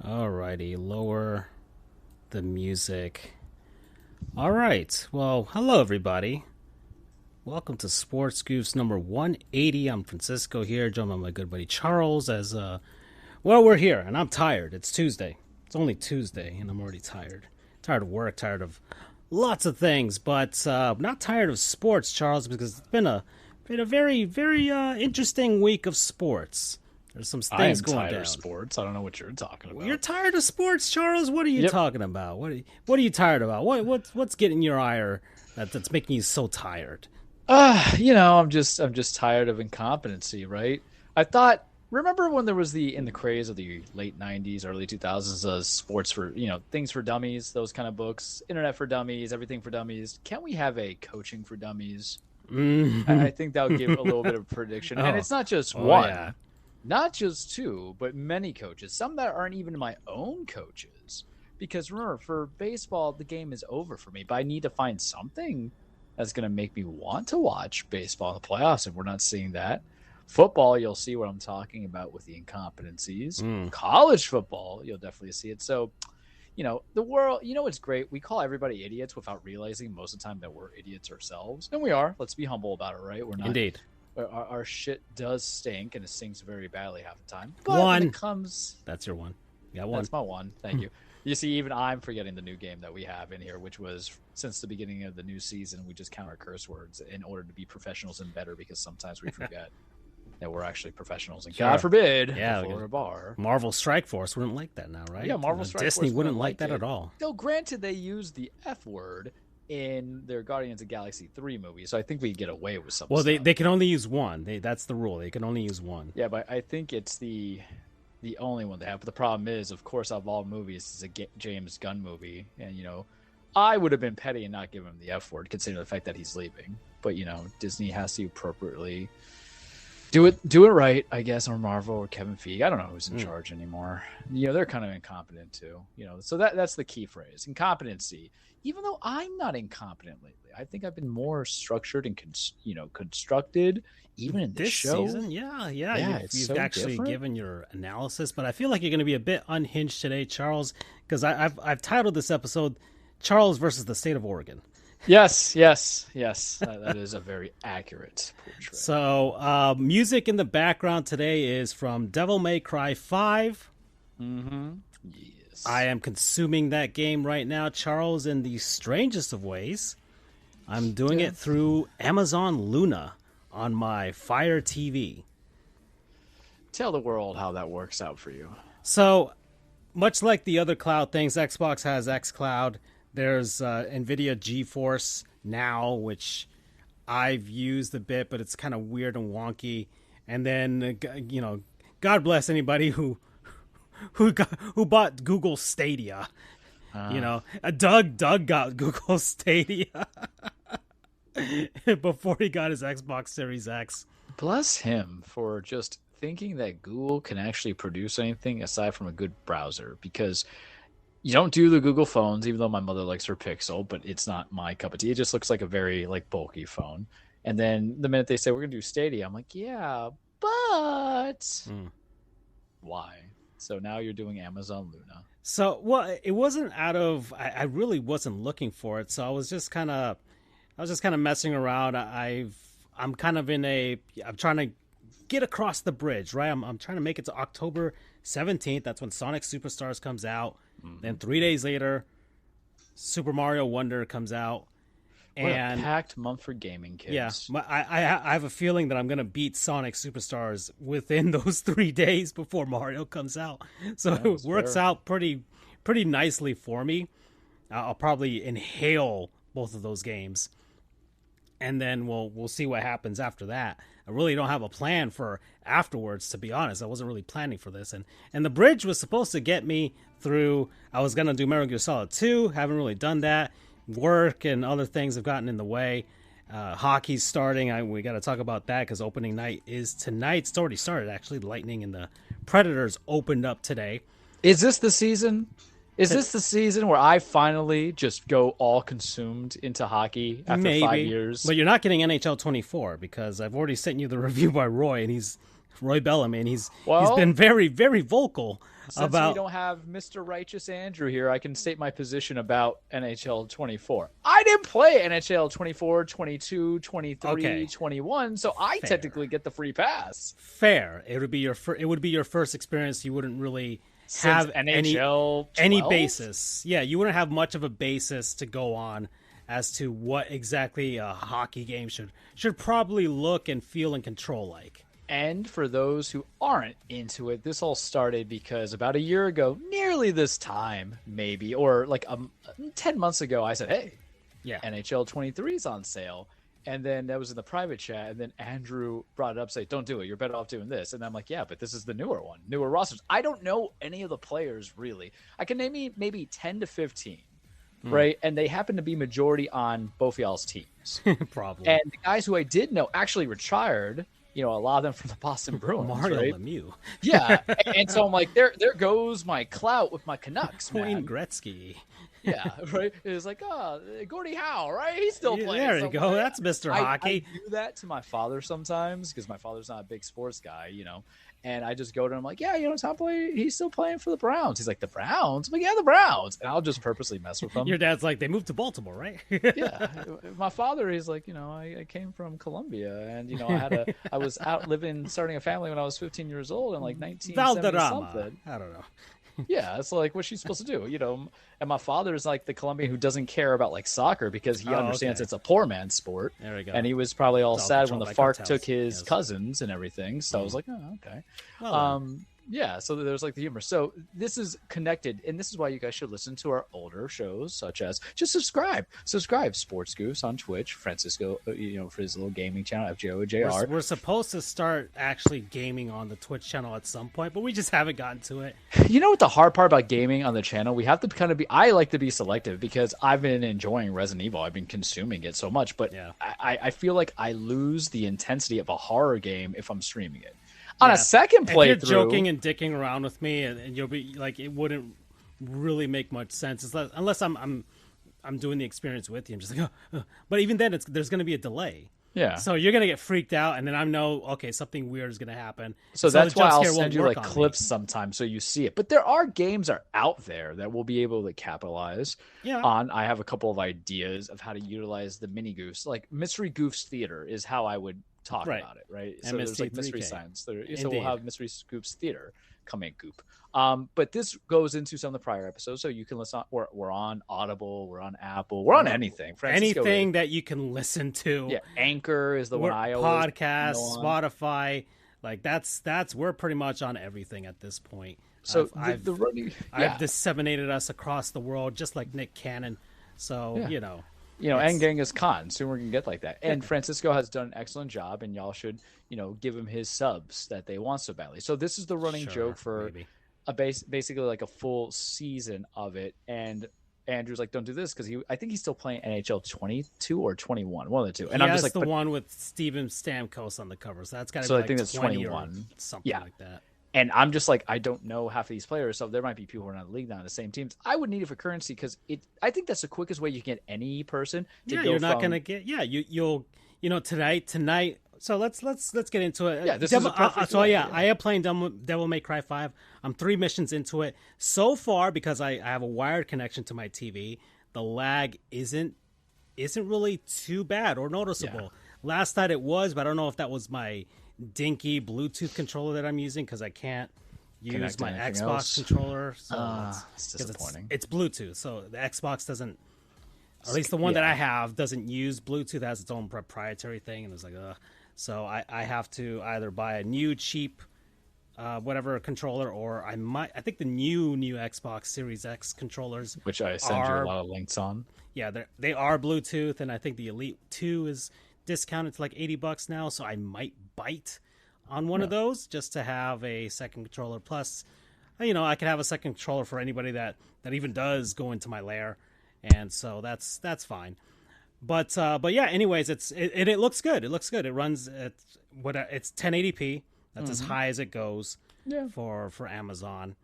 Alrighty, lower the music. All right. Well, hello everybody. Welcome to Sports Goofs number 180. I'm Francisco here, joined by my good buddy Charles. We're here, and I'm tired. It's Tuesday. It's only Tuesday, and I'm already tired. Tired of work, tired of lots of things, but not tired of sports, Charles, because it's been a very interesting week of sports. There's some things going down. I'm tired of sports. I don't know what you're talking about. You're tired of sports, Charles? What are you talking about? What are you tired about? What's getting your ire that's making you so tired? I'm just tired of incompetency, right? Remember when there was in the craze of the late 90s, early 2000s, sports for, things for dummies, those kind of books, internet for dummies, everything for dummies. Can't we have a coaching for dummies? Mm-hmm. I think that would give a little bit of prediction. And it's not just one. Yeah. Not just two, but many coaches. Some that aren't even my own coaches. Because remember, for baseball, the game is over for me. But I need to find something that's going to make me want to watch baseball in the playoffs. And we're not seeing that. Football, you'll see what I'm talking about with the incompetencies. College football, you'll definitely see it. So, the world, it's great. We call everybody idiots without realizing most of the time that we're idiots ourselves. And we are. Let's be humble about it, right? We're not. Indeed. Our shit does stink, and it stinks very badly half the time. But One. when it comes... That's your one. You got one. That's my one. Thank you. You see, even I'm forgetting the new game that we have in here, which was, since the beginning of the new season, we just count our curse words in order to be professionals and better, because sometimes we forget that we're actually professionals. And God forbid, before a bar. Marvel Strike Force wouldn't like that now, right? Yeah, Marvel Strike Force Disney wouldn't like that at all. Though, granted, they use the F word in their Guardians of Galaxy 3 movie, so I think we get away with some stuff. They can only use one. That's the rule. They can only use one. Yeah, but I think it's the only one they have. But the problem is, of course, out of all movies, it's a James Gunn movie, and I would have been petty and not give him the F word, considering the fact that he's leaving. But Disney has to appropriately do it right, I guess, or Marvel or Kevin Feige. I don't know who's in charge anymore. They're kind of incompetent too. So that's the key phrase, incompetency. Even though I'm not incompetent lately, I think I've been more structured and constructed. Even in this show, season, yeah. You've so actually different. given your analysis, but I feel like you're going to be a bit unhinged today, Charles, because I've titled this episode "Charles versus the State of Oregon." Yes. That is a very accurate portrait. So, music in the background today is from Devil May Cry 5. Mm-hmm. Yes. I am consuming that game right now, Charles, in the strangest of ways. I'm doing it through Amazon Luna on my Fire TV. Tell the world how that works out for you. So, much like the other cloud things, Xbox has xCloud. There's NVIDIA GeForce Now, which I've used a bit, but it's kind of weird and wonky. And then, God bless anybody who bought Google Stadia. Doug got Google Stadia before he got his Xbox Series X. Bless him for just thinking that Google can actually produce anything aside from a good browser, because you don't do the Google phones, even though my mother likes her Pixel, but it's not my cup of tea. It just looks like a very bulky phone. And then the minute they say we're going to do Stadia, I'm like, yeah, but why? So now you're doing Amazon Luna. So, well, it wasn't I really wasn't looking for it. So I was just kind of messing around. I'm trying to get across the bridge, right? I'm trying to make it to October 17th. That's when Sonic Superstars comes out. Then 3 days later, Super Mario Wonder comes out. What a packed month for gaming, kids. Yeah, I have a feeling that I'm going to beat Sonic Superstars within those 3 days before Mario comes out. So it works out pretty nicely for me. I'll probably inhale both of those games. And then we'll see what happens after that. I really don't have a plan for afterwards, to be honest. I wasn't really planning for this. And the bridge was supposed to get me through. I was going to do Metal Gear Solid 2. Haven't really done that. Work and other things have gotten in the way. Hockey's starting. We got to talk about that because opening night is tonight. It's already started, actually. The Lightning and the Predators opened up today. Is this the season? Is this the season where I finally just go all consumed into hockey after 5 years? But you're not getting NHL 24 because I've already sent you the review by Roy, and he's Roy Bellamy, and he's Well, been very, very vocal since about. we don't have Mr. Righteous Andrew here, I can state my position about NHL 24. I didn't play NHL 24, 22, 23, Okay. 21, so I Fair. technically get the free pass. Fair. It would be your first experience. You wouldn't really have NHL any 12? basis. Yeah, you wouldn't have much of a basis to go on as to what exactly a hockey game should probably look and feel and control like. And for those who aren't into it, this all started because about a year ago, nearly this time, maybe, or like 10 months ago, I said, hey, Yeah. NHL 23 is on sale. And then that was in the private chat. And then Andrew brought it up, saying, don't do it. You're better off doing this. And I'm like, yeah, but this is the newer one, newer rosters. I don't know any of the players, really. I can name maybe 10 to 15, right? And they happen to be majority on both y'all's teams. Probably. And the guys who I did know actually retired. A lot of them from the Boston Bruins. Mario right? Lemieux. Yeah. And so I'm like, there goes my clout with my Canucks, man. Wayne Gretzky. Yeah, right. It's like, Gordie Howe, right? He's still playing. There you go. That's Mr. Hockey. I do that to my father sometimes because my father's not a big sports guy, And I just go to him like, yeah, he's still playing for the Browns. He's like, the Browns? I'm like, yeah, the Browns. And I'll just purposely mess with him. Your dad's like, they moved to Baltimore, right? Yeah. My father, he's like, I came from Colombia and, I was out starting a family when I was 15 years old and like 1970 something. I don't know. Yeah, it's like, what's she supposed to do? And my father's like the Colombian who doesn't care about like soccer because he understands it's a poor man's sport. There we go. And he was probably all sad when the FARC took his Yes. cousins and everything. So I was like, oh, okay. Well, Yeah, so there's like the humor. So this is connected, and this is why you guys should listen to our older shows, such as just subscribe, Sports Goofs on Twitch, Francisco, for his little gaming channel, FJOJR. we're supposed to start actually gaming on the Twitch channel at some point, but we just haven't gotten to it. You know what the hard part about gaming on the channel? We have to kind of I like to be selective because I've been enjoying Resident Evil. I've been consuming it so much, but Yeah. I feel like I lose the intensity of a horror game if I'm streaming it. On a second playthrough, if you're joking and dicking around with me, and you'll be like, it wouldn't really make much sense unless I'm doing the experience with you. I'm just like, but even then, there's going to be a delay. Yeah. So you're going to get freaked out, and then I know, okay, something weird is going to happen. So that's the why jump I'll scare won't send you work like on clips me. sometimes so you see it. But there are games out there that we'll be able to capitalize on. I have a couple of ideas of how to utilize the mini goofs. Like Mystery Goofs Theater is how I would talk about it, right? So there's like Mystery Science. So we'll have Mystery Goofs Theater coming Goop. But this goes into some of the prior episodes, so you can listen. We're on Audible, we're on Apple, we're on anything. Anything that you can listen to. Yeah, Anchor is the one I always podcast, Spotify. Like that's we're pretty much on everything at this point. So I've disseminated us across the world, just like Nick Cannon. So and Genghis Khan. Soon we're gonna get like that. And Francisco has done an excellent job, and y'all should, give him his subs that they want so badly. So this is the running joke for basically like a full season of it. And Andrew's like, don't do this because I think he's still playing NHL 22 or 21, one of the two. And I'm just like, the one with Steven Stamkos on the cover. So that's got to be I like think that's 21, something like that. And I'm just like, I don't know half of these players, so there might be people who are not in the league now in the same teams. I would need it for currency because I think that's the quickest way you can get any person to go. You're not gonna get. Yeah, you'll tonight. So let's get into it. Yeah, this is a perfect way. I am playing Devil May Cry 5. I'm 3 missions into it so far because I have a wired connection to my TV. The lag isn't really too bad or noticeable. Yeah. Last night it was, but I don't know if that was my dinky Bluetooth controller that I'm using because I can't use my Xbox controller. So it's disappointing. It's Bluetooth, so the Xbox doesn't. At least the one that I have doesn't use Bluetooth. It has its own proprietary thing, and it's like, so I have to either buy a new cheap, whatever controller, or I think the new Xbox Series X controllers, which I send you a lot of links on. Yeah, they are Bluetooth, and I think the Elite 2 is discounted to like $80 now. So I might bite on one of those just to have a second controller. Plus, I could have a second controller for anybody that even does go into my lair. And so that's fine, but yeah. Anyways, it looks good. It looks good. It runs at it's 1080p. That's as high as it goes. Yeah. For Amazon,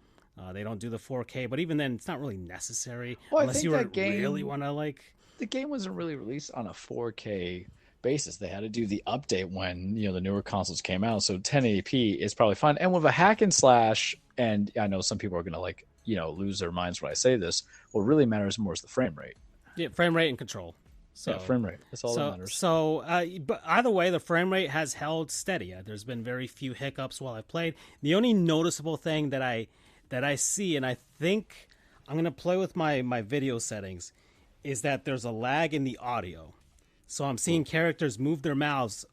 they don't do the 4K, but even then, it's not really necessary unless you really want to like. The game wasn't really released on a 4K basis. They had to do the update when the newer consoles came out. So 1080p is probably fine. And with a hack and slash, and I know some people are gonna lose their minds when I say this. What really matters more is the frame rate. Yeah, frame rate and control. So frame rate. That's all that matters. But either way, the frame rate has held steady. There's been very few hiccups while I played. The only noticeable thing that I see, and I think I'm gonna play with my video settings, is that there's a lag in the audio. So I'm seeing characters move their mouths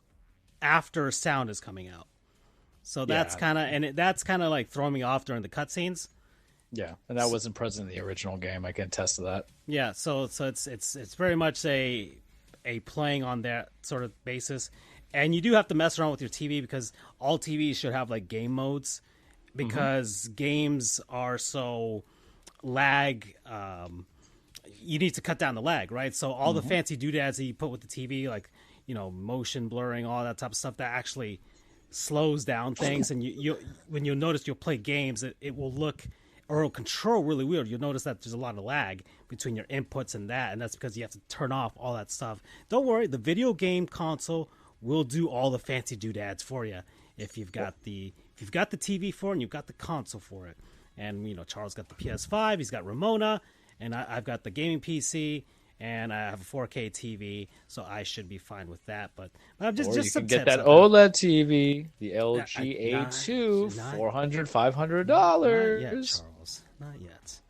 after sound is coming out. So that's kind of like throwing me off during the cutscenes. Yeah, and that wasn't present in the original game. I can attest to that. Yeah, so it's very much a playing on that sort of basis, and you do have to mess around with your TV because all TVs should have like game modes because games are so lag. You need to cut down the lag, right? So all the fancy doodads that you put with the TV, like motion blurring, all that type of stuff, that actually slows down things. And you when you'll notice you'll play games, it will look. Or it'll control really weird. You'll notice that there's a lot of lag between your inputs and that's because you have to turn off all that stuff. Don't worry, the video game console will do all the fancy doodads for you if you've got the TV for it and you've got the console for it. And Charles got the PS5, he's got Ramona, and I've got the gaming PC, and I have a 4K TV, so I should be fine with that. But I'm just you some can get tips that OLED TV, the LG A2, $400, $500. Not yet, Charles. Not yet.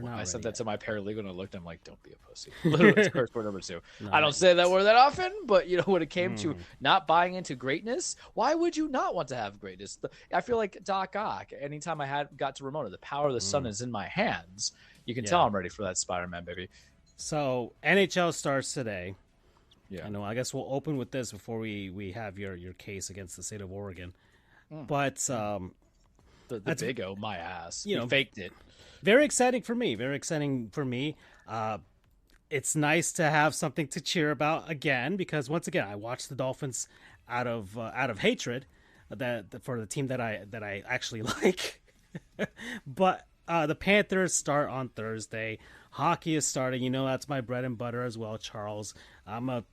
I said that to my paralegal and I looked. I'm like, "Don't be a pussy." Literally, curse word number 2. I don't say that word that often, but when it came to not buying into greatness, why would you not want to have greatness? I feel like Doc Ock. Anytime I got to Ramona, the power of the sun is in my hands. You can tell I'm ready for that Spider-Man, baby. So NHL starts today. Yeah, I know. I guess we'll open with this before we have your case against the state of Oregon. But the big O, my ass. You faked it. Very exciting for me. It's nice to have something to cheer about again because once again I watched the Dolphins out of hatred for the team that I actually like. But the Panthers start on Thursday. Hockey is starting. That's my bread and butter as well, Charles. I'm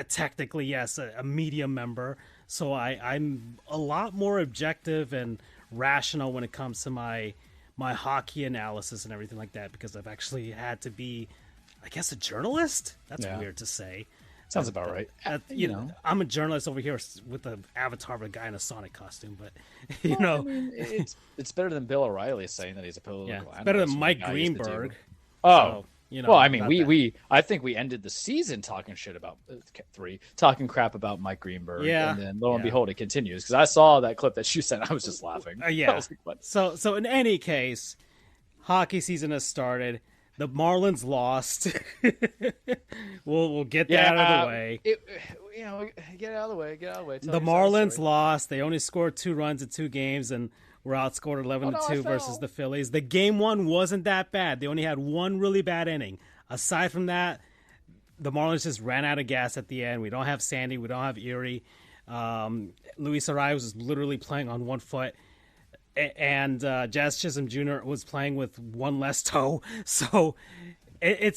technically, yes, a media member, so I'm a lot more objective and rational when it comes to my hockey analysis and everything like that because I've actually had to be, I guess, a journalist. That's weird to say. Sounds about right. I'm a journalist over here with the avatar of a guy in a Sonic costume, but it's better than Bill O'Reilly saying that he's a political analyst. It's better than Mike Greenberg. Oh, well, I mean, I think we ended the season talking shit about talking crap about Mike Greenberg, and then lo and behold, it continues because I saw that clip that you sent. I was just laughing. So in any case, hockey season has started. The Marlins lost. we'll get that out of the way. Get out of the way. The Marlins lost. They only scored 2 runs in 2 games and were outscored 11-2 versus the Phillies. The game 1 wasn't that bad. They only had 1 really bad inning. Aside from that, the Marlins just ran out of gas at the end. We don't have Sandy. We don't have Erie. Luis Arias was literally playing on 1 foot. And Jazz Chisholm Jr. was playing with 1 less toe. So every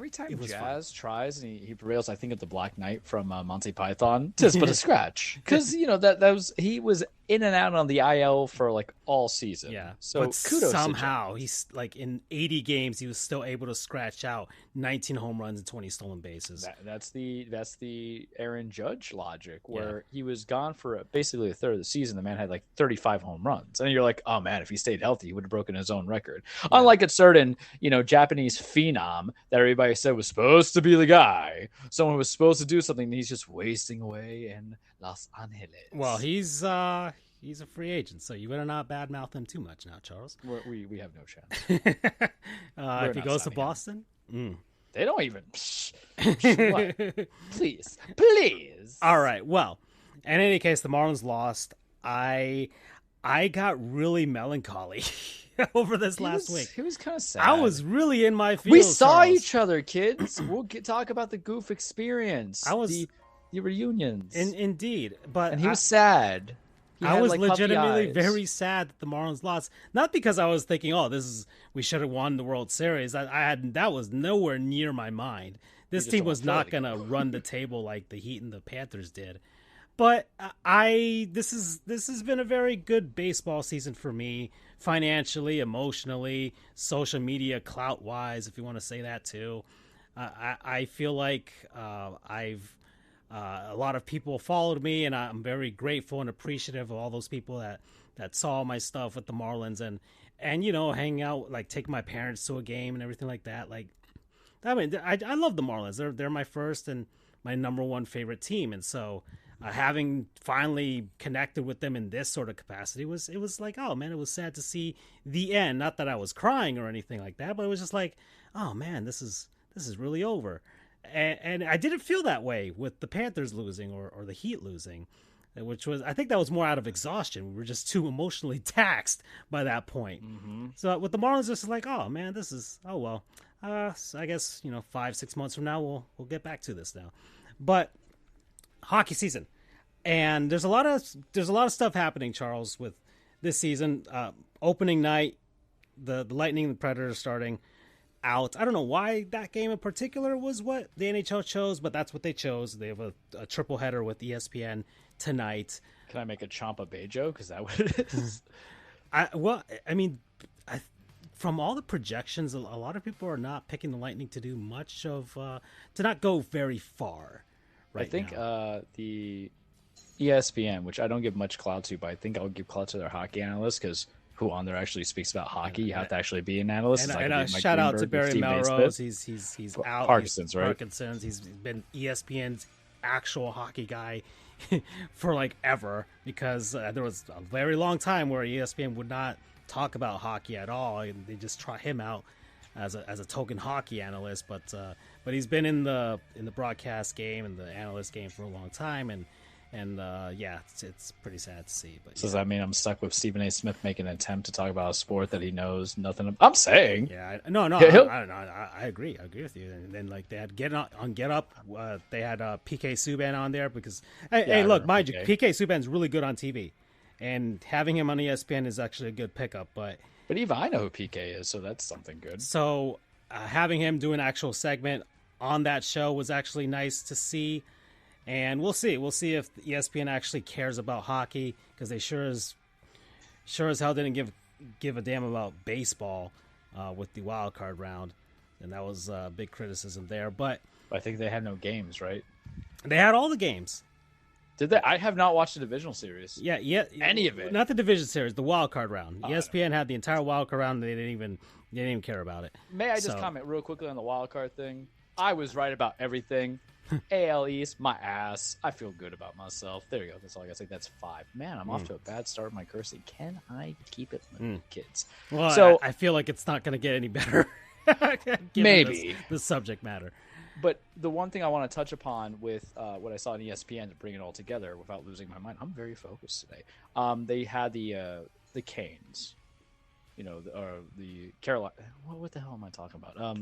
time Jazz tries and he prevails, I think of the Black Knight from Monty Python, just but a scratch because he was in and out on the IL for like all season. Yeah, so but kudos. Somehow he's like in 80 games, he was still able to scratch out 19 home runs and 20 stolen bases. That's the Aaron Judge logic, where he was gone for basically a third of the season. The man had like 35 home runs, and you're like, oh man, if he stayed healthy, he would have broken his own record. Yeah. Unlike a certain Japanese phenom that everybody said was supposed to be the guy, someone who was supposed to do something, and he's just wasting away in Los Angeles. Well, he's a free agent, so you better not badmouth him too much now, Charles. We have no chance. If he goes to Boston, they don't even. Please. All right. Well, in any case, the Marlins lost. I got really melancholy over this last week. He was kind of sad. I was really in my feels. We saw Charles. each other, kids. We'll talk about the Goof experience. The reunions. Indeed, but he was sad. I was legitimately very sad that the Marlins lost. Not because I was thinking, we should have won the World Series. That was nowhere near my mind This team was not going to run the table like the Heat and the Panthers did. But this has been a very good baseball season for me, financially, emotionally, social media, clout-wise, if you want to say that too. I feel like I've a lot of people followed me, and I'm very grateful and appreciative of all those people that saw my stuff with the Marlins and hang out, like take my parents to a game and everything like that. Like, I mean, I love the Marlins. They're my first and my number one favorite team, and so. Having finally connected with them in this sort of capacity it was like, oh man, it was sad to see the end. Not that I was crying or anything like that, but it was just like, oh man, this is really over. And I didn't feel that way with the Panthers losing or the Heat losing, which was, I think that was more out of exhaustion. We were just too emotionally taxed by that point. Mm-hmm. So with the Marlins, it's like, oh man, this is, oh well, I guess 5-6 months from now we'll get back to this now, but. Hockey season, and there's a lot of stuff happening, Charles, with this season. Opening night, the Lightning and the Predators starting out. I don't know why that game in particular was what the NHL chose, but that's what they chose. They have a triple header with ESPN tonight. Can I make a Champa Bay joke? Is that what it is? From all the projections, a lot of people are not picking the Lightning to do much of to not go very far. Right, I think the ESPN, which I don't give much clout to, but I think I'll give clout to their hockey analyst because who on there actually speaks about hockey? You have to actually be an analyst. And shout out to Barry Melrose. He's out. Parkinson's, right? Parkinson's. He's been ESPN's actual hockey guy for like ever, because there was a very long time where ESPN would not talk about hockey at all, and they just trot him out as a token hockey analyst, but he's been in the broadcast game and the analyst game for a long time, and it's pretty sad to see. But does that mean I'm stuck with Stephen A. Smith making an attempt to talk about a sport that he knows nothing about? I'm saying, I agree with you. And then like they had Get Up, they had PK Subban on there because hey, look, mind you, PK Subban's really good on TV, and having him on ESPN is actually a good pickup, But even I know who PK is, so that's something good. So having him do an actual segment on that show was actually nice to see. And we'll see. We'll see if ESPN actually cares about hockey, because they sure as hell didn't give a damn about baseball with the wild card round. And that was big criticism there. But I think they had no games, right? They had all the games. Did they? I have not watched the divisional series. Yeah, any of it. Not the division series, the wild card round. ESPN had the entire wild card round, and they didn't even care about it. May I just comment real quickly on the wild card thing? I was right about everything. AL East, my ass. I feel good about myself. There you go. That's all I got to say. That's 5. Man, I'm off to a bad start with my cursing. Can I keep it, kids? Well, so I feel like it's not going to get any better. Maybe the subject matter. But the one thing I want to touch upon with what I saw on ESPN to bring it all together without losing my mind, I'm very focused today. They had the Canes, the Carolina. What the hell am I talking about?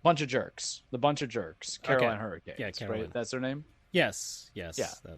Bunch of jerks. The bunch of jerks. Carolina Hurricanes. Yeah, Carolina. Right? That's their name? Yes. Yeah,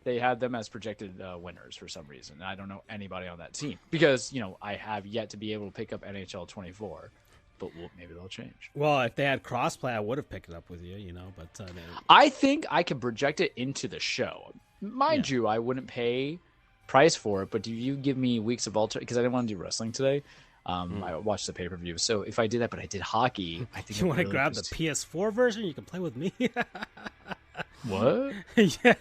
they had them as projected winners for some reason. I don't know anybody on that team because I have yet to be able to pick up NHL 24. But maybe they'll change. Well, if they had crossplay, I would have picked it up with you, But I think I can project it into the show. Mind you, I wouldn't pay price for it. But do you give me weeks of alter? Because I didn't want to do wrestling today. I watched the pay-per-view. So if I did that, but I did hockey, I think you want to grab the PS4 version. You can play with me. What? Yeah.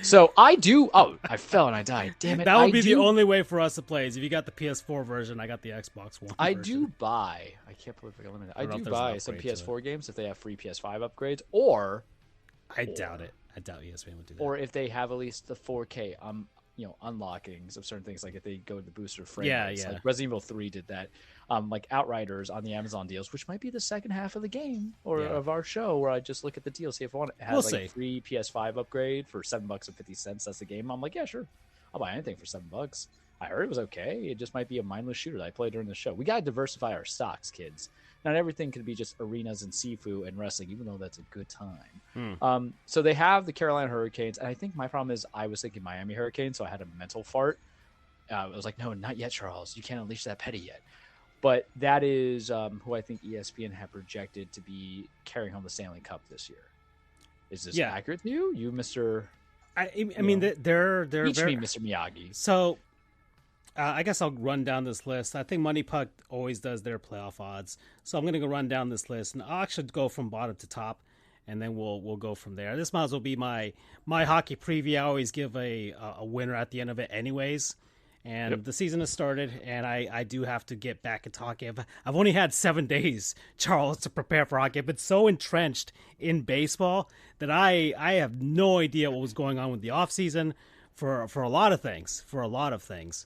So I do. Oh, I fell and I died. Damn it. That would be the only way for us to play. Is if you got the PS4 version, I got the Xbox One. I do buy. I can't believe I got limited. I do buy some PS4 games if they have free PS5 upgrades, or I doubt it. I doubt ESPN would do that. Or if they have at least the 4K, unlockings of certain things, like if they go to the booster frame. Yeah. Like Resident Evil 3 did that. Like Outriders on the Amazon deals, which might be the second half of the game of our show, where I just look at the deal, see if I want to have a free PS5 upgrade for $7.50. That's the game. I'm like, yeah, sure, I'll buy anything for $7. I heard it was okay. It just might be a mindless shooter that I play during the show. We gotta diversify our stocks, kids. Not everything could be just arenas and Sifu and wrestling, even though that's a good time. So they have the Carolina Hurricanes, and I think my problem is I was thinking Miami Hurricanes, so I had a mental fart. I was like, no, not yet, Charles. You can't unleash that petty yet. But that is who I think ESPN had projected to be carrying home the Stanley Cup this year. Is this accurate to you? You, Mr. I mean, they're teach very... me, Mr. Miyagi. So, I guess I'll run down this list. I think Money Puck always does their playoff odds. So I'm going to go run down this list, and I'll actually go from bottom to top, and then we'll go from there. This might as well be my hockey preview. I always give a winner at the end of it anyways. And the season has started, and I do have to get back into hockey. I've only had 7 days, Charles, to prepare for hockey. I've been so entrenched in baseball that I have no idea what was going on with the offseason for a lot of things.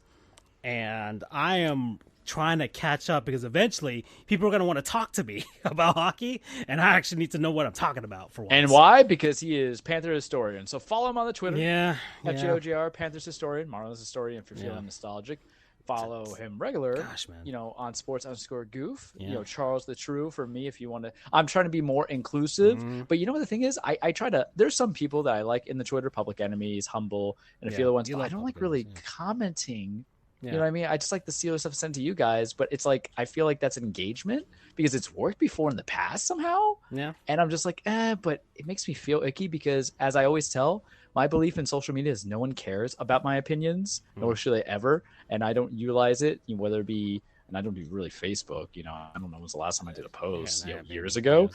And I am trying to catch up because eventually people are going to want to talk to me about hockey, and I actually need to know what I'm talking about for once. And why? Because he is Panther historian. So follow him on the Twitter. Yeah. At GOGR, Panthers historian, Marlins historian if you're feeling nostalgic. Follow him regular, on sports_goof. Yeah. Charles the True for me if you want to. I'm trying to be more inclusive, but you know what the thing is? I try to. There's some people that I like in the Twitter, Public Enemies, Humble, and a few other ones. But I don't like really commenting. Yeah. You know what I mean? I just like the Steelers stuff sent to you guys, but it's like I feel like that's engagement because it's worked before in the past somehow. Yeah. And I'm just like, but it makes me feel icky because, as I always tell, my belief in social media is no one cares about my opinions, nor should they ever. And I don't utilize it, whether it be, and I don't do really Facebook. I don't know when was the last time I did a post, years ago.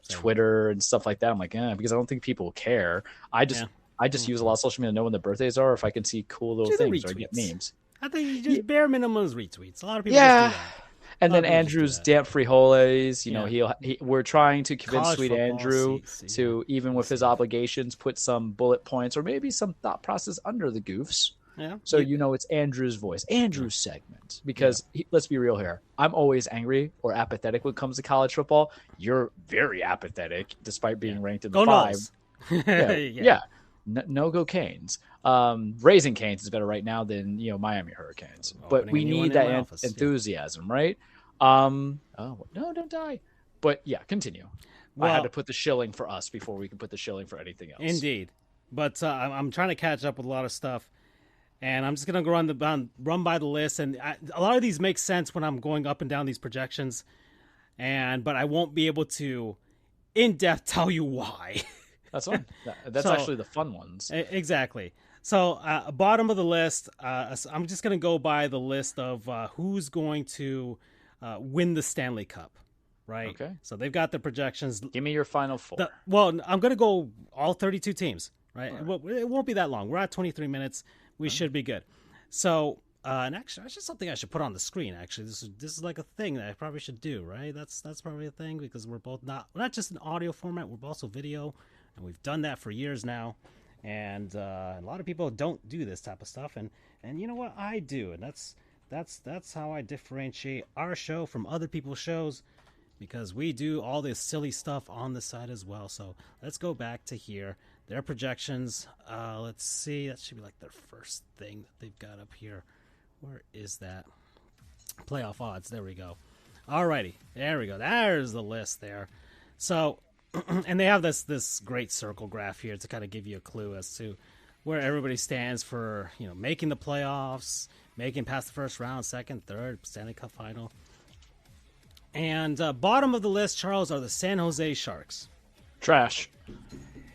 Twitter and stuff like that. I'm like, because I don't think people care. I just use a lot of social media to know when the birthdays are, if I can see cool little things or I get memes. I think you just bare minimum retweets. A lot of people just do that. And then Andrew's damp frijoles, we're trying to convince College Sweet Andrew to, even with his obligations, put some bullet points or maybe some thought process under the Goofs. Yeah. So, it's Andrew's voice, Andrew's segment. Because let's be real here. I'm always angry or apathetic when it comes to college football. You're very apathetic, despite being ranked in the 5. No go Canes. Raising Canes is better right now than Miami Hurricanes, but we need that enthusiasm, right? No, don't die. But continue. Well, I had to put the shilling for us before we can put the shilling for anything else. Indeed, but I'm trying to catch up with a lot of stuff, and I'm just gonna run by the list, and a lot of these make sense when I'm going up and down these projections, but I won't be able to in depth tell you why. That's fun. That's actually the fun ones. Exactly. So, bottom of the list, I'm just going to go by the list of who's going to win the Stanley Cup, right? Okay. So they've got the projections. Give me your final 4. I'm going to go all 32 teams, right? All right. It won't be that long. We're at 23 minutes. We should be good. So, and actually, that's just something I should put on the screen. Actually, this is like a thing that I probably should do, right? That's probably a thing because we're not just in audio format. We're also video. And we've done that for years now, and a lot of people don't do this type of stuff, and you know what, I do, and that's how I differentiate our show from other people's shows, because we do all this silly stuff on the side as well. So let's go back to here, their projections. Let's see, that should be like their first thing that they've got up here. Where is that? Playoff odds. There we go. Alrighty, there we go. There's the list there. So. And they have this great circle graph here to kind of give you a clue as to where everybody stands for, making the playoffs, making past the first round, second, third, Stanley Cup final. And bottom of the list, Charles, are the San Jose Sharks. Trash.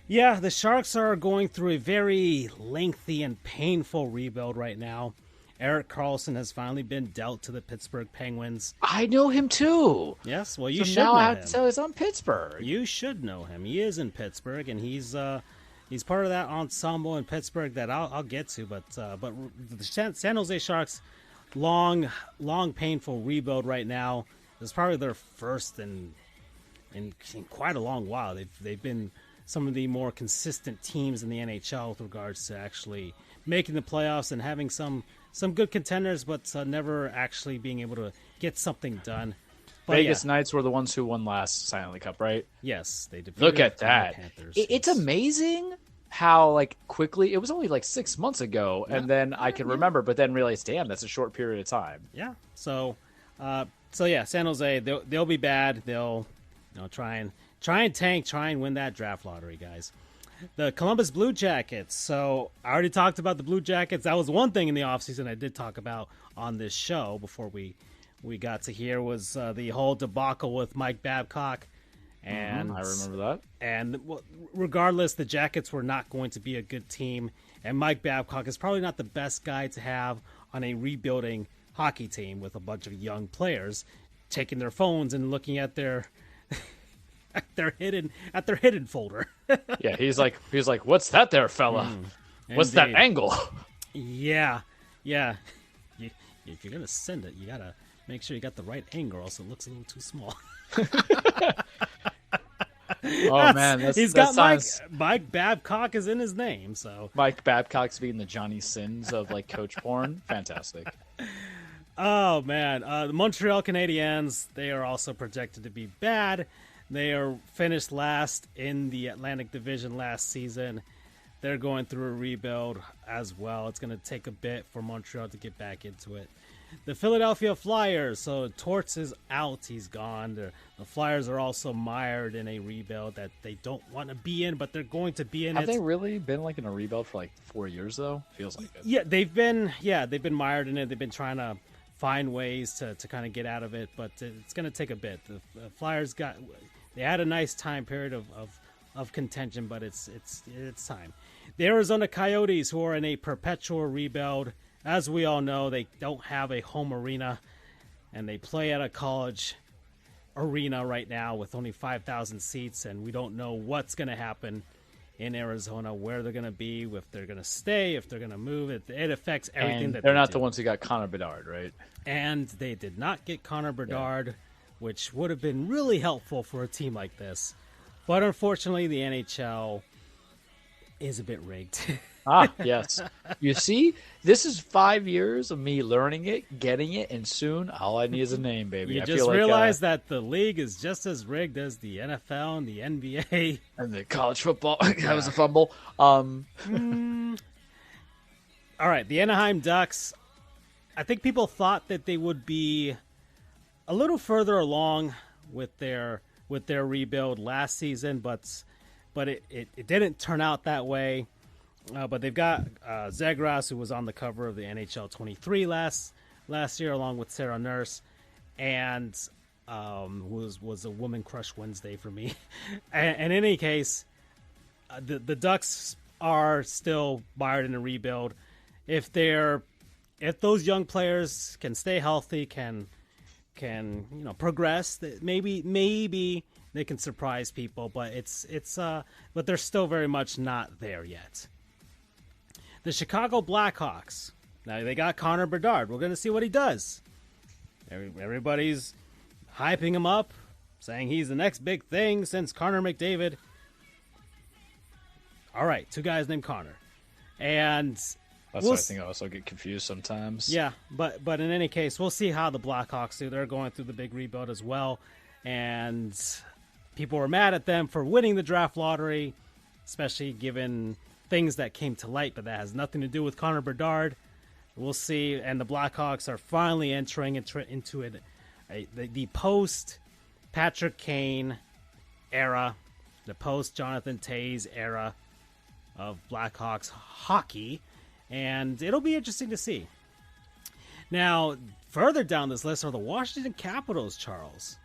Yeah, the Sharks are going through a very lengthy and painful rebuild right now. Erik Karlsson has finally been dealt to the Pittsburgh Penguins. I know him too. Yes, well, you should now know I have him. to tell he's on Pittsburgh. You should know him. He is in Pittsburgh, and he's part of that ensemble in Pittsburgh that I'll get to. But the San Jose Sharks, long painful rebuild right now. It's probably their first in quite a long while. They've been some of the more consistent teams in the NHL with regards to actually making the playoffs and having some good contenders, but never actually being able to get something done. But Vegas Knights were the ones who won last Stanley Cup, right? Yes, they defeated. Look at that! Panthers. It's amazing how quickly it was only 6 months ago, and then I can remember, but then realize, damn, that's a short period of time. Yeah. So yeah, San Jose, they'll be bad. They'll try and tank, try and win that draft lottery, guys. The Columbus Blue Jackets. So I already talked about the Blue Jackets. That was one thing in the offseason I did talk about on this show before we we got to hear was the whole debacle with Mike Babcock. And I remember that. And regardless, the Jackets were not going to be a good team. And Mike Babcock is probably not the best guy to have on a rebuilding hockey team with a bunch of young players taking their phones and looking at their hidden folder. Yeah, he's like, what's that there, fella? What's that angle? Yeah. If you're gonna send it, you gotta make sure you got the right angle, else it looks a little too small. Oh man, he's got Mike Babcock is in his name, so Mike Babcock's being the Johnny Sins of like coach porn. Fantastic. Oh man, the Montreal Canadiens, they are also projected to be bad. They are finished last in the Atlantic Division last season. They're going through a rebuild as well. It's going to take a bit for Montreal to get back into it. The Philadelphia Flyers, so Torts is out. He's gone. The Flyers are also mired in a rebuild that they don't want to be in, but they're going to be in it. Have they really been like in a rebuild for like 4 years though? Feels like it. Yeah, they've been mired in it. They've been trying to find ways to kind of get out of it, but it's going to take a bit. The Flyers they had a nice time period of contention, but it's time. The Arizona Coyotes, who are in a perpetual rebuild, as we all know, they don't have a home arena, and they play at a college arena right now with only 5,000 seats, and we don't know what's going to happen in Arizona, where they're going to be, if they're going to stay, if they're going to move. It affects everything and that they're they not do. the ones who got Connor Bedard, right? And they did not get Connor Bedard, which would have been really helpful for a team like this. But unfortunately, the NHL is a bit rigged. Yes. You see, this is 5 years of me learning it, getting it, and soon all I need is a name, baby. You I just feel realize that the league is just as rigged as the NFL and the NBA. And the college football. That was a fumble. All right, the Anaheim Ducks. I think people thought that they would be a little further along with their rebuild last season, but it didn't turn out that way. But they've got Zegras, who was on the cover of the NHL 23 last year, along with Sarah Nurse, and was a woman crush Wednesday for me. And in any case, the Ducks are still mired in a rebuild. If those young players can stay healthy, can progress, maybe they can surprise people, but but they're still very much not there yet. The Chicago Blackhawks. Now they got Connor Bedard. We're going to see what he does. Everybody's hyping him up, saying he's the next big thing since Connor McDavid. All right, two guys named Connor, and that's why I think I also get confused sometimes. Yeah, but in any case, we'll see how the Blackhawks do. They're going through the big rebuild as well, and people were mad at them for winning the draft lottery, especially given things that came to light, but that has nothing to do with Connor Bedard. We'll see, and the Blackhawks are finally entering into it, the post-Patrick Kane era, the post-Jonathan Toews era of Blackhawks hockey, and it'll be interesting to see. Now, further down this list are the Washington Capitals, Charles.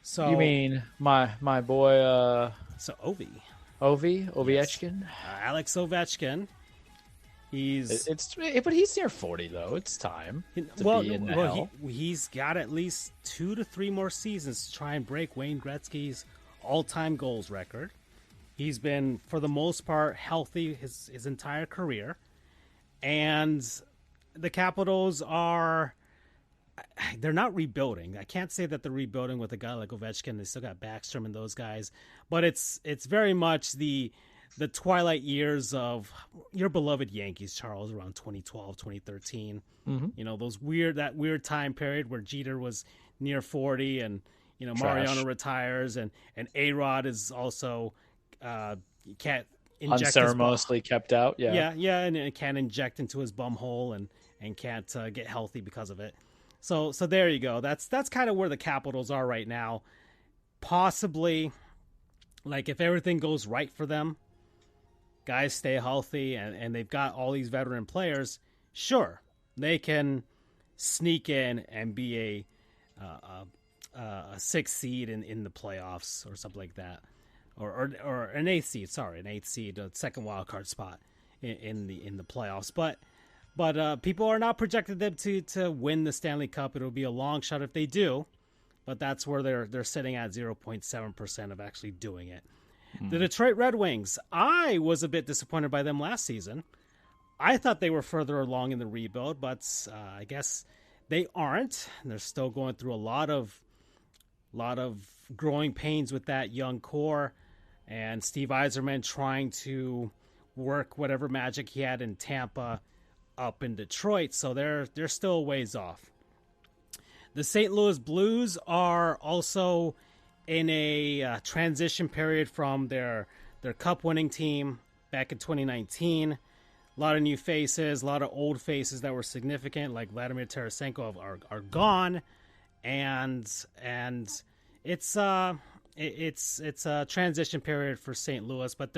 So you mean my boy? So Ovi. Ovechkin, Alex Ovechkin. But he's near 40 though. It's time to be in the hell. He's got at least 2 to 3 more seasons to try and break Wayne Gretzky's all-time goals record. He's been, for the most part, healthy his entire career, and the Capitals they're not rebuilding. I can't say that they're rebuilding with a guy like Ovechkin. They still got Backstrom and those guys, but it's very much the twilight years of your beloved Yankees, Charles, around 2012, 2013. Mm-hmm. You know, that weird time period where Jeter was near 40 and, Mariano retires and A-Rod is also can't inject unceremoniously kept out. Yeah, and it can't inject into his bum hole and can't get healthy because of it. So there you go. That's kind of where the Capitals are right now. Possibly, like, if everything goes right for them, guys stay healthy, and they've got all these veteran players, sure, they can sneak in and be a 6th seed in the playoffs or something like that, or an 8th seed. Sorry, an 8th seed, a second wild card spot in the playoffs. But people are not projected them to win the Stanley Cup. It'll be a long shot if they do, but that's where they're sitting at 0.7% of actually doing it. The Detroit Red Wings, I was a bit disappointed by them last season. I thought they were further along in the rebuild, but I guess they aren't. They're still going through a lot of growing pains with that young core, and Steve Yzerman trying to work whatever magic he had in Tampa up in Detroit, so they're still a ways off. The St. Louis Blues are also in a transition period from their cup-winning team back in 2019. A lot of new faces, a lot of old faces that were significant, like Vladimir Tarasenko, are gone, and it's a transition period for St. Louis, but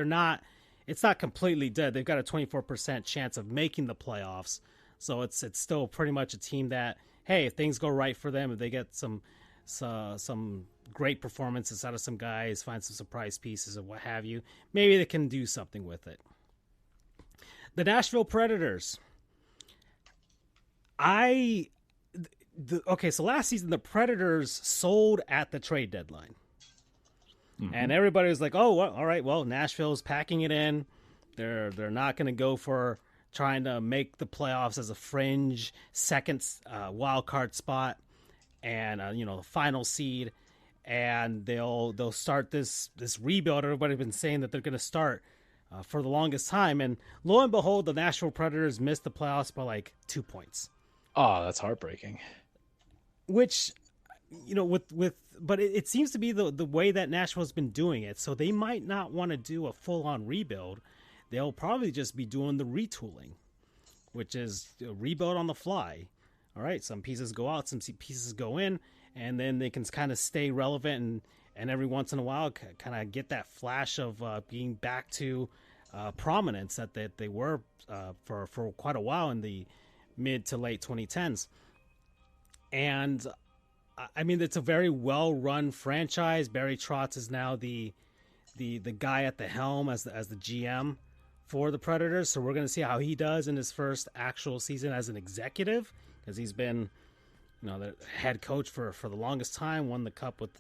it's not completely dead. They've got a 24% chance of making the playoffs, so it's still pretty much a team that, hey, if things go right for them, if they get some great performances out of some guys, find some surprise pieces or what have you, maybe they can do something with it. The Nashville Predators. So last season the Predators sold at the trade deadline. Mm-hmm. And everybody was like, oh, well, all right, well, Nashville's packing it in. They're not going to go for trying to make the playoffs as a fringe second wild card spot and the final seed, and they'll start this rebuild. Everybody's been saying that they're going to start for the longest time, and lo and behold, the Nashville Predators missed the playoffs by like 2 points. Oh, that's heartbreaking. Which, but it seems to be the way that Nashville's been doing it. So they might not want to do a full-on rebuild. They'll probably just be doing the retooling, which is a rebuild on the fly. All right, some pieces go out, some pieces go in, and then they can kind of stay relevant and every once in a while kind of get that flash of being back to prominence that they were for quite a while in the mid to late 2010s. And I mean, it's a very well-run franchise. Barry Trotz is now the guy at the helm as the GM for the Predators. So we're going to see how he does in his first actual season as an executive, because he's been, the head coach for the longest time, won the cup with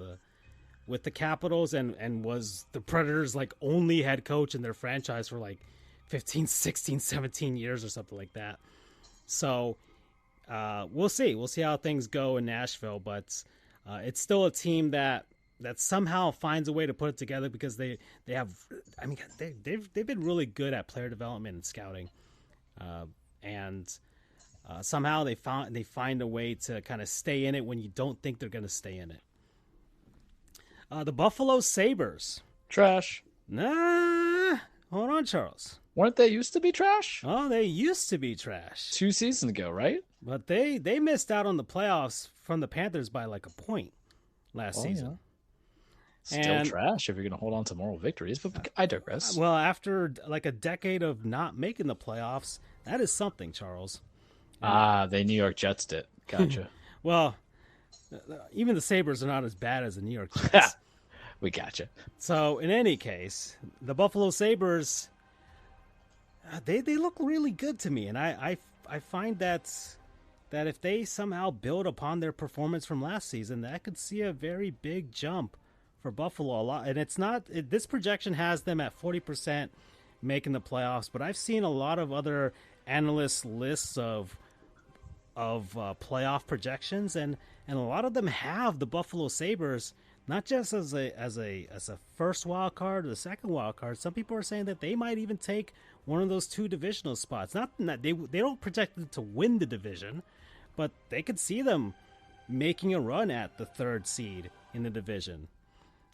the Capitals, and was the Predators' like only head coach in their franchise for like 15, 16, 17 years or something like that. So we'll see. We'll see how things go in Nashville, but it's still a team that somehow finds a way to put it together, because they've been really good at player development and scouting, and somehow they find a way to kind of stay in it when you don't think they're going to stay in it. The Buffalo Sabres. Trash. Nah, hold on, Charles. Weren't they used to be trash? Oh, they used to be trash 2 seasons ago, right? But they missed out on the playoffs from the Panthers by like a point last season. Yeah. Still trash if you're going to hold on to moral victories, but I digress. Well, after like a decade of not making the playoffs, that is something, Charles. They New York Jets'd it. Gotcha. Well, even the Sabres are not as bad as the New York Jets. We gotcha. So, in any case, the Buffalo Sabres, they look really good to me, and I find that if they somehow build upon their performance from last season, that could see a very big jump for Buffalo. A lot, and it's not this projection has them at 40% making the playoffs, but I've seen a lot of other analysts' lists of playoff projections, and a lot of them have the Buffalo Sabres not just as a first wild card or the second wild card. Some people are saying that they might even take one of those 2 divisional spots. Not that they don't project them to win the division, but they could see them making a run at the 3rd seed in the division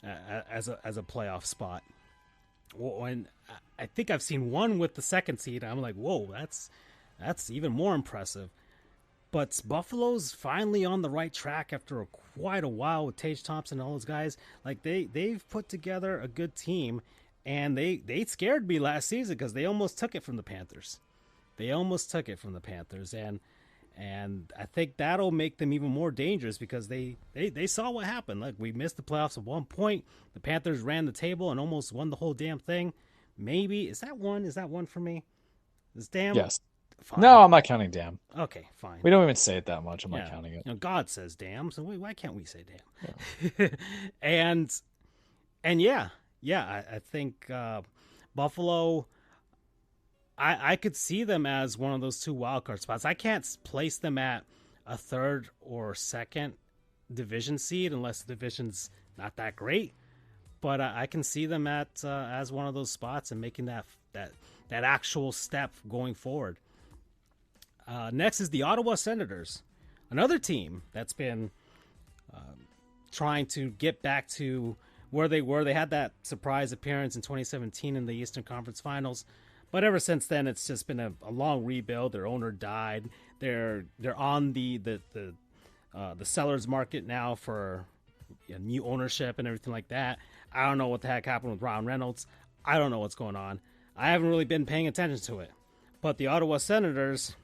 as a playoff spot. And I think I've seen one with the 2nd seed. I'm like, whoa, that's even more impressive. But Buffalo's finally on the right track after quite a while with Tage Thompson and all those guys. Like they've put together a good team, and they scared me last season because they almost took it from the Panthers. And And I think that'll make them even more dangerous because they saw what happened. Like, we missed the playoffs at one point. The Panthers ran the table and almost won the whole damn thing. Maybe. Is that one? Is that one for me? Is damn? Yes. Fine. No, I'm not counting damn. Okay, fine. We don't even say it that much. I'm not counting it. God says damn, so why can't we say damn? Yeah. and yeah, I think Buffalo, I could see them as one of those 2 wildcard spots. I can't place them at a 3rd or 2nd division seed unless the division's not that great. But I can see them at as one of those spots and making that actual step going forward. Next is the Ottawa Senators, another team that's been trying to get back to where they were. They had that surprise appearance in 2017 in the Eastern Conference Finals. But ever since then, it's just been a long rebuild. Their owner died. They're on the sellers market now for new ownership and everything like that. I don't know what the heck happened with Ryan Reynolds. I don't know what's going on. I haven't really been paying attention to it. But the Ottawa Senators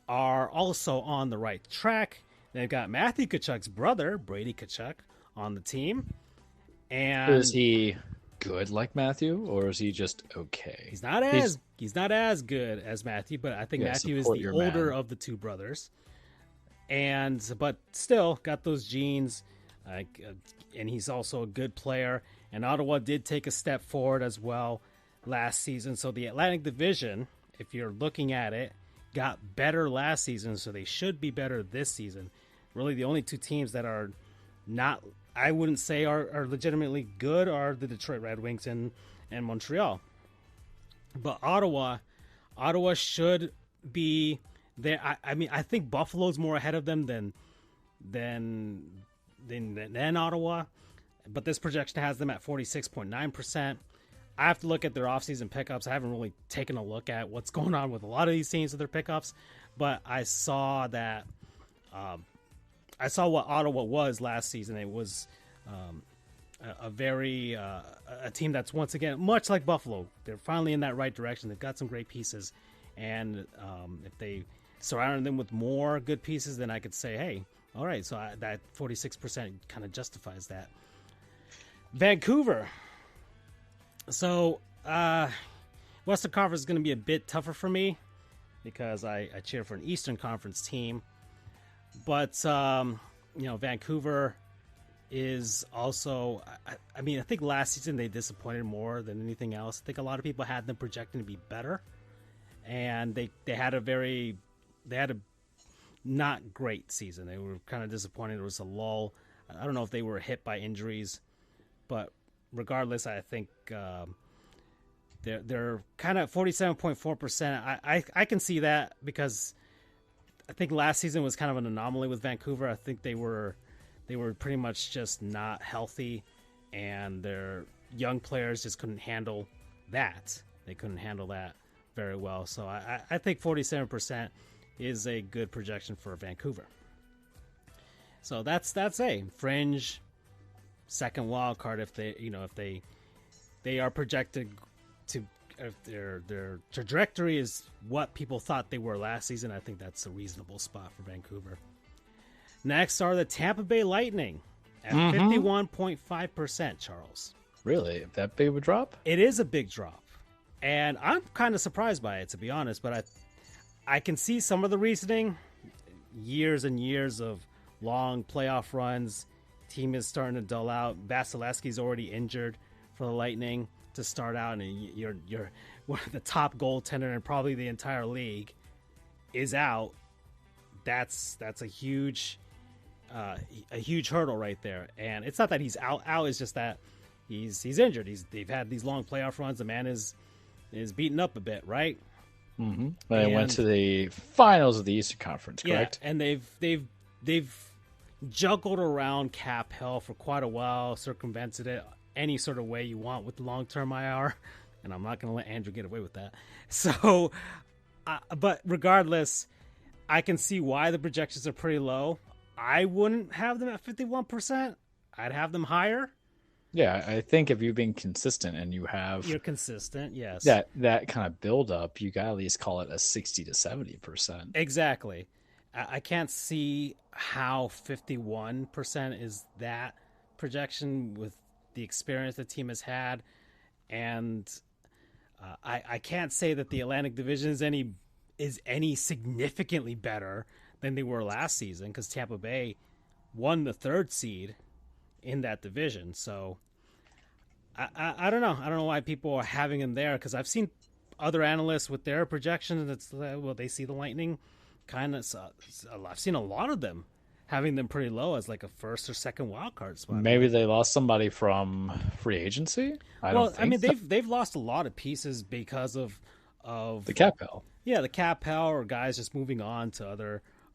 are also on the right track. They've got Matthew Tkachuk's brother, Brady Tkachuk, on the team. And is he good like Matthew, or is he just okay? He's not as good as Matthew, but I think Matthew is the older of the 2 brothers. But still got those genes, and he's also a good player. And Ottawa did take a step forward as well last season. So the Atlantic Division, if you're looking at it, got better last season, so they should be better this season. Really, the only 2 teams that are not, I wouldn't say are legitimately good, are the Detroit Red Wings and Montreal. But Ottawa should be there. I mean, I think Buffalo's more ahead of them than Ottawa. But this projection has them at 46.9%. I have to look at their offseason pickups. I haven't really taken a look at what's going on with a lot of these teams with their pickups, but I saw that I saw what Ottawa was last season. It was a team that's once again much like Buffalo. They're finally in that right direction. They've got some great pieces, and if they surrounded them with more good pieces, then I could say, hey, all right, so that 46% kind of justifies that. Vancouver. So, Western Conference is going to be a bit tougher for me because I cheer for an Eastern Conference team. But, Vancouver is also, I think last season they disappointed more than anything else. I think a lot of people had them projecting to be better. And they had a not great season. They were kind of disappointed. There was a lull. I don't know if they were hit by injuries, but regardless, I think they're kind of 47.4%. I can see that because I think last season was kind of an anomaly with Vancouver. I think they were pretty much just not healthy, and their young players just couldn't handle that. They couldn't handle that very well. So I think 47% is a good projection for Vancouver. So that's a fringe second wild card if they are projected to, if their trajectory is what people thought they were last season. I think that's a reasonable spot for Vancouver. Next are the Tampa Bay Lightning at 51.5%, Charles. Really? That big of a drop? It is a big drop. And I'm kind of surprised by it, to be honest, but I can see some of the reasoning. Years and years of long playoff runs. Team is starting to dull out. Vasilevsky's already injured for the Lightning to start out, and you're one of the top goaltender in probably the entire league is out. That's a huge hurdle right there. And it's not that he's out. It's just that he's injured. They've had these long playoff runs. The man is beaten up a bit, right? Mm-hmm. They went to the finals of the Eastern Conference, correct? Yeah, and they've juggled around cap hell for quite a while, circumvented it any sort of way you want with long-term IR, and I'm not going to let Andrew get away with that. So, but regardless, I can see why the projections are pretty low. I wouldn't have them at 51%. I'd have them higher. Yeah, I think if you've been consistent and you're consistent, yes. that kind of build up, you got to at least call it a 60 to 70%. Exactly. I can't see how 51% is that projection with the experience the team has had, and I can't say that the Atlantic Division is any significantly better than they were last season, because Tampa Bay won the 3rd seed in that division. So I don't know. I don't know why people are having them there, because I've seen other analysts with their projections. It's they see the Lightning kind of. I've seen a lot of them having them pretty low as like a 1st or 2nd wild card spot. Maybe they lost somebody from free agency. I mean, they've lost a lot of pieces because of the cap hell. Yeah, the cap hell, or guys just moving on to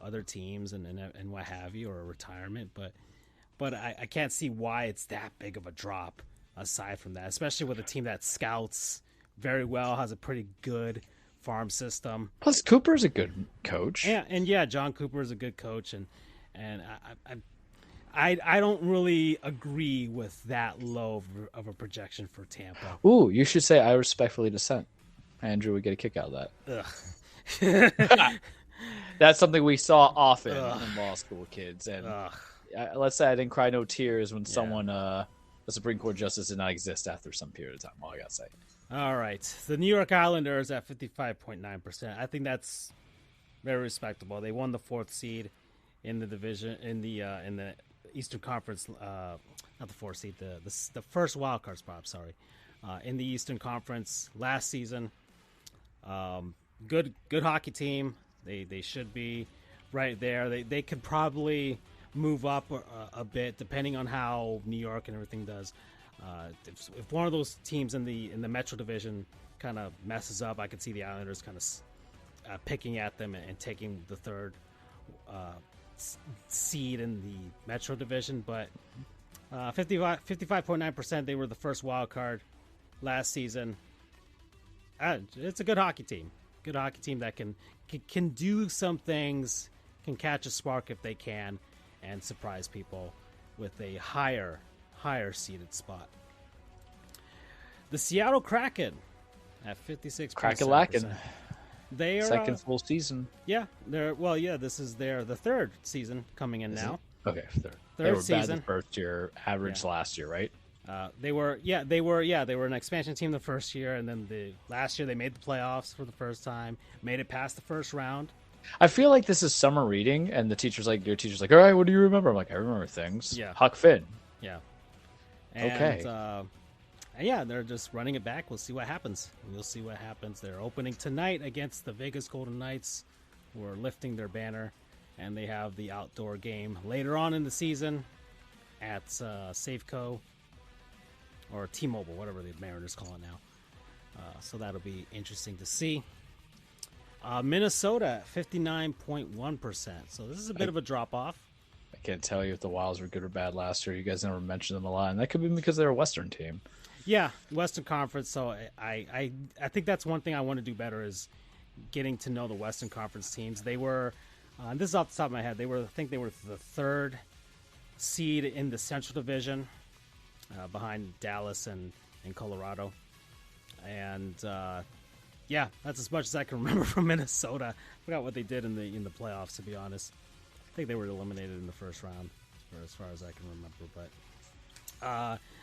other teams and what have you, or retirement. But I can't see why it's that big of a drop aside from that, especially with a team that scouts very well, has a pretty good farm system. Plus, Cooper's a good coach. And John Cooper is a good coach, and I don't really agree with that low of a projection for Tampa. Ooh, you should say I respectfully dissent. Andrew would get a kick out of that. Ugh. That's something we saw often in law school, kids. And let's say I didn't cry no tears when someone, a Supreme Court justice, did not exist after some period of time. All I got to say. All right. The New York Islanders at 55.9%. I think that's very respectable. They won the 4th seed in the division, in the Eastern Conference, not the 4th seed, the first wild card spot, sorry, in the Eastern Conference last season. Good hockey team. They should be right there. They could probably move up a bit depending on how New York and everything does. If one of those teams in the Metro Division kind of messes up, I could see the Islanders kind of picking at them and taking the 3rd seed in the Metro Division. But 55.9%, they were the first wild card last season. It's a good hockey team. Good hockey team that can do some things, can catch a spark if they can, and surprise people with a higher seeded spot. The Seattle Kraken at 56%. Kraken-lackin'. They are second full season. Yeah, this is the 3rd season coming in now. Okay, 3rd. Third they were season. bad the first year, average last year, right? They were an expansion team the first year, and then the last year they made the playoffs for the first time, made it past the first round. I feel like this is summer reading, and your teacher's like, all right, what do you remember? I'm like, I remember things. Yeah. Huck Finn. Yeah. And, okay. They're just running it back. We'll see what happens. They're opening tonight against the Vegas Golden Knights, who are lifting their banner, and they have the outdoor game later on in the season at Safeco, or T-Mobile, whatever the Mariners call it now. So that'll be interesting to see. Minnesota, 59.1%. So this is a bit of a drop-off. I can't tell you if the Wilds were good or bad last year. You guys never mentioned them a lot, and that could be because they're a Western team. Yeah, Western Conference. So I think that's one thing I want to do better is getting to know the Western Conference teams. They were, this is off the top of my head, I think they were the 3rd seed in the Central Division, behind Dallas and Colorado. And that's as much as I can remember from Minnesota. I forgot what they did in the playoffs, to be honest. I think they were eliminated in the first round, as far as I can remember.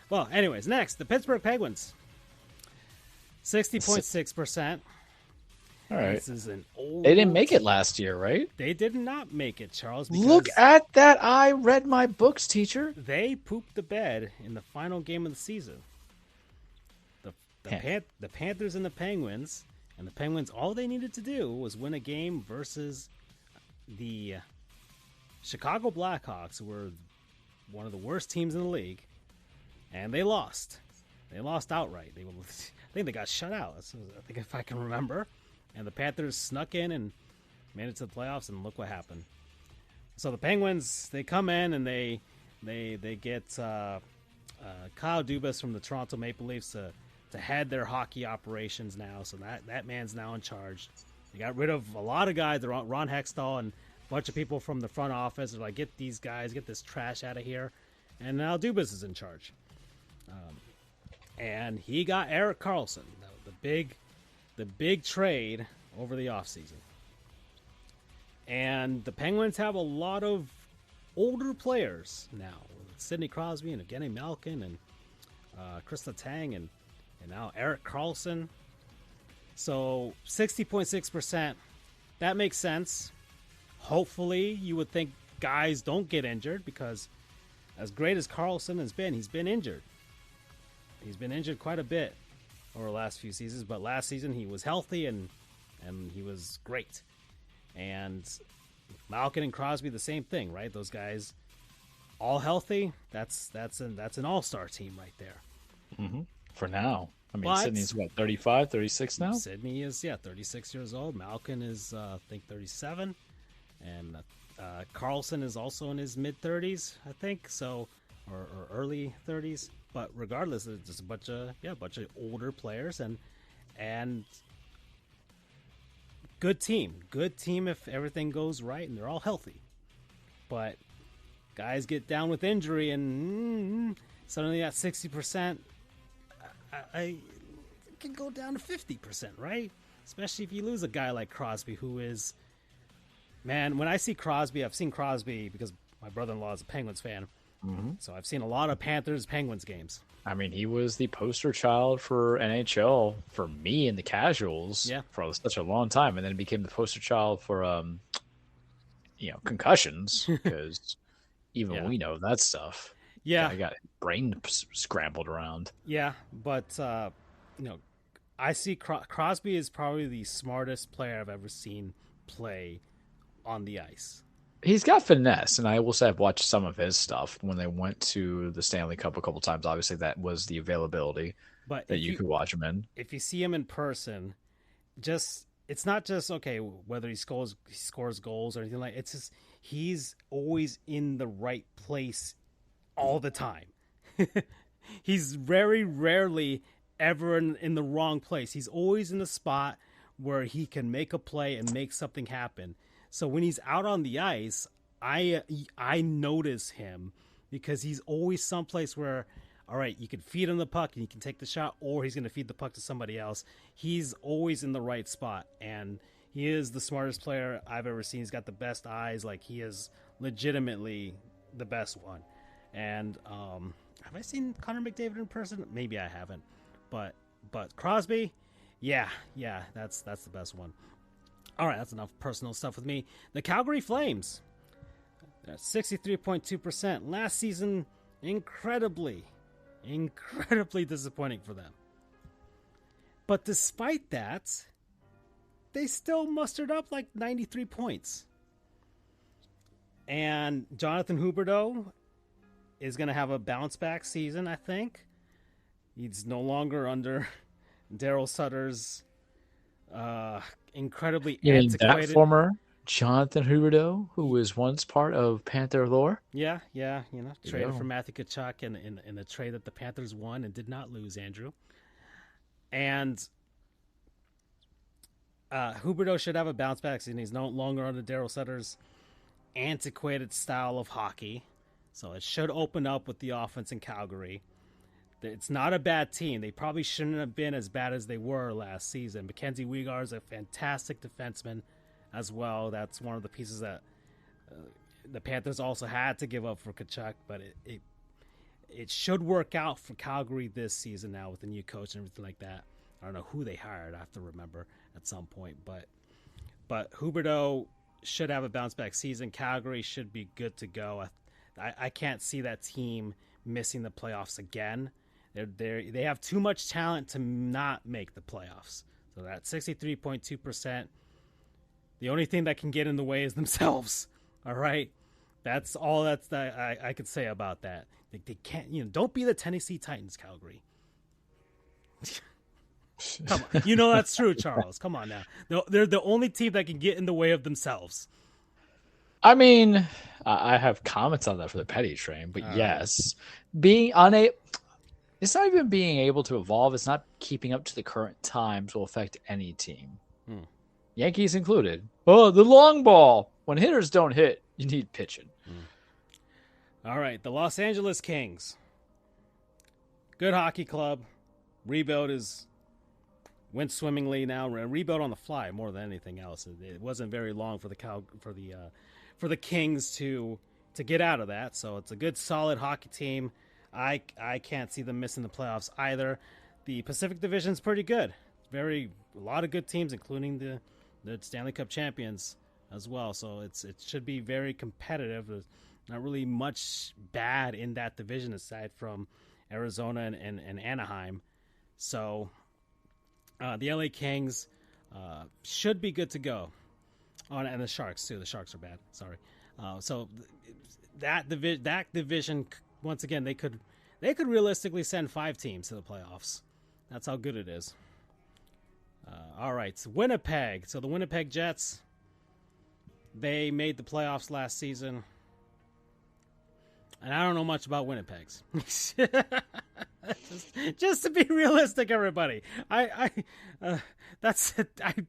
But anyways, next, the Pittsburgh Penguins, 60.6%. All right. This is an old. They didn't make it last year, right? They did not make it, Charles. Look at that! I read my books, teacher. They pooped the bed in the final game of the season. The Panthers and the Penguins, all they needed to do was win a game versus the Chicago Blackhawks, who were one of the worst teams in the league, and they lost. They lost outright. I think they got shut out. I think, if I can remember. And the Panthers snuck in and made it to the playoffs, and look what happened. So the Penguins, they come in and they get Kyle Dubas from the Toronto Maple Leafs to head their hockey operations now. So that man's now in charge. They got rid of a lot of guys. Ron Hextall and a bunch of people from the front office are like, get these guys, get this trash out of here. And now Dubas is in charge. And he got Eric Carlson, the big trade over the offseason. And the Penguins have a lot of older players now. Sidney Crosby and Evgeny Malkin and Chris Letang and now Eric Carlson. So 60.6%, that makes sense. Hopefully, you would think guys don't get injured because as great as Carlson has been, he's been injured. He's been injured quite a bit over the last few seasons, but last season he was healthy and he was great. And Malkin and Crosby, the same thing, right? Those guys all healthy. That's an all-star team right there. Mm-hmm. For now. I mean, Sidney's what, 35, 36 now? Sidney is, 36 years old. Malkin is, I think, 37. And Carlson is also in his mid-30s, I think, so or early 30s. But regardless, it's just a bunch of older players and good team if everything goes right and they're all healthy. But guys get down with injury and suddenly that 60%, I can go down to 50%, right? Especially if you lose a guy like Crosby, who is, man, when I see Crosby, I've seen Crosby because my brother-in-law is a Penguins fan. Mm-hmm. So I've seen a lot of Panthers-Penguins games. I mean, he was the poster child for NHL for me in the casuals for such a long time, and then became the poster child for concussions because even we know that stuff. Yeah, I got brain scrambled around. Yeah, but I see Crosby is probably the smartest player I've ever seen play on the ice. He's got finesse, and I will say I've watched some of his stuff when they went to the Stanley Cup a couple times. Obviously, that was the availability that you could watch him in. If you see him in person, it's not just whether he scores goals or anything like. It's just he's always in the right place all the time. He's very rarely ever in the wrong place. He's always in a spot where he can make a play and make something happen. So when he's out on the ice, I notice him because he's always someplace where, all right, you can feed him the puck and he can take the shot, or he's going to feed the puck to somebody else. He's always in the right spot, and he is the smartest player I've ever seen. He's got the best eyes. Like, he is legitimately the best one. And have I seen Connor McDavid in person? Maybe I haven't. But Crosby, yeah, that's the best one. All right, that's enough personal stuff with me. The Calgary Flames, they're 63.2%. Last season, incredibly disappointing for them. But despite that, they still mustered up like 93 points. And Jonathan Huberdeau is going to have a bounce-back season, I think. He's no longer under Daryl Sutter's incredibly antiquated. That former Jonathan Huberdeau, who was once part of Panther lore. Yeah, traded for Matthew Tkachuk in a trade that the Panthers won and did not lose, Andrew. And Huberdeau should have a bounce back season. He's no longer under Daryl Sutter's antiquated style of hockey, so it should open up with the offense in Calgary. It's not a bad team. They probably shouldn't have been as bad as they were last season. Mackenzie Weegar is a fantastic defenseman as well. That's one of the pieces that the Panthers also had to give up for Tkachuk, but it should work out for Calgary this season now with the new coach and everything like that. I don't know who they hired. I have to remember at some point, but Huberdeau should have a bounce back season. Calgary should be good to go. I can't see that team missing the playoffs again. They have too much talent to not make the playoffs. So that 63.2%, the only thing that can get in the way is themselves. All right, that's all I could say about that. They can't, don't be the Tennessee Titans, Calgary. Come on, that's true, Charles. Come on now. They're the only team that can get in the way of themselves. I mean, I have comments on that for the petty train, but yes, being unable. It's not even being able to evolve. It's not keeping up to the current times will affect any team. Yankees included. Oh, the long ball. When hitters don't hit, you need pitching. All right, the Los Angeles Kings. good hockey club. Rebuild went swimmingly now. Rebuild on the fly more than anything else. It wasn't very long for the Kings to get out of that. So it's a good, solid hockey team. I can't see them missing the playoffs either. The Pacific Division's pretty good. A lot of good teams, including the Stanley Cup champions as well. So it should be very competitive. There's not really much bad in that division aside from Arizona and Anaheim. So the LA Kings should be good to go. Oh, and the Sharks too. The Sharks are bad. Sorry. So that division, once again, they could realistically send 5 teams to the playoffs. That's how good it is. All right, so Winnipeg. So the Winnipeg Jets, they made the playoffs last season. And I don't know much about Winnipeg's. just to be realistic, everybody. I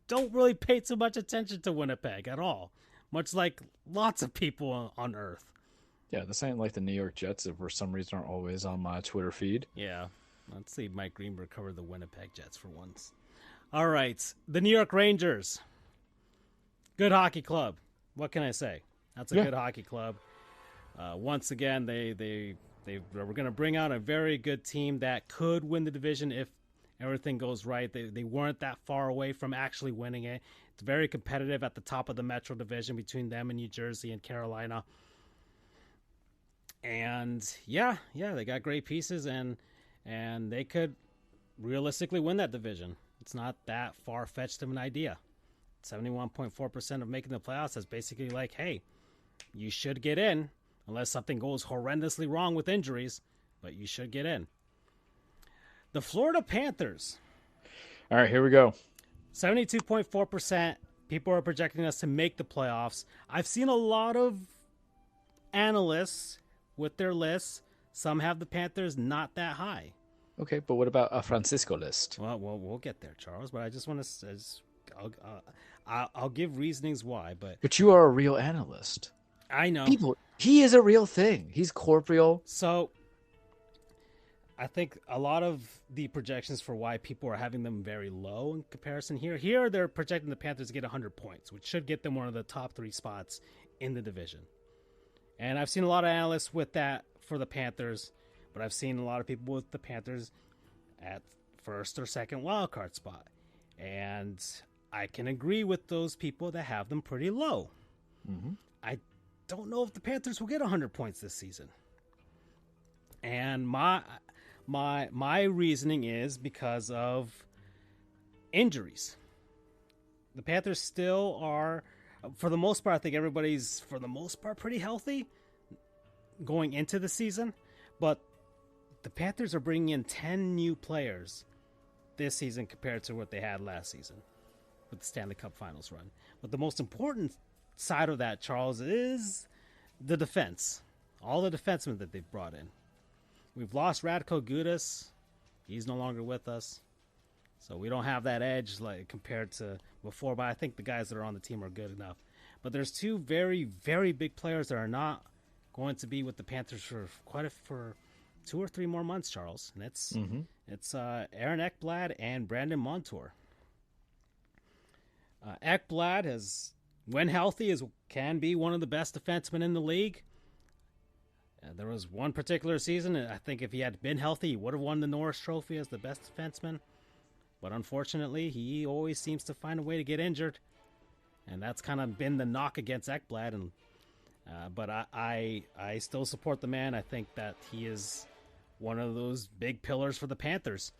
don't really pay too much attention to Winnipeg at all. Much like lots of people on Earth. Yeah, this ain't like the New York Jets that for some reason aren't always on my Twitter feed. Yeah. Let's see Mike Greenberg cover the Winnipeg Jets for once. All right. The New York Rangers. Good hockey club. What can I say? That's a good hockey club. Once again, they were going to bring out a very good team that could win the division if everything goes right. They weren't that far away from actually winning it. It's very competitive at the top of the Metro Division between them and New Jersey and Carolina. And they got great pieces and they could realistically win that division. It's not that far-fetched of an idea. 71.4% of making the playoffs is basically like, hey, you should get in unless something goes horrendously wrong with injuries, but you should get in. The Florida Panthers. All right, here we go. 72.4% people are projecting us to make the playoffs. I've seen a lot of analysts with their lists. Some have the Panthers not that high. Okay, but what about a Francisco list? Well, we'll get there, Charles. But I just want to, I'll give reasonings why. But you are a real analyst. I know. He is a real thing. He's corporeal. So I think a lot of the projections for why people are having them very low in comparison here they're projecting the Panthers to get 100 points, which should get them one of the top 3 spots in the division. And I've seen a lot of analysts with that for the Panthers, but I've seen a lot of people with the Panthers at first or second wildcard spot. And I can agree with those people that have them pretty low. Mm-hmm. I don't know if the Panthers will get 100 points this season. And my reasoning is because of injuries. The Panthers still are, for the most part, I think everybody's, for the most part, pretty healthy going into the season. But the Panthers are bringing in 10 new players this season compared to what they had last season with the Stanley Cup Finals run. But the most important side of that, Charles, is the defense. All the defensemen that they've brought in. We've lost Radko Gudas. He's no longer with us. So we don't have that edge like compared to before, but I think the guys that are on the team are good enough. But there's 2 very, very big players that are not going to be with the Panthers for for 2 or 3 more months, Charles. And it's Aaron Ekblad and Brandon Montour. Ekblad has, when healthy, can be one of the best defensemen in the league. There was one particular season, I think if he had been healthy, he would have won the Norris Trophy as the best defenseman. But unfortunately, he always seems to find a way to get injured. And that's kind of been the knock against Ekblad. But I still support the man. I think that he is one of those big pillars for the Panthers.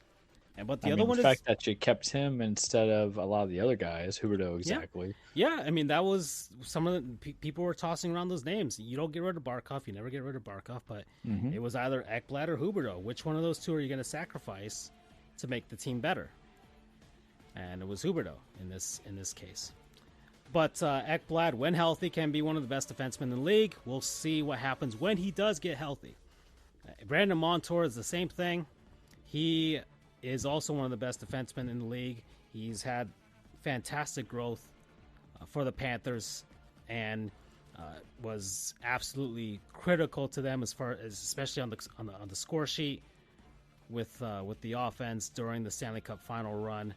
But the fact that you kept him instead of a lot of the other guys, Huberdeau exactly. Yeah, I mean, that was some of the people were tossing around those names. You don't get rid of Barkov, you never get rid of Barkov, but it was either Ekblad or Huberdeau. Which one of those 2 are you going to sacrifice to make the team better? And it was Huberdeau in this case. But Ekblad, when healthy, can be one of the best defensemen in the league. We'll see what happens when he does get healthy. Brandon Montour is the same thing. He is also one of the best defensemen in the league. He's had fantastic growth for the Panthers and was absolutely critical to them as far as, especially on the score sheet, with the offense during the Stanley Cup final run.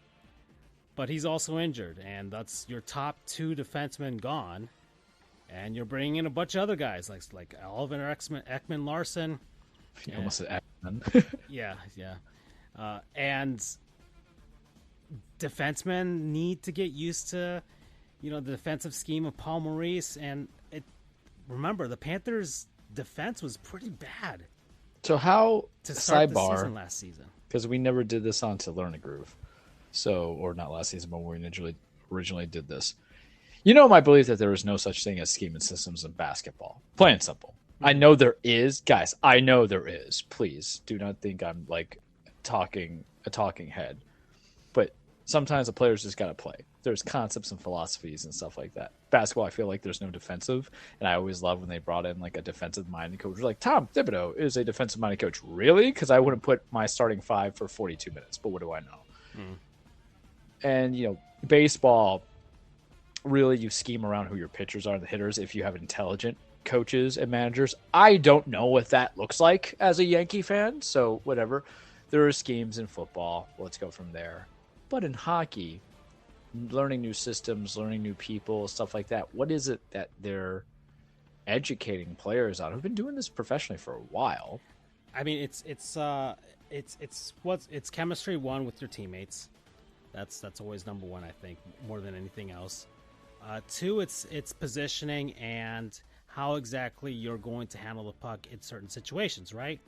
But he's also injured, and that's your top 2 defensemen gone. And you're bringing in a bunch of other guys like Alvin or Ekman Larson. You almost said Ekman. Yeah. And defensemen need to get used to, the defensive scheme of Paul Maurice. And remember, the Panthers' defense was pretty bad. So how to start the sidebar season last season? Because we never did this on To Learn a Groove, or not last season, but when we originally did this. My belief that there is no such thing as scheme and systems in basketball. Plain and simple. I know there is, guys. I know there is. Please do not think I'm like a talking head. But sometimes the players just got to play. There's concepts and philosophies and stuff like that. Basketball, I feel like there's no defensive, and I always love when they brought in like a defensive-minded coach. Like Tom Thibodeau is a defensive-minded coach. Really? Because I wouldn't put my starting 5 for 42 minutes. But what do I know? And baseball. Really, you scheme around who your pitchers are and the hitters if you have intelligent coaches and managers. I don't know what that looks like as a Yankee fan, so whatever. There are schemes in football. Let's go from there. But in hockey, learning new systems, learning new people, stuff like that, what is it that they're educating players on who've been doing this professionally for a while? I mean, it's chemistry, one, with your teammates. That's always number one, I think, more than anything else. 2, it's positioning and how exactly you're going to handle the puck in certain situations, right?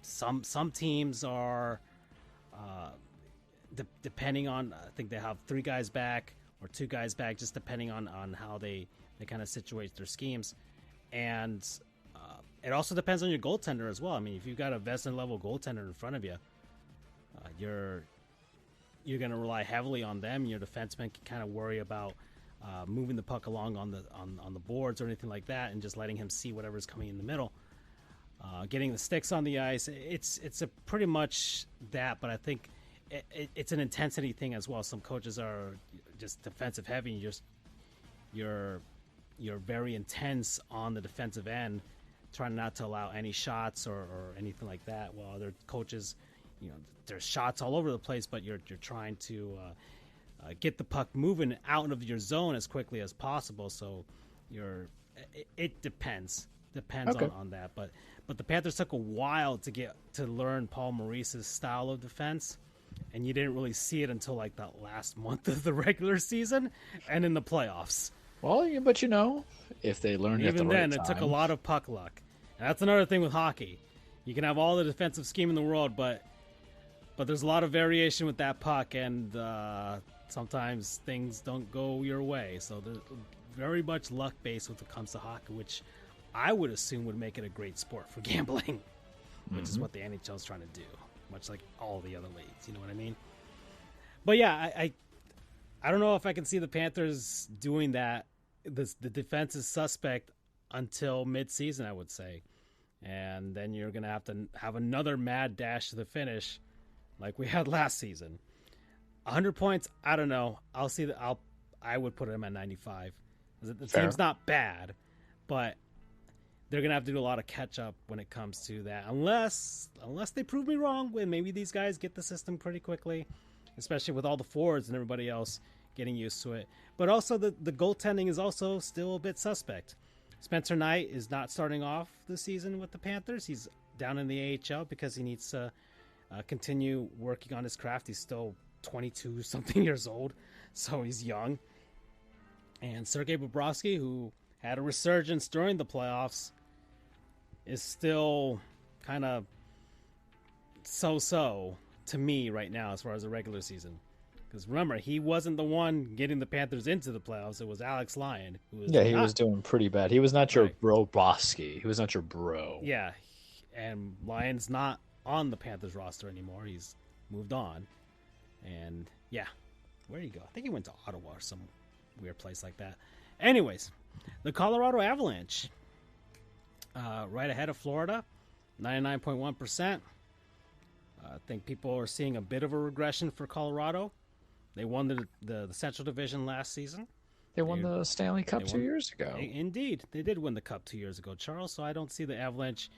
Some teams are, depending on, I think they have 3 guys back or 2 guys back, just depending on how they kind of situate their schemes. And it also depends on your goaltender as well. I mean, if you've got a Vezina-level goaltender in front of you, you're going to rely heavily on them. Your defenseman can kind of worry about moving the puck along on the boards or anything like that, and just letting him see whatever's coming in the middle. Getting the sticks on the ice, it's a pretty much that, but I think it's an intensity thing as well. Some coaches are just defensive heavy. You're very intense on the defensive end, trying not to allow any shots or anything like that. While other coaches, there's shots all over the place, but you're trying to get the puck moving out of your zone as quickly as possible. So it depends okay. on that. But the Panthers took a while to learn Paul Maurice's style of defense, and you didn't really see it until like that last month of the regular season and in the playoffs. Well, but if they learned even at the right then, time. It took a lot of puck luck. And that's another thing with hockey. You can have all the defensive scheme in the world, but there's a lot of variation with that puck, and sometimes things don't go your way. So there's very much luck-based when it comes to hockey, which I would assume would make it a great sport for gambling, which is what the NHL is trying to do, much like all the other leagues. You know what I mean? But yeah, I don't know if I can see the Panthers doing that. The defense is suspect until mid-season, I would say. And then you're going to have another mad dash to the finish like we had last season. 100 points, I don't know. I would put them at 95. The team's not bad, but they're going to have to do a lot of catch-up when it comes to that. Unless they prove me wrong, when maybe these guys get the system pretty quickly, especially with all the forwards and everybody else getting used to it. But also the goaltending is also still a bit suspect. Spencer Knight is not starting off the season with the Panthers. He's down in the AHL because he needs to continue working on his craft. He's still 22-something years old, so he's young. And Sergei Bobrovsky, who had a resurgence during the playoffs, is still kind of so-so to me right now as far as the regular season. Because remember, he wasn't the one getting the Panthers into the playoffs. It was Alex Lyon. He was doing pretty bad. He was not your Bobrovsky. He was not your bro. Yeah, and Lyon's not on the Panthers roster anymore. He's moved on. And, yeah, where did he go? I think he went to Ottawa or some weird place like that. Anyways, the Colorado Avalanche, right ahead of Florida, 99.1%. I think people are seeing a bit of a regression for Colorado. They won the Central Division last season. They won the Stanley Cup 2 years ago. Indeed. They did win the Cup 2 years ago, Charles, so I don't see the Avalanche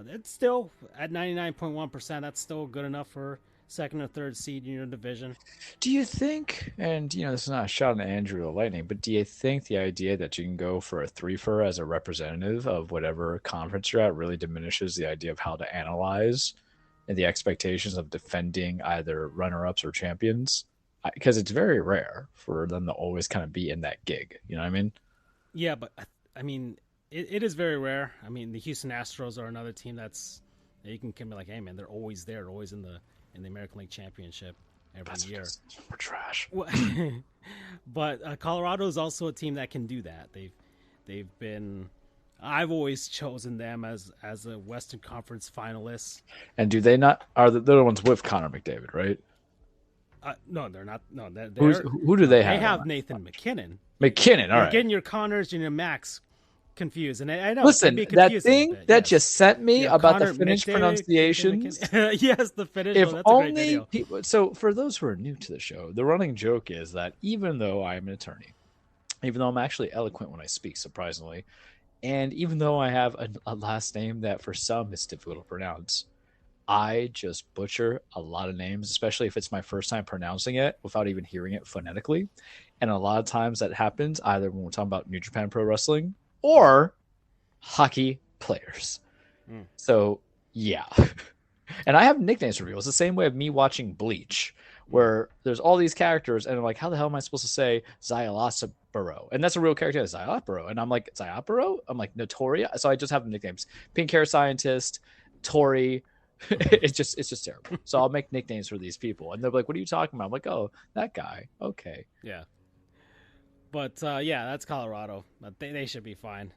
It's still at 99.1%. That's still good enough for second or third seed in your division. Do you think, and this is not a shot at Andrew the Lightning, but do you think the idea that you can go for a three-fer as a representative of whatever conference you're at really diminishes the idea of how to analyze and the expectations of defending either runner-ups or champions? Because it's very rare for them to always kind of be in that gig. You know what I mean? Yeah, but I mean, it is very rare. I mean, the Houston Astros are another team that you can be like, hey man, they're always there, always in the American League Championship every year. We're trash. But Colorado is also a team that can do that. They've been. I've always chosen them as a Western Conference finalist. And do they not? They're the ones with Connor McDavid, right? No, they're not. No, who do they have? They have Nathan McKinnon. McKinnon, all You're right. getting your Connors and your Max confused, and I know. Listen, that thing that just sent me about the Finnish pronunciations. Yes, the Finnish. If that's only a great video. people. So, for those who are new to the show, the running joke is that even though I'm an attorney, even though I'm actually eloquent when I speak, surprisingly, and even though I have a last name that for some is difficult to pronounce, I just butcher a lot of names, especially if it's my first time pronouncing it without even hearing it phonetically. And a lot of times that happens either when we're talking about New Japan Pro Wrestling or hockey players. So, yeah. And I have nicknames for people. It's the same way of me watching Bleach, where there's all these characters, and I'm like, how the hell am I supposed to say Xylosporo? And that's a real character, Xylosporo. And I'm like, Xylosporo? I'm like, Notoria? So I just have nicknames. Pink Hair Scientist, Tori. It's just terrible. So I'll make nicknames for these people, and they're like, "What are you talking about?" I'm like, "Oh, that guy." Okay. Yeah. But yeah, that's Colorado. They should be fine.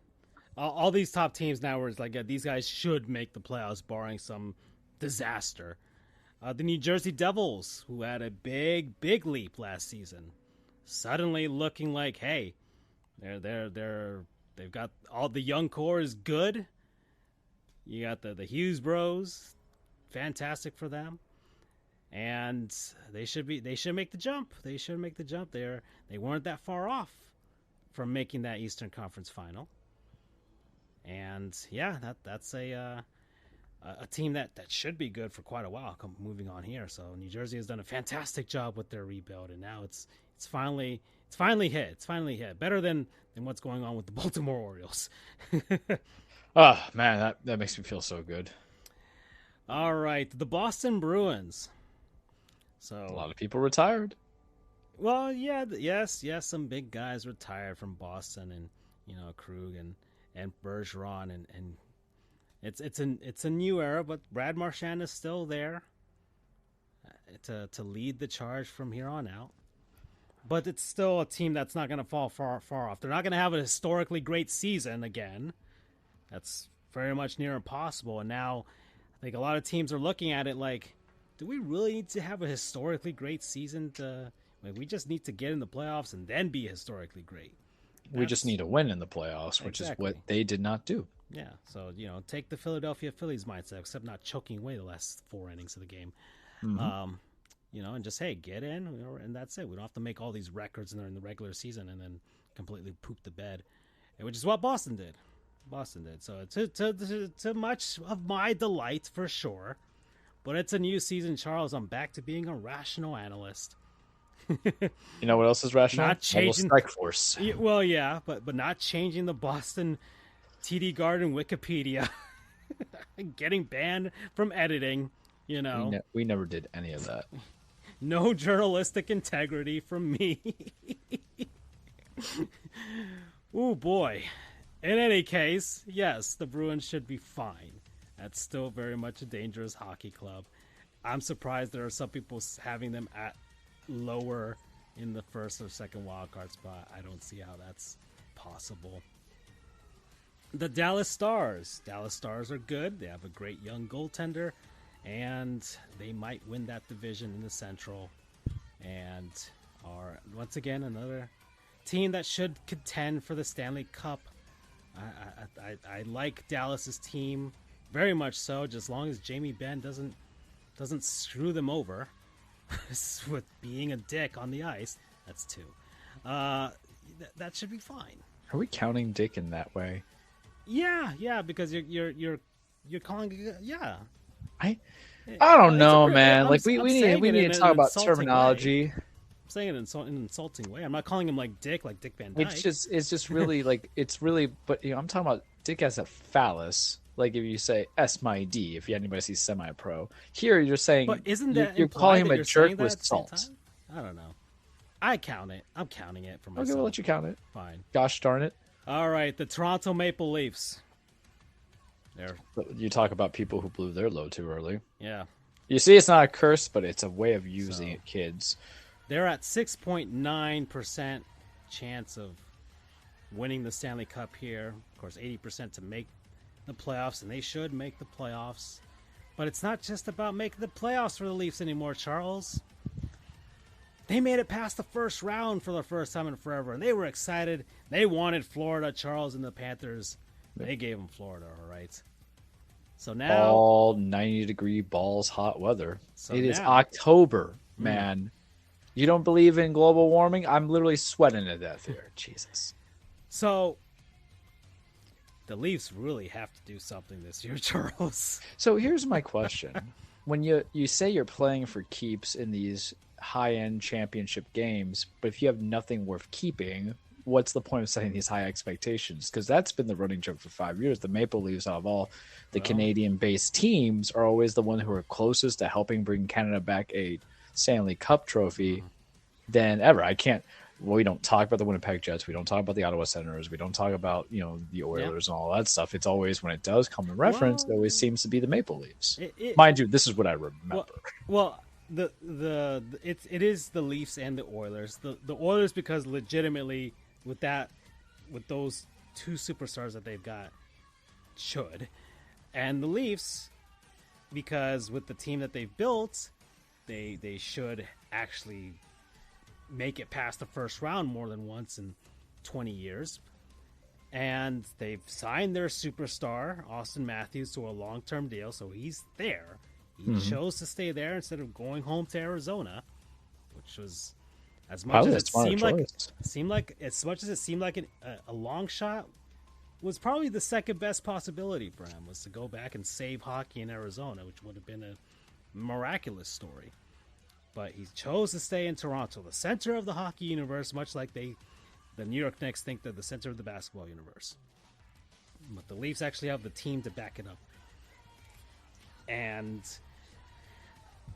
All these top teams now are like, these guys should make the playoffs, barring some disaster. The New Jersey Devils, who had a big leap last season, suddenly looking like, hey, they've got all the young core is good. You got the Hughes Bros. Fantastic for them, and they should make the jump. They should make the jump. They weren't that far off from making that Eastern Conference final, and yeah, that's a team that should be good for quite a while. Moving on here, so New Jersey has done a fantastic job with their rebuild, and now it's finally hit. It's finally hit better than what's going on with the Baltimore Orioles. Oh man, that makes me feel so good. All right, the Boston Bruins. So a lot of people retired. Well, yeah, yes, some big guys retired from Boston, and Krug and Bergeron, and it's a new era, but Brad Marchand is still there to lead the charge from here on out. But it's still a team that's not going to fall far off. They're not going to have a historically great season again. That's very much near impossible, and now I think a lot of teams are looking at it like, do we really need to have a historically great season we just need to get in the playoffs and then be historically great. We just need to win in the playoffs, which is what they did not do. Yeah, so, take the Philadelphia Phillies mindset, except not choking away the last 4 innings of the game. Mm-hmm. And just, hey, get in, and that's it. We don't have to make all these records in the regular season and then completely poop the bed, which is what Boston did. So to much of my delight, for sure. But it's a new season, Charles. I'm back to being a rational analyst. You know what else is rational? Not changing Strike Force. Well, yeah, but not changing the Boston TD Garden Wikipedia. Getting banned from editing. We never did any of that. No journalistic integrity from me. Oh boy. In any case, yes, the Bruins should be fine. That's still very much a dangerous hockey club. I'm surprised there are some people having them at lower in the first or second wildcard spot. I don't see how that's possible. The Dallas Stars. Dallas Stars are good. They have a great young goaltender, and they might win that division in the Central. And are, once again, another team that should contend for the Stanley Cup. I like Dallas's team very much so, just as long as Jamie Benn doesn't screw them over with being a dick on the ice. That's 2. That should be fine. Are we counting dick in that way? Yeah, because you're you're calling it, yeah. I don't know, man. I'm, Like we I'm need to talk about terminology. Way. I'm saying it in an insulting way. I'm not calling him like Dick Van Dyke. It's just really like it's really. But I'm talking about Dick as a phallus. Like if you say S my D, if anybody sees semi-pro, here you're saying. But isn't that you're calling him a jerk with salt? I don't know. I count it. I'm counting it for myself. Okay, we'll let you count it. Fine. Gosh darn it. All right, the Toronto Maple Leafs. There. You talk about people who blew their load too early. Yeah. You see, it's not a curse, but it's a way of using it, kids. They're at 6.9% chance of winning the Stanley Cup here. Of course, 80% to make the playoffs, and they should make the playoffs. But it's not just about making the playoffs for the Leafs anymore, Charles. They made it past the first round for the first time in forever, and they were excited. They wanted Florida, Charles, and the Panthers. They gave them Florida, all right. So now... all 90-degree balls hot weather. So it is October, man. You don't believe in global warming? I'm literally sweating to death here. Jesus. So the Leafs really have to do something this year, Charles. So here's my question. When you say you're playing for keeps in these high-end championship games, but if you have nothing worth keeping, what's the point of setting these high expectations? Because that's been the running joke for 5 years. The Maple Leafs, out of all the Canadian-based teams, are always the one who are closest to helping bring Canada back a Stanley Cup trophy than ever. We don't talk about the Winnipeg Jets. We don't talk about the Ottawa Senators. We don't talk about, the Oilers and all that stuff. It's always, when it does come in reference, it always seems to be the Maple Leafs. Mind you, this is what I remember. Well, it is the Leafs and the Oilers. The Oilers, because legitimately with those two superstars that they've got, should. And the Leafs, because with the team that they've built, they should actually make it past the first round more than once in 20 years. And they've signed their superstar, Austin Matthews, to a long-term deal, so he's there. He chose to stay there instead of going home to Arizona, which was, as much as it seemed like a long shot, was probably the second best possibility for him, was to go back and save hockey in Arizona, which would have been a miraculous story. But he chose to stay in Toronto, the center of the hockey universe, much like the New York Knicks think they're the center of the basketball universe. But the Leafs actually have the team to back it up. And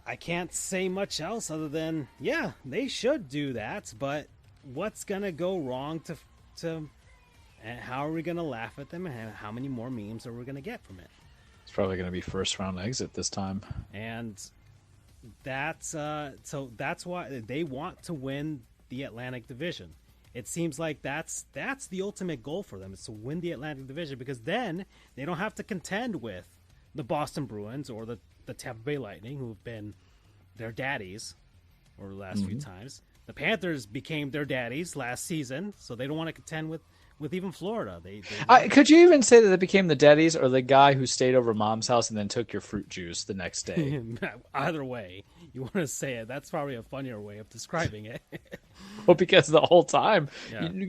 I can't say much else other than, yeah, they should do that, but what's going to go wrong and how are we going to laugh at them, and how many more memes are we going to get from it? It's probably going to be first round exit this time. And that's why they want to win the Atlantic Division. It seems like that's the ultimate goal for them, is to win the Atlantic Division, because then they don't have to contend with the Boston Bruins or the Tampa Bay Lightning, who've been their daddies over the last few times. The Panthers became their daddies last season, so they don't want to contend with even Florida. Could you even say that they became the daddies, or the guy who stayed over mom's house and then took your fruit juice the next day? Either way, you want to say it. That's probably a funnier way of describing it. Well, because the whole time,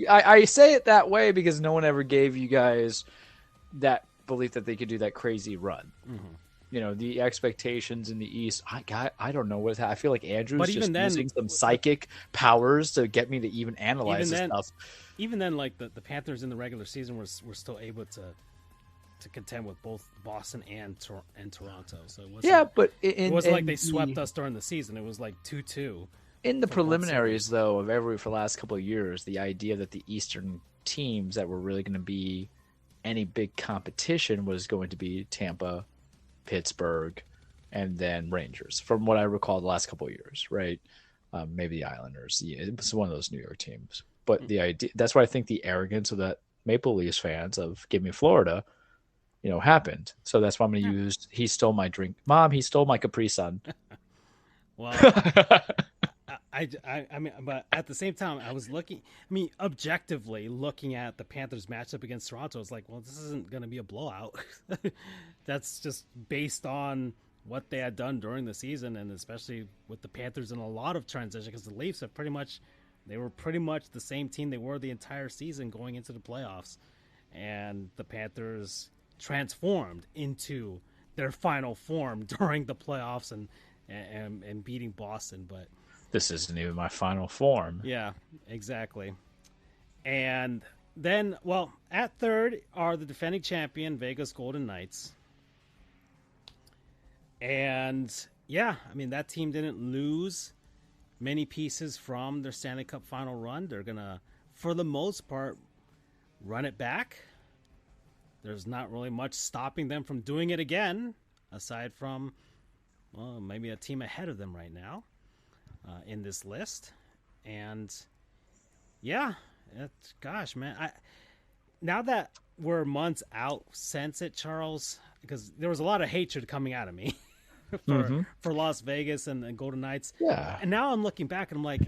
I say it that way because no one ever gave you guys that belief that they could do that crazy run. The expectations in the East, I don't know what I feel like Andrew's just using some psychic powers to get me to even analyze this stuff. Even then, like the Panthers in the regular season were still able to contend with both Boston and Toronto. So it wasn't, it wasn't like they swept us during the season. It was like 2-2. In the preliminaries, though, for the last couple of years, the idea that the Eastern teams that were really going to be any big competition was going to be Tampa, Pittsburgh, and then Rangers, from what I recall the last couple of years, right? Maybe the Islanders. Yeah, it was one of those New York teams. But the idea, that's why I think the arrogance of that Maple Leafs fans of give me Florida, happened. So that's why I'm going to use, he stole my drink. Mom, he stole my Capri Sun. Well, I mean, but at the same time, I was objectively looking at the Panthers matchup against Toronto. It's like, well, this isn't going to be a blowout. That's just based on what they had done during the season, and especially with the Panthers in a lot of transition, because the Leafs have they were pretty much the same team they were the entire season going into the playoffs. And the Panthers transformed into their final form during the playoffs and beating Boston. But this isn't even my final form. Yeah, exactly. And then, well, at third are the defending champion Vegas Golden Knights. And yeah, I mean, that team didn't lose many pieces from their Stanley Cup final run. They're going to, for the most part, run it back. There's not really much stopping them from doing it again, aside from, well, maybe a team ahead of them right now in this list. And yeah, gosh, man, now that we're months out since it, Charles, because there was a lot of hatred coming out of me for Las Vegas and the Golden Knights. Yeah. And now I'm looking back and I'm like,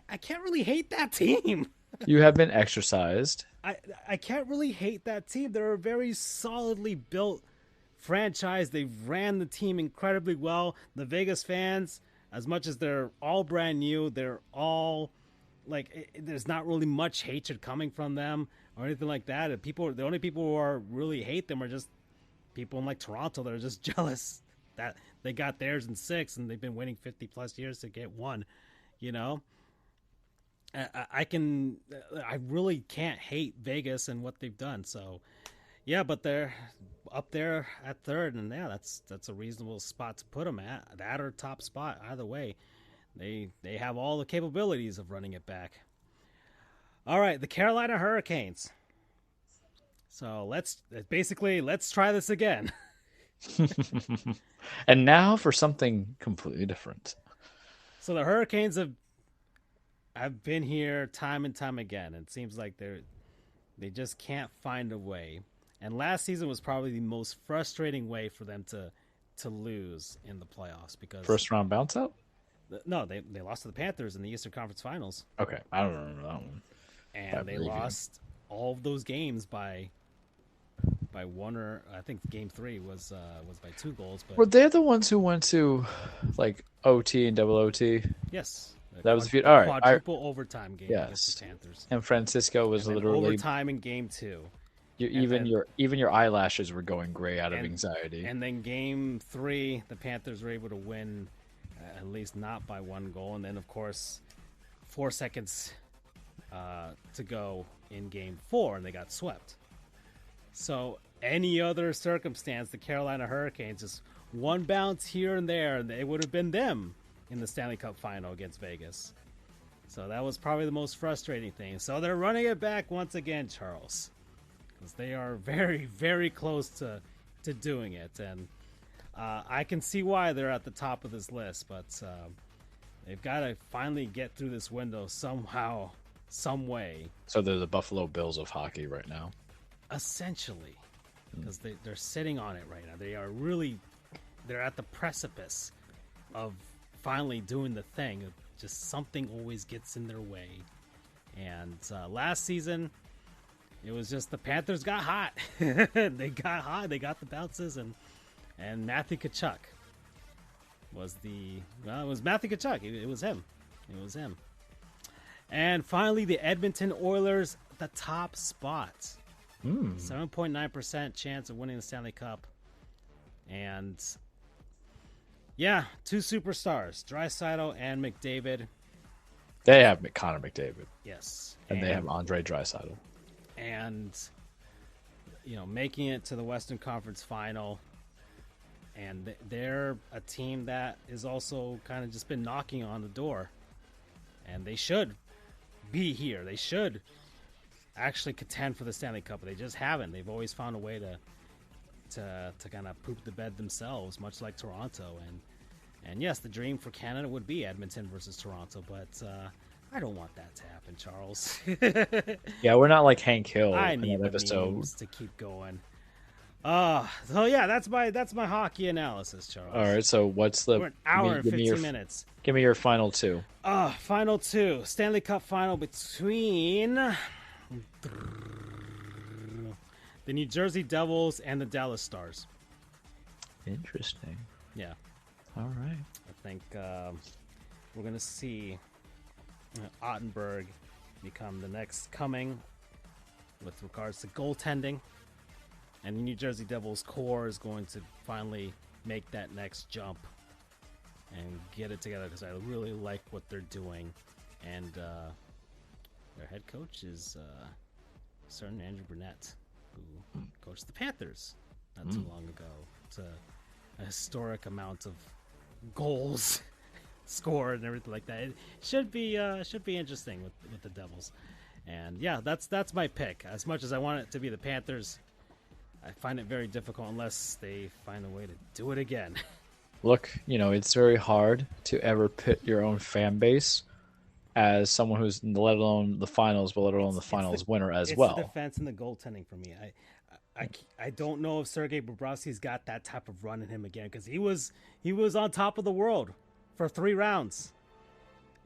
I can't really hate that team. You have been exercised. I can't really hate that team. They're a very solidly built franchise. They ran the team incredibly well. The Vegas fans, as much as they're all brand new, they're all like, there's not really much hatred coming from them or anything like that. And the only people who are really hate them are just people in like Toronto that are just jealous that they got theirs in 6 and they've been waiting 50 plus years to get one, you know? I really can't hate Vegas and what they've done. So, yeah, but they're up there at third, and yeah, that's a reasonable spot to put them at. That or top spot, either way. They have all the capabilities of running it back. All right, the Carolina Hurricanes. So let's try this again. And now for something completely different. So the Hurricanes I've been here time and time again. It seems like they just can't find a way. And last season was probably the most frustrating way for them to lose in the playoffs because first round bounce out. No, they lost to the Panthers in the Eastern Conference Finals. Okay, I don't remember that one. And they lost all of those games by one, or I think Game 3 was by 2 goals. But were they the ones who went to like OT and double OT? Yes. That was a few. All right, quadruple overtime game against the Panthers. And Francisco was literally overtime in Game 2. Even your eyelashes were going gray out of anxiety. And then Game 3, the Panthers were able to win, at least not by 1 goal. And then, of course, 4 seconds to go in Game 4, and they got swept. So any other circumstance, the Carolina Hurricanes, just one bounce here and there, and it would have been them in the Stanley Cup final against Vegas. So that was probably the most frustrating thing. So they're running it back once again, Charles, because they are very, very close to doing it. And I can see why they're at the top of this list, but they've got to finally get through this window somehow, some way. So they're the Buffalo Bills of hockey right now. Essentially, because they're sitting on it right now. They're at the precipice of finally doing the thing. Just something always gets in their way. And last season, it was just the Panthers got hot. They got hot. They got the bounces, and Matthew Tkachuk was it was Matthew Tkachuk. It was him. It was him. And finally, the Edmonton Oilers, the top spot. 7.9% chance of winning the Stanley Cup. And yeah, 2 superstars, Draisaitl and McDavid. They have Connor McDavid. Yes. And they have Andre Draisaitl. And, making it to the Western Conference Final. And they're a team that is also kind of just been knocking on the door. And they should be here. They should actually contend for the Stanley Cup, but they just haven't. They've always found a way to kind of poop the bed themselves, much like Toronto. And yes, the dream for Canada would be Edmonton versus Toronto, but I don't want that to happen, Charles. Yeah, we're not like Hank Hill. I need the memes to keep going. So yeah, that's my hockey analysis, Charles. All right, so what's the? We're an hour and 15 minutes. Give me your final 2. Final 2 Stanley Cup final between the New Jersey Devils and the Dallas Stars. Interesting. Yeah. All right. I think we're going to see Ottenberg become the next coming with regards to goaltending. And the New Jersey Devils core is going to finally make that next jump and get it together because I really like what they're doing. And their head coach is certain Andrew Burnett, who coached the Panthers not too long ago. It's a historic amount of goals scored and everything like that. It should be interesting with the Devils. And yeah, that's my pick. As much as I want it to be the Panthers, I find it very difficult unless they find a way to do it again. Look, it's very hard to ever pit your own fan base as someone who's let alone the finals, but let alone the finals winner as well. It's the defense and the goaltending for me. I don't know if Sergei Bobrovsky's got that type of run in him again because he was on top of the world for 3 rounds,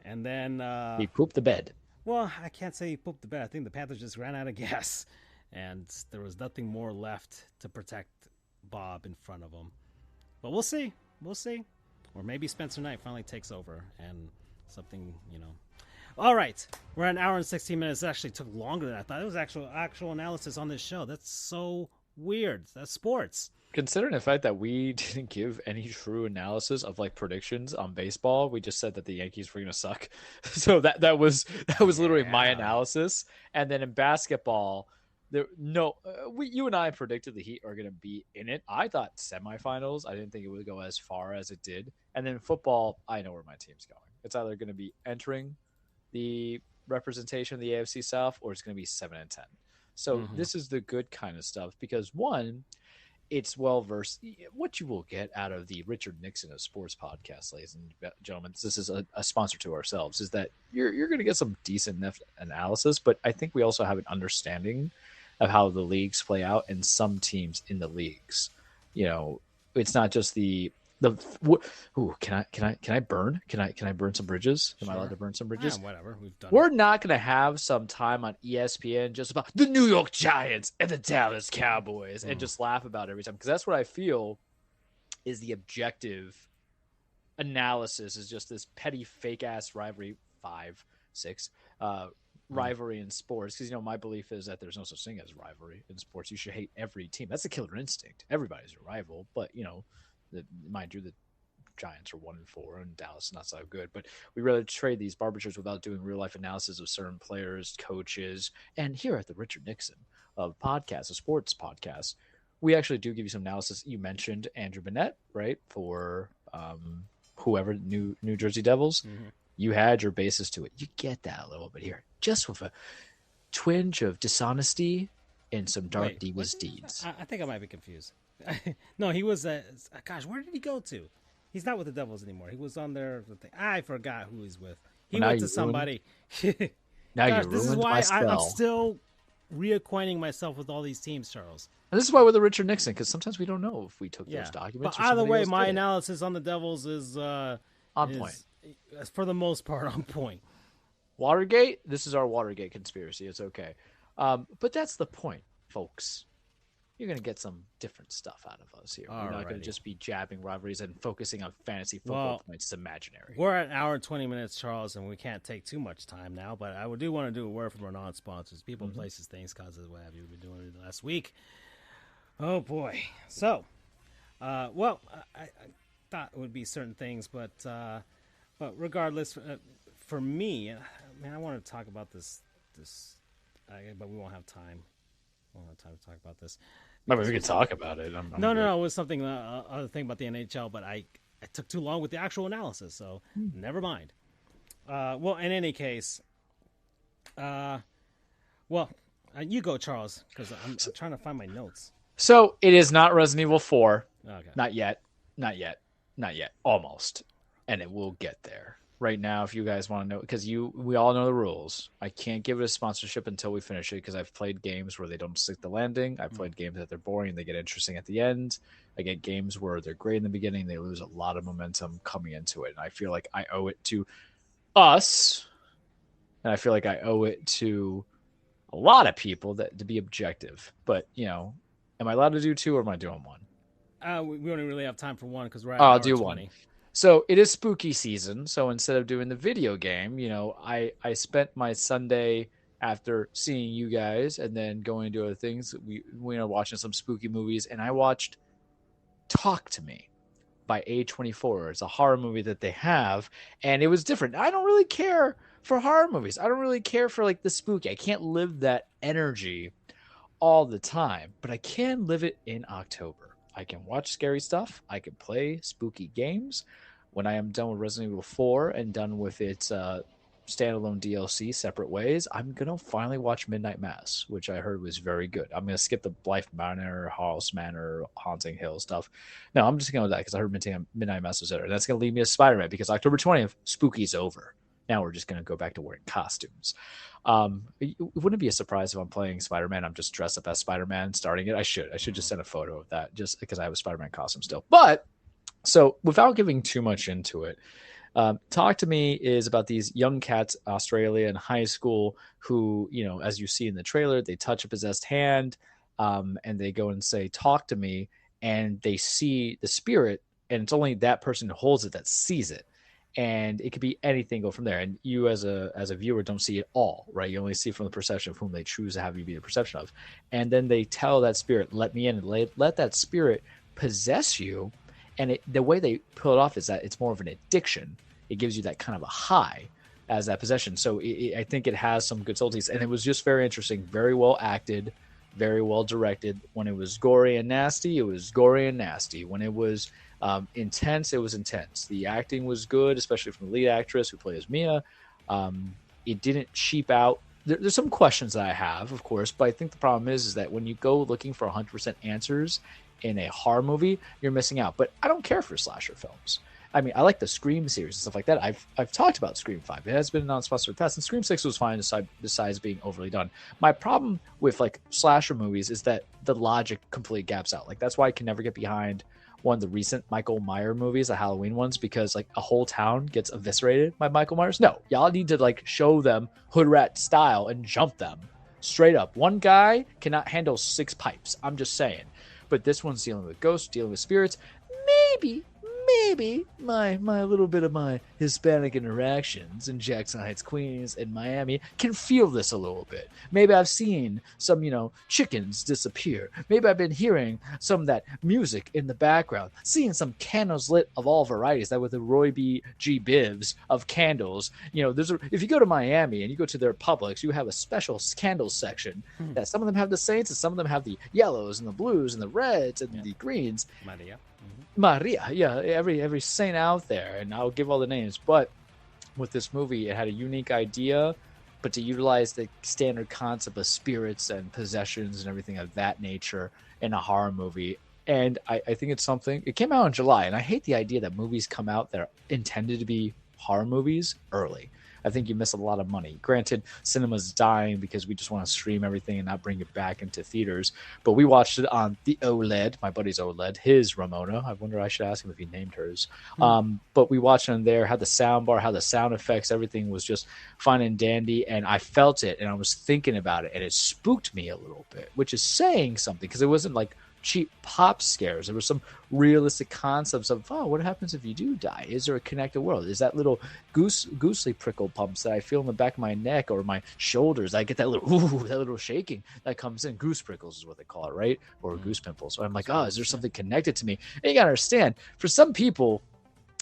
and then he pooped the bed. Well, I can't say he pooped the bed. I think the Panthers just ran out of gas, and there was nothing more left to protect Bob in front of him. But we'll see. Or maybe Spencer Knight finally takes over and something, All right. We're at an hour and 16 minutes. It actually took longer than I thought. It was actual analysis on this show. That's so weird. That's sports. Considering the fact that we didn't give any true analysis of predictions on baseball, we just said that the Yankees were going to suck. So that was literally my analysis. And then in basketball, you and I predicted the Heat are going to be in it. I thought semifinals. I didn't think it would go as far as it did. And then football, I know where my team's going. It's either going to be entering the representation of the AFC South or it's going to be 7-10. So this is the good kind of stuff because one, it's well-versed. What you will get out of the Richard Nixon of Sports podcast, ladies and gentlemen, this is a sponsor to ourselves, is that you're going to get some decent analysis, but I think we also have an understanding of how the leagues play out and some teams in the leagues. It's not just can I burn? Can I burn some bridges? Am I allowed to burn some bridges? Yeah, whatever. We're not going to have some time on ESPN just about the New York Giants and the Dallas Cowboys and just laugh about it every time. Because that's what I feel is the objective analysis is just this petty fake ass rivalry 5-6 rivalry in sports. Because, my belief is that there's no such thing as rivalry in sports. You should hate every team. That's the killer instinct. Everybody's your rival. But, mind you, the Giants are 1-4 and Dallas is not so good, but we really trade these barbitures without doing real life analysis of certain players, coaches. And here at the Richard Nixon of podcasts, a sports podcast, we actually do give you some analysis. You mentioned Andrew Burnett, right? For whoever New Jersey Devils, you had your basis to it. You get that a little bit here, just with a twinge of dishonesty and some dark deeds. I think I might be confused. No, he was. Gosh, where did he go to? He's not with the Devils anymore. He was on there. I forgot who he's with. He went to somebody. Now this is why I'm still reacquainting myself with all these teams, Charles. And this is why we're the Richard Nixon, because sometimes we don't know if we took those documents. But either way, my analysis on the Devils is on point. For the most part, on point. Watergate. This is our Watergate conspiracy. It's okay, but that's the point, folks. You're going to get some different stuff out of us here. We're not going to just be jabbing rivalries and focusing on fantasy football points. It's imaginary. We're at an hour and 20 minutes, Charles, and we can't take too much time now, but I do want to do a word from our non-sponsors. People, places, things, causes, what have you. We've been doing it last week. Oh, boy. So, I thought it would be certain things, but regardless, for me, I want to talk about this, but we won't have time. We won't have time to talk about this. Maybe we could talk about it. No. It was something other thing about the NHL, but I took too long with the actual analysis, so never mind. Well, in any case, you go, Charles, because I'm trying to find my notes. So it is not Resident Evil 4. Okay. Not yet. Almost, and it will get there. Right now, if you guys want to know, because we all know the rules. I can't give it a sponsorship until we finish it because I've played games where they don't stick the landing. I've played games that they're boring and they get interesting at the end. I get games where they're great in the beginning. They lose a lot of momentum coming into it. And I feel like I owe it to us, and I feel like I owe it to a lot of people to be objective. But, am I allowed to do 2 or am I doing 1? We only really have time for 1 because we're at I'll do 20. 1. So it is spooky season. So instead of doing the video game, I spent my Sunday after seeing you guys and then going to other things. We are watching some spooky movies, and I watched Talk to Me by A24. It's a horror movie that they have, and it was different. I don't really care for horror movies. I don't really care for like the spooky. I can't live that energy all the time, but I can live it in October. I can watch scary stuff. I can play spooky games. When I am done with Resident Evil 4 and done with its standalone DLC separate ways, I'm going to finally watch Midnight Mass, which I heard was very good. I'm going to skip the Blythe Manor, House Manor, Haunting Hill stuff. No, I'm just going to go with that because I heard Midnight Mass was better. And that's going to lead me to Spider-Man because October 20th, spooky's over. Now we're just going to go back to wearing costumes. It wouldn't be a surprise if I'm playing Spider-Man. I'm just dressed up as Spider-Man starting it. I should just send a photo of that just because I have a Spider-Man costume still. But so without giving too much into it, Talk to Me is about these young cats, Australia in high school, who, you know, as you see in the trailer, they touch a possessed hand, and they go and say, "Talk to me," and they see the spirit, and it's only that person who holds it that sees it. And it could be anything go from there. And you as a viewer don't see it all, right? You only see from the perception of whom they choose to have you be the perception of. And then they tell that spirit, "Let me in," and let that spirit possess you. And the way they pull it off is that it's more of an addiction. It gives you that kind of a high as that possession. So I think it has some good subtleties. And it was just very interesting, very well acted, very well directed. When it was gory and nasty, it was gory and nasty. When it was intense, it was intense. The acting was good, especially from the lead actress who plays Mia. It didn't cheap out. There's some questions that I have, of course, but I think the problem is that when you go looking for 100% answers in a horror movie, you're missing out. But I don't care for slasher films. I mean, I like the Scream series and stuff like that. I've talked about Scream 5. It has been non-sponsored in the past, and Scream 6 was fine besides being overly done. My problem with like slasher movies is that the logic completely gaps out. Like that's why I can never get behind one of the recent Michael Myers movies, the Halloween ones, because like a whole town gets eviscerated by Michael Myers. No, y'all need to like show them hood rat style and jump them straight up. One guy cannot handle 6 pipes. I'm just saying. But this one's dealing with ghosts, dealing with spirits. Maybe my little bit of my Hispanic interactions in Jackson Heights, Queens, and Miami can feel this a little bit. Maybe I've seen some, chickens disappear. Maybe I've been hearing some of that music in the background, seeing some candles lit of all varieties, that with the Roy B. G. Bivs of candles. If you go to Miami and you go to their Publix, you have a special candles section that some of them have the saints and some of them have the yellows and the blues and the reds and the greens. Maria, yeah, every saint out there, and I'll give all the names. But with this movie, it had a unique idea, but to utilize the standard concept of spirits and possessions and everything of that nature in a horror movie. And I think it's something. It came out in July, and I hate the idea that movies come out that are intended to be horror movies early. I think you miss a lot of money. Granted, cinema's dying because we just want to stream everything and not bring it back into theaters. But we watched it on the OLED, my buddy's OLED, his Ramona. I wonder, I should ask him if he named hers. But we watched it on there, had the sound bar, had the sound effects, everything was just fine and dandy. And I felt it, and I was thinking about it, and it spooked me a little bit, which is saying something, because it wasn't like cheap pop scares. There were some realistic concepts of, what happens if you do die? Is there a connected world? Is that little goosely prickle pumps that I feel in the back of my neck or my shoulders? I get that little shaking that comes in. Goose prickles is what they call it, right? Or goose pimples. So I'm like, is there something connected to me? And you gotta understand, for some people,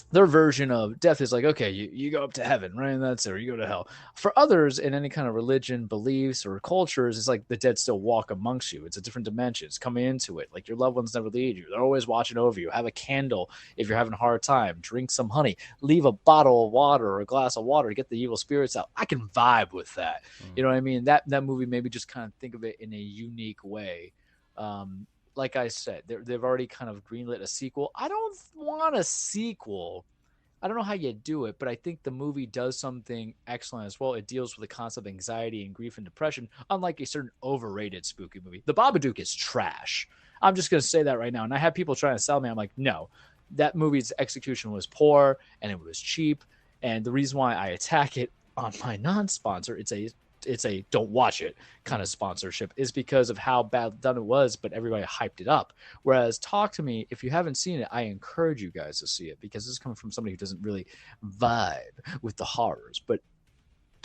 their version of death is like, okay, you go up to heaven, right? And that's it, or you go to hell. For others, in any kind of religion, beliefs, or cultures, it's like the dead still walk amongst you. It's a different dimension. It's coming into it. Like your loved ones never leave you. They're always watching over you. Have a candle if you're having a hard time. Drink some honey. Leave a bottle of water or a glass of water to get the evil spirits out. I can vibe with that. You know what I mean? That movie made me just kind of think of it in a unique way. Like I said, they've already kind of greenlit a sequel. I don't want a sequel. I don't know how you do it, but I think the movie does something excellent as well. It deals with the concept of anxiety and grief and depression, unlike a certain overrated spooky movie. The Babadook is trash. I'm just going to say that right now. And I have people trying to sell me. I'm like, no, that movie's execution was poor and it was cheap. And the reason why I attack it on my non-sponsor, it's a don't watch it kind of sponsorship, is because of how bad done it was, but everybody hyped it up. Whereas Talk to Me, if you haven't seen it, I encourage you guys to see it, because this is coming from somebody who doesn't really vibe with the horrors. But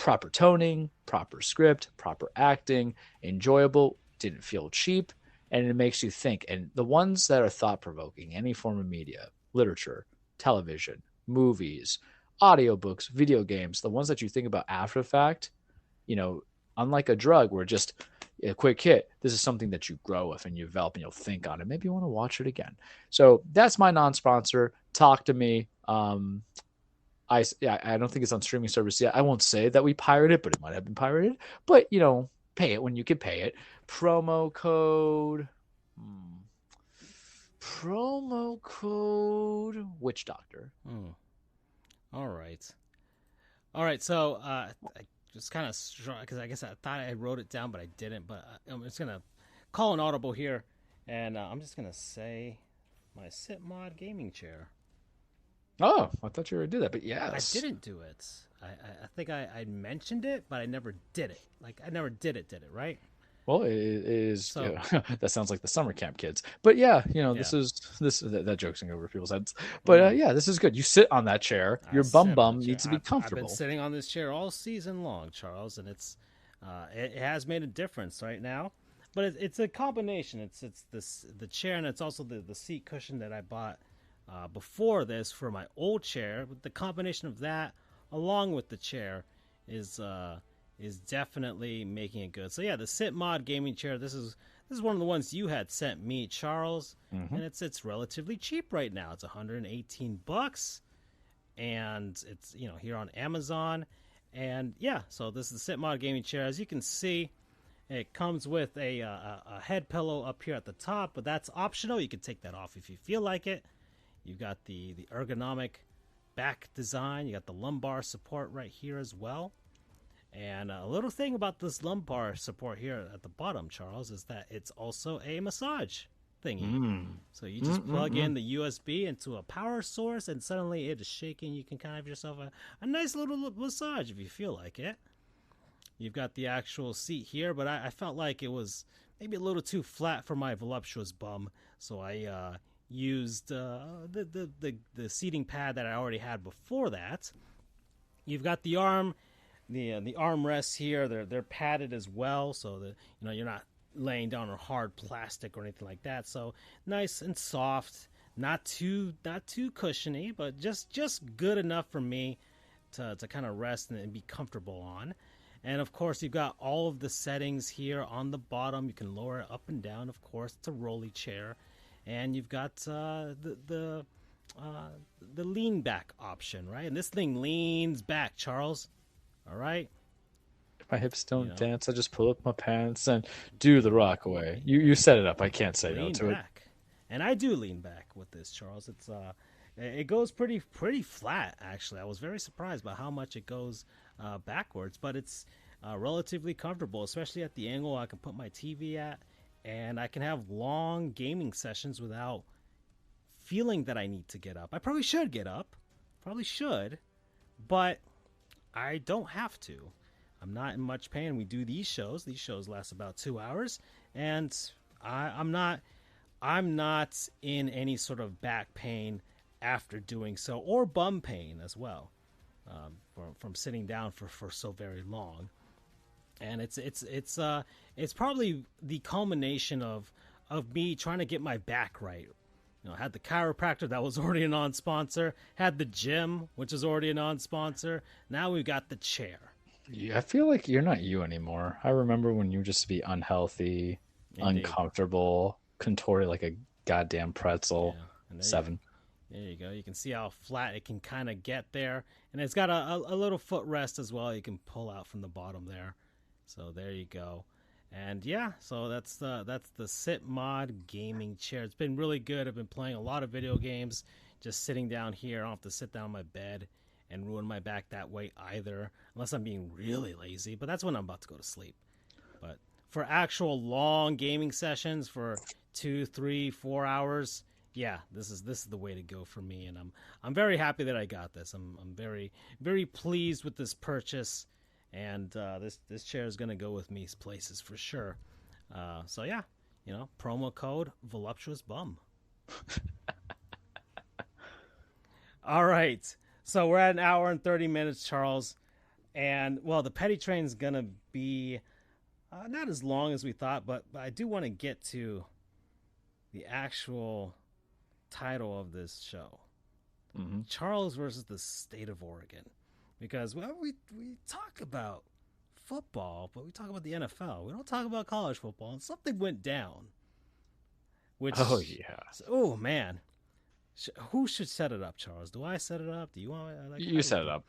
proper toning, proper script, proper acting, enjoyable, didn't feel cheap, and it makes you think. And the ones that are thought-provoking, any form of media, literature, television, movies, audiobooks, video games, the ones that you think about after the fact, unlike a drug where just a quick hit, this is something that you grow with and you develop and you'll think on it. Maybe you want to watch it again. So that's my non-sponsor. Talk to me. I don't think it's on streaming service yet. I won't say that we pirated it, but it might have been pirated. But, pay it when you can pay it. Promo code Witch Doctor. All right. So I just kind of strong because I guess I thought I wrote it down, but I didn't. But I'm just gonna call an audible here, and I'm just gonna say my Sit Mod gaming chair. Oh, I thought you were going to do that, but yes. I didn't do it. I think I mentioned it, but I never did it. Like, I never did it, right? Well, it is. So, that sounds like the summer camp kids. But yeah, that joke's going over people's heads. But this is good. You sit on that chair. Your bum needs to be comfortable. I've been sitting on this chair all season long, Charles, and it has made a difference right now. But it's a combination. It's the chair, and it's also the seat cushion that I bought before this for my old chair. The combination of that along with the chair is definitely making it good. So yeah, the Sit Mod gaming chair, this is one of the ones you had sent me, Charles, and it's relatively cheap right now. It's $118 and it's here on Amazon. And yeah, so this is the Sit Mod gaming chair. As you can see, it comes with a head pillow up here at the top, but that's optional. You can take that off if you feel like it. You've got the ergonomic back design. You got the lumbar support right here as well. And a little thing about this lumbar support here at the bottom, Charles, is that it's also a massage thingy. So you just plug in the USB into a power source, and suddenly it is shaking. You can kind of have yourself a nice little massage if you feel like it. You've got the actual seat here, but I felt like it was maybe a little too flat for my voluptuous bum, so I used the seating pad that I already had before that. You've got the armrests here. They're padded as well, so that you're not laying down on hard plastic or anything like that. So nice and soft, not too cushiony, but just good enough for me to kind of rest and be comfortable on. And of course, you've got all of the settings here on the bottom. You can lower it up and down. Of course, it's a rolly chair. And you've got the lean back option, right? And this thing leans back, Charles. All right. If my hips don't dance, I just pull up my pants and do the rock away. You set it up. I can't say no to back. And I do lean back with this, Charles. It goes pretty flat, actually. I was very surprised by how much it goes backwards, but it's relatively comfortable, especially at the angle I can put my TV at. And I can have long gaming sessions without feeling that I need to get up. I probably should get up. But I don't have to. I'm not in much pain. We do these shows. These shows last about 2 hours. And I'm not in any sort of back pain after doing so, or bum pain as well, from sitting down for so very long. And it's probably the culmination of me trying to get my back right. I had the chiropractor, that was already a non-sponsor. Had the gym, which is already a non-sponsor. Now we've got the chair. Yeah, I feel like you're not you anymore. I remember when you just be unhealthy, uncomfortable, contorted like a goddamn pretzel. Yeah, there you go. You can see how flat it can kind of get there. And it's got a little footrest as well you can pull out from the bottom there. So there you go. And yeah, so that's the Sit Mod gaming chair. It's been really good. I've been playing a lot of video games, just sitting down here. I don't have to sit down on my bed and ruin my back that way either, unless I'm being really lazy. But that's when I'm about to go to sleep. But for actual long gaming sessions for 2, 3, 4 hours, yeah, this is the way to go for me. And I'm very happy that I got this. I'm very, very pleased with this purchase. And this chair is going to go with me places for sure. So yeah, promo code voluptuous bum. All right. So we're at 1 hour and 30 minutes, Charles. And well, the petty train's gonna be not as long as we thought, but I do want to get to the actual title of this show. Charles versus the state of Oregon. Because well, we talk about football, but we talk about the NFL. We don't talk about college football. And something went down. Which oh man. Who should set it up, Charles? Do I set it up? Do you want you set it up?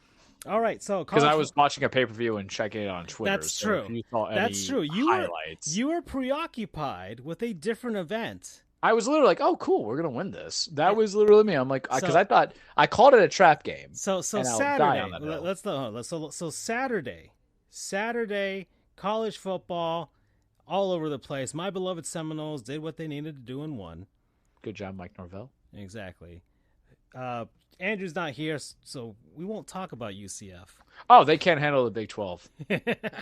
All right, so because I was watching a pay-per-view and checking it on Twitter. That's true. You saw That's true. You were preoccupied with a different event. I was literally like, "Oh, cool, we're gonna win this." That was literally me. I'm like, because I thought I called it a trap game. So Saturday, so Saturday, college football, all over the place. My beloved Seminoles did what they needed to do and won. Good job, Mike Norvell. Exactly. Andrew's not here, so we won't talk about UCF. Oh, they can't handle the Big 12.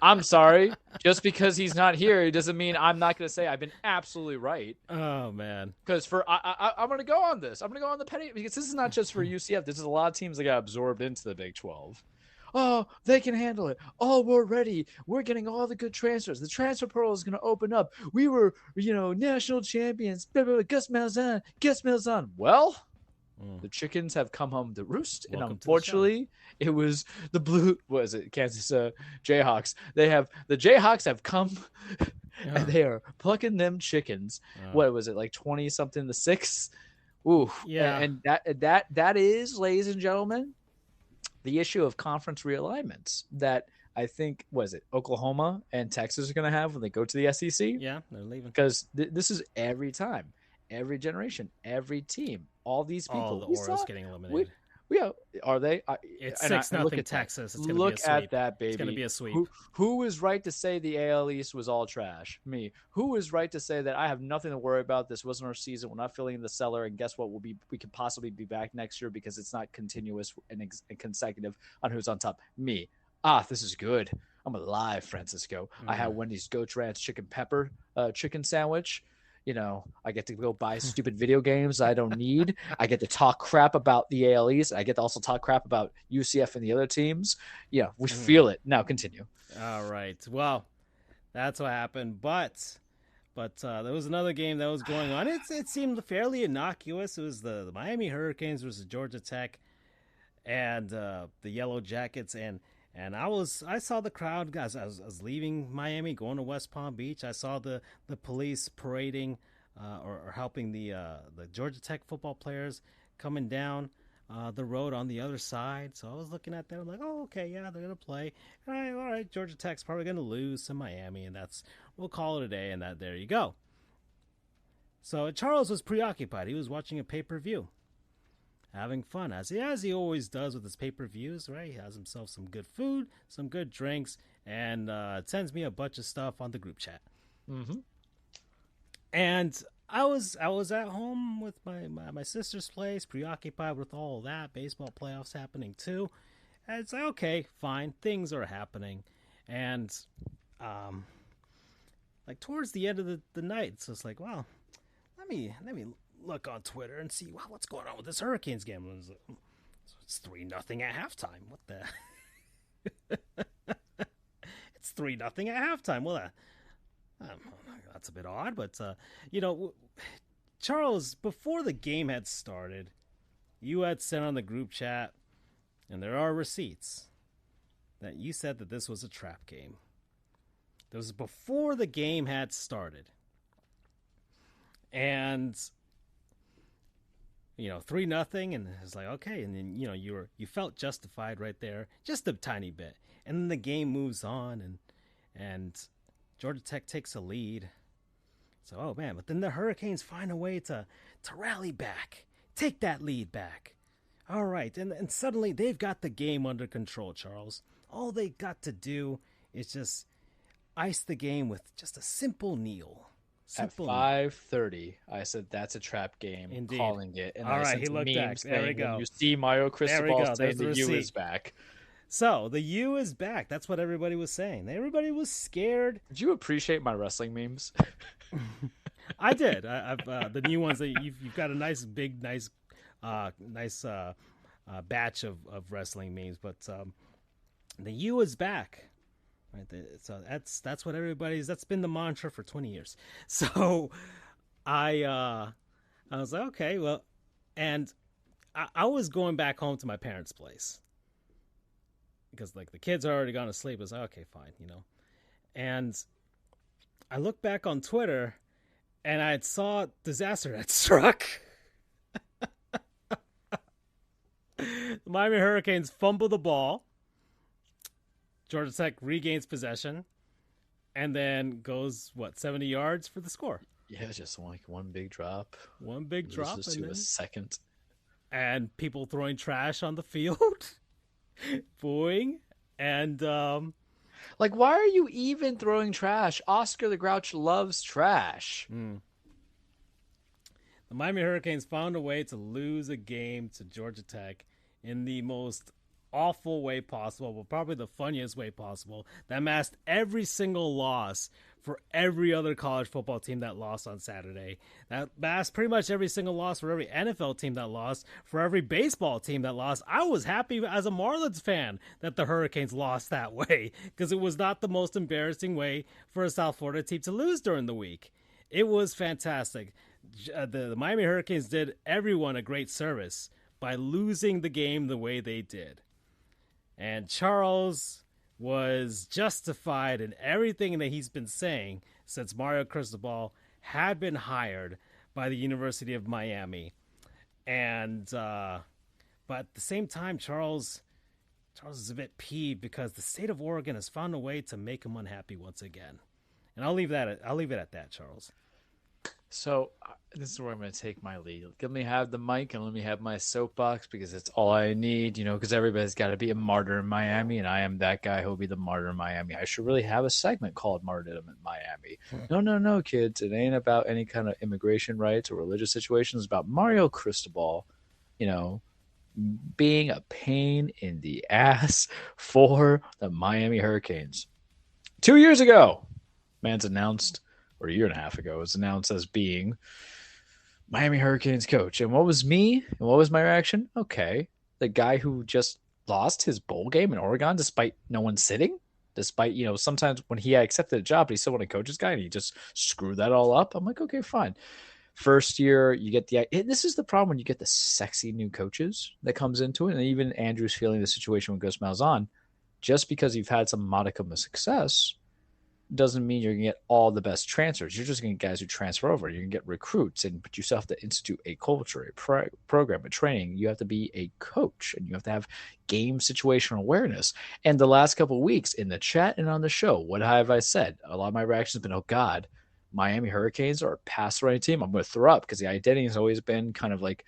I'm sorry. Just because he's not here, it doesn't mean I'm not going to say I've been absolutely right. Oh, man. Because I'm going to go on this. I'm going to go on the petty, because this is not just for UCF. This is a lot of teams that got absorbed into the Big 12. Oh, they can handle it. Oh, we're ready. We're getting all the good transfers. The transfer portal is going to open up. We were, national champions. Blah, blah, blah. Gus Malzahn. Well, the chickens have come home to roost. Welcome, and unfortunately, it was the Kansas Jayhawks. The Jayhawks have come and they are plucking them chickens. What was it, like 20-something to 6? Ooh. Yeah. And that is, ladies and gentlemen, the issue of conference realignments that I think, Oklahoma and Texas are going to have when they go to the SEC? Yeah, they're leaving. Because this is every time, every generation, every team, all these people. All the Orioles getting eliminated. Are they? It's 6-0 Texas. It's going to be a sweep. Look at that, baby. It's going to be a sweep. Who is right to say the AL East was all trash? Me. Who is right to say that I have nothing to worry about? This wasn't our season. We're not filling in the cellar. And guess what? We could possibly be back next year because it's not continuous and consecutive on who's on top. Me. This is good. I'm alive, Francisco. I had Wendy's Goat Ranch chicken pepper chicken sandwich. I get to go buy stupid video games I don't need. I get to talk crap about the AL East. I get to also talk crap about UCF and the other teams. Yeah, we feel it. Now continue. All right. Well, that's what happened. But there was another game that was going on. It seemed fairly innocuous. It was the Miami Hurricanes versus Georgia Tech and the Yellow Jackets. And I saw the crowd, guys. I was leaving Miami, going to West Palm Beach. I saw the police parading or helping the Georgia Tech football players coming down the road on the other side. So I was looking at them like, oh, okay, yeah, they're going to play. All right, Georgia Tech's probably going to lose to Miami, and we'll call it a day, and there you go. So Charles was preoccupied. He was watching a pay-per-view. Having fun, as he always does with his pay-per-views, right? He has himself some good food, some good drinks, and sends me a bunch of stuff on the group chat. Mm-hmm. And I was at home with my sister's place, preoccupied with all that, baseball playoffs happening too. And it's like, okay, fine, things are happening. And like towards the end of the night, it's just like, well, let me look on Twitter and see what's going on with this Hurricanes game. It's 3-0 at halftime. What the? It's 3-0 at halftime. Well, that's a bit odd, but Charles, before the game had started, you had sent on the group chat, and there are receipts that you said that this was a trap game. This was before the game had started, and 3-0, and it's like, okay, and then you felt justified right there, just a tiny bit, and then the game moves on, and Georgia Tech takes a lead. So, oh man, but then the Hurricanes find a way to rally back, take that lead back. All right, and suddenly they've got the game under control, Charles. All they got to do is just ice the game with just a simple kneel. At 5:30, I said that's a trap game. Indeed. Calling it. And all right, he looked back. There we go. You see Mario Cristobal saying the U is back. So the U is back. That's what everybody was saying. Everybody was scared. Did you appreciate my wrestling memes? I did. I've the new ones that you've got a nice batch of wrestling memes. But The U is back. Right. So that's what everybody's. That's been the mantra for 20 years. So I was like, okay, well, and I was going back home to my parents' place because like the kids are already gone to sleep. I was like, okay, fine, And I looked back on Twitter and I saw disaster had struck. The Miami Hurricanes fumble the ball. Georgia Tech regains possession and then goes, 70 yards for the score. Yeah, just like one big drop. One big drop. Loses to a second. And people throwing trash on the field. Booing. And, like, why are you even throwing trash? Oscar the Grouch loves trash. The Miami Hurricanes found a way to lose a game to Georgia Tech in the most awful way possible, but probably the funniest way possible. That masked every single loss for every other college football team that lost on Saturday. That masked pretty much every single loss for every NFL team that lost, for every baseball team that lost. I was happy as a Marlins fan that the Hurricanes lost that way because it was not the most embarrassing way for a South Florida team to lose during the week. It was fantastic. The Miami Hurricanes did everyone a great service by losing the game the way they did. And Charles was justified in everything that he's been saying since Mario Cristobal had been hired by the University of Miami. And but at the same time, Charles is a bit peeved because the state of Oregon has found a way to make him unhappy once again. And I'll leave it at that, Charles. So this is where I'm going to take my lead. Let me have the mic and let me have my soapbox because it's all I need, because everybody's got to be a martyr in Miami, and I am that guy who will be the martyr in Miami. I should really have a segment called Martyrdom in Miami. No, kids. It ain't about any kind of immigration rights or religious situations. It's about Mario Cristobal, being a pain in the ass for the Miami Hurricanes. 2 years ago, man's announced, or a year and a half ago, was announced as being Miami Hurricanes coach. And what was me? And what was my reaction? Okay. The guy who just lost his bowl game in Oregon despite no one sitting, despite, sometimes when he had accepted a job, but he still wanted to coach this guy and he just screwed that all up. I'm like, okay, fine. First year, you get this is the problem when you get the sexy new coaches that comes into it. And even Andrew's feeling the situation with Gus Malzahn, just because you've had some modicum of success doesn't mean you're going to get all the best transfers. You're just going to get guys who transfer over. You're going to get recruits, but you still have to institute a culture, a program, a training. You have to be a coach, and you have to have game situational awareness. And the last couple of weeks in the chat and on the show, what have I said? A lot of my reactions have been, oh, God, Miami Hurricanes are a pass-running team. I'm going to throw up because the identity has always been kind of like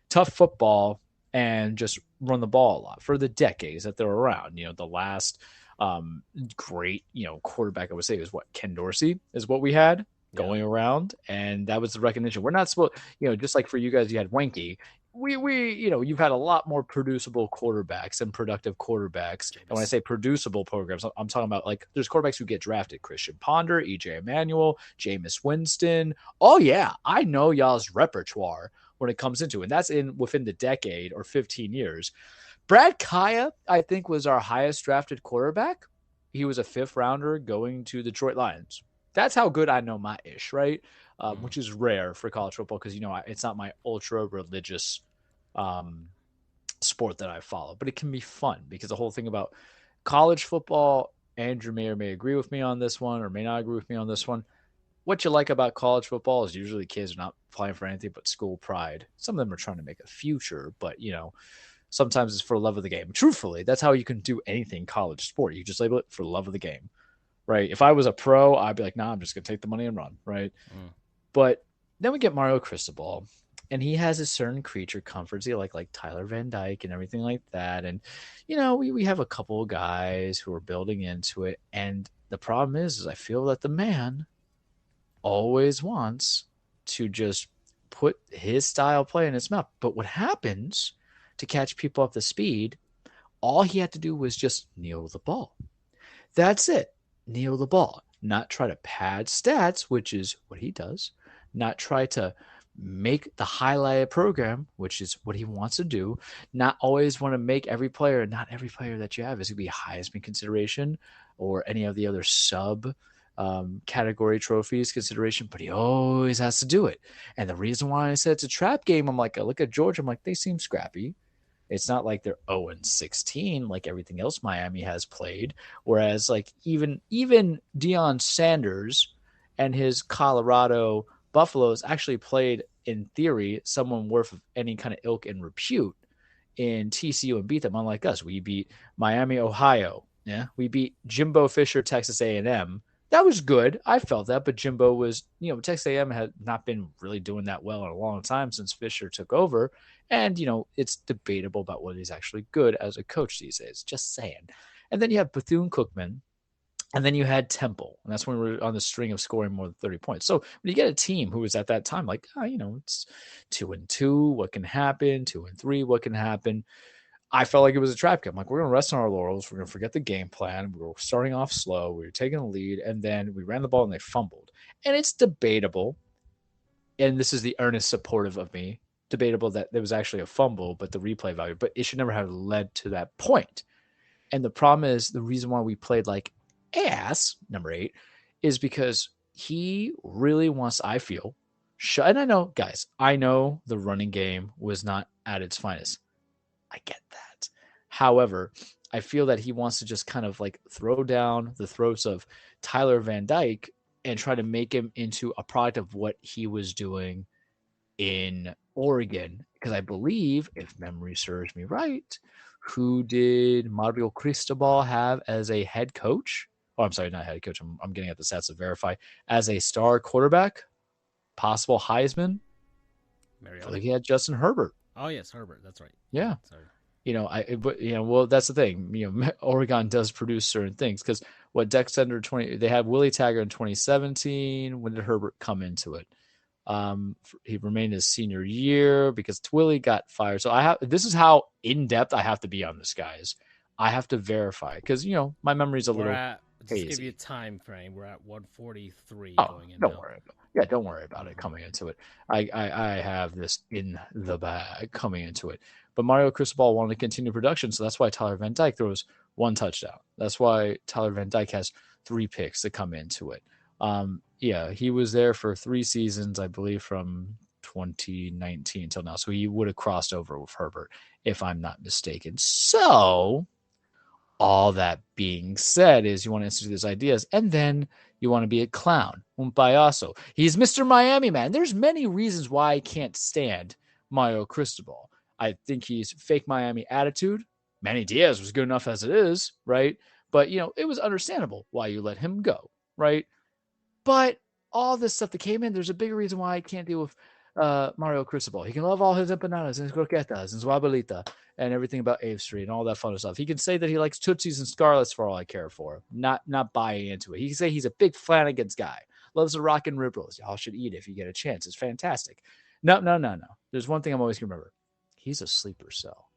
tough football and just run the ball a lot for the decades that they're around. The last great, quarterback I would say is Ken Dorsey is what we had going around. And that was the recognition. We're not supposed, just like for you guys, you had Wenke. We you've had a lot more producible quarterbacks and productive quarterbacks. And when I say producible programs, I'm talking about like there's quarterbacks who get drafted: Christian Ponder, EJ Emanuel, Jameis Winston. Oh yeah, I know y'all's repertoire when it comes into it. And that's within the decade or 15 years. Brad Kaya, I think, was our highest drafted quarterback. He was a 5th rounder going to the Detroit Lions. That's how good I know my ish, right? Which is rare for college football because, it's not my ultra religious sport that I follow. But it can be fun because the whole thing about college football, Andrew may or may agree with me on this one or may not agree with me on this one. What you like about college football is usually kids are not playing for anything but school pride. Some of them are trying to make a future, but, sometimes it's for love of the game. Truthfully, that's how you can do anything college sport. You just label it for love of the game, right? If I was a pro, I'd be like, nah, I'm just going to take the money and run, right? But then we get Mario Cristobal, and he has a certain creature comforts. He like Tyler Van Dyke and everything like that. And, we have a couple of guys who are building into it. And the problem is I feel that the man always wants to just put his style play in his mouth. But what happens to catch people up to speed, all he had to do was just kneel the ball. That's it. Kneel the ball. Not try to pad stats, which is what he does. Not try to make the highlighted program, which is what he wants to do. Not always want to make every player, not every player that you have is going to be Heisman consideration or any of the other sub category trophies consideration, but he always has to do it. And the reason why I said it's a trap game, I'm like, I look at Georgia, I'm like, they seem scrappy. It's not like they're 0-16 like everything else Miami has played. Whereas like even Deion Sanders and his Colorado Buffaloes actually played, in theory, someone worth of any kind of ilk and repute in TCU and beat them. Unlike us, we beat Miami, Ohio. Yeah, we beat Jimbo Fisher, Texas A&M. That was good. I felt that, but Jimbo was, Texas A&M had not been really doing that well in a long time since Fisher took over. And, it's debatable about whether he's actually good as a coach these days. Just saying. And then you have Bethune-Cookman, and then you had Temple. And that's when we were on the string of scoring more than 30 points. So when you get a team who was at that time like, it's 2-2, what can happen? 2-3, what can happen? I felt like it was a trap game. Like, we're going to rest on our laurels. We're going to forget the game plan. We were starting off slow. We were taking the lead, and then we ran the ball and they fumbled. And it's debatable, and this is the earnest supportive of me, debatable that there was actually a fumble, but the replay value, but it should never have led to that point. And the problem is the reason why we played like ass, number 8, is because he really wants, I feel, and I know, guys, I know the running game was not at its finest. I get that. However, I feel that he wants to just kind of like throw down the throats of Tyler Van Dyke and try to make him into a product of what he was doing in Oregon. Because I believe, if memory serves me right, who did Mario Cristobal have as a head coach? Oh, I'm sorry, not head coach. I'm getting at the stats to verify. As a star quarterback, possible Heisman. I feel like he had Justin Herbert. Oh yes, Herbert. That's right. Yeah. Sorry. Well, that's the thing. Oregon does produce certain things because what Dexter 20, they had Willie Taggart in 2017. When did Herbert come into it? He remained his senior year because Willie got fired. So this is how in depth I have to be on this, guys. I have to verify because my memory's a little hazy. Just give you a time frame. We're at 143 going in. Don't worry. Don't worry about it coming into it. I have this in the bag coming into it. But Mario Cristobal wanted to continue production, so that's why Tyler Van Dyke throws 1 touchdown. That's why Tyler Van Dyke has 3 picks to come into it. He was there for 3 seasons, I believe, from 2019 until now. So he would have crossed over with Herbert, if I'm not mistaken. So all that being said is you want to institute these ideas, and then you want to be a clown. Un payaso. He's Mr. Miami, man. There's many reasons why I can't stand Mario Cristobal. I think he's fake Miami attitude. Manny Diaz was good enough as it is, right? But, it was understandable why you let him go, right? But all this stuff that came in, there's a bigger reason why I can't deal with Mario Cristobal. He can love all his empanadas and his croquetas and his guabalita and everything about Ave Street and all that fun stuff. He can say that he likes Tootsies and Scarlets for all I care for. Not buying into it. He can say he's a big Flanagan's guy. Loves the rock and rib rolls. Y'all should eat it if you get a chance. It's fantastic. No. There's one thing I'm always going to remember. He's a sleeper cell.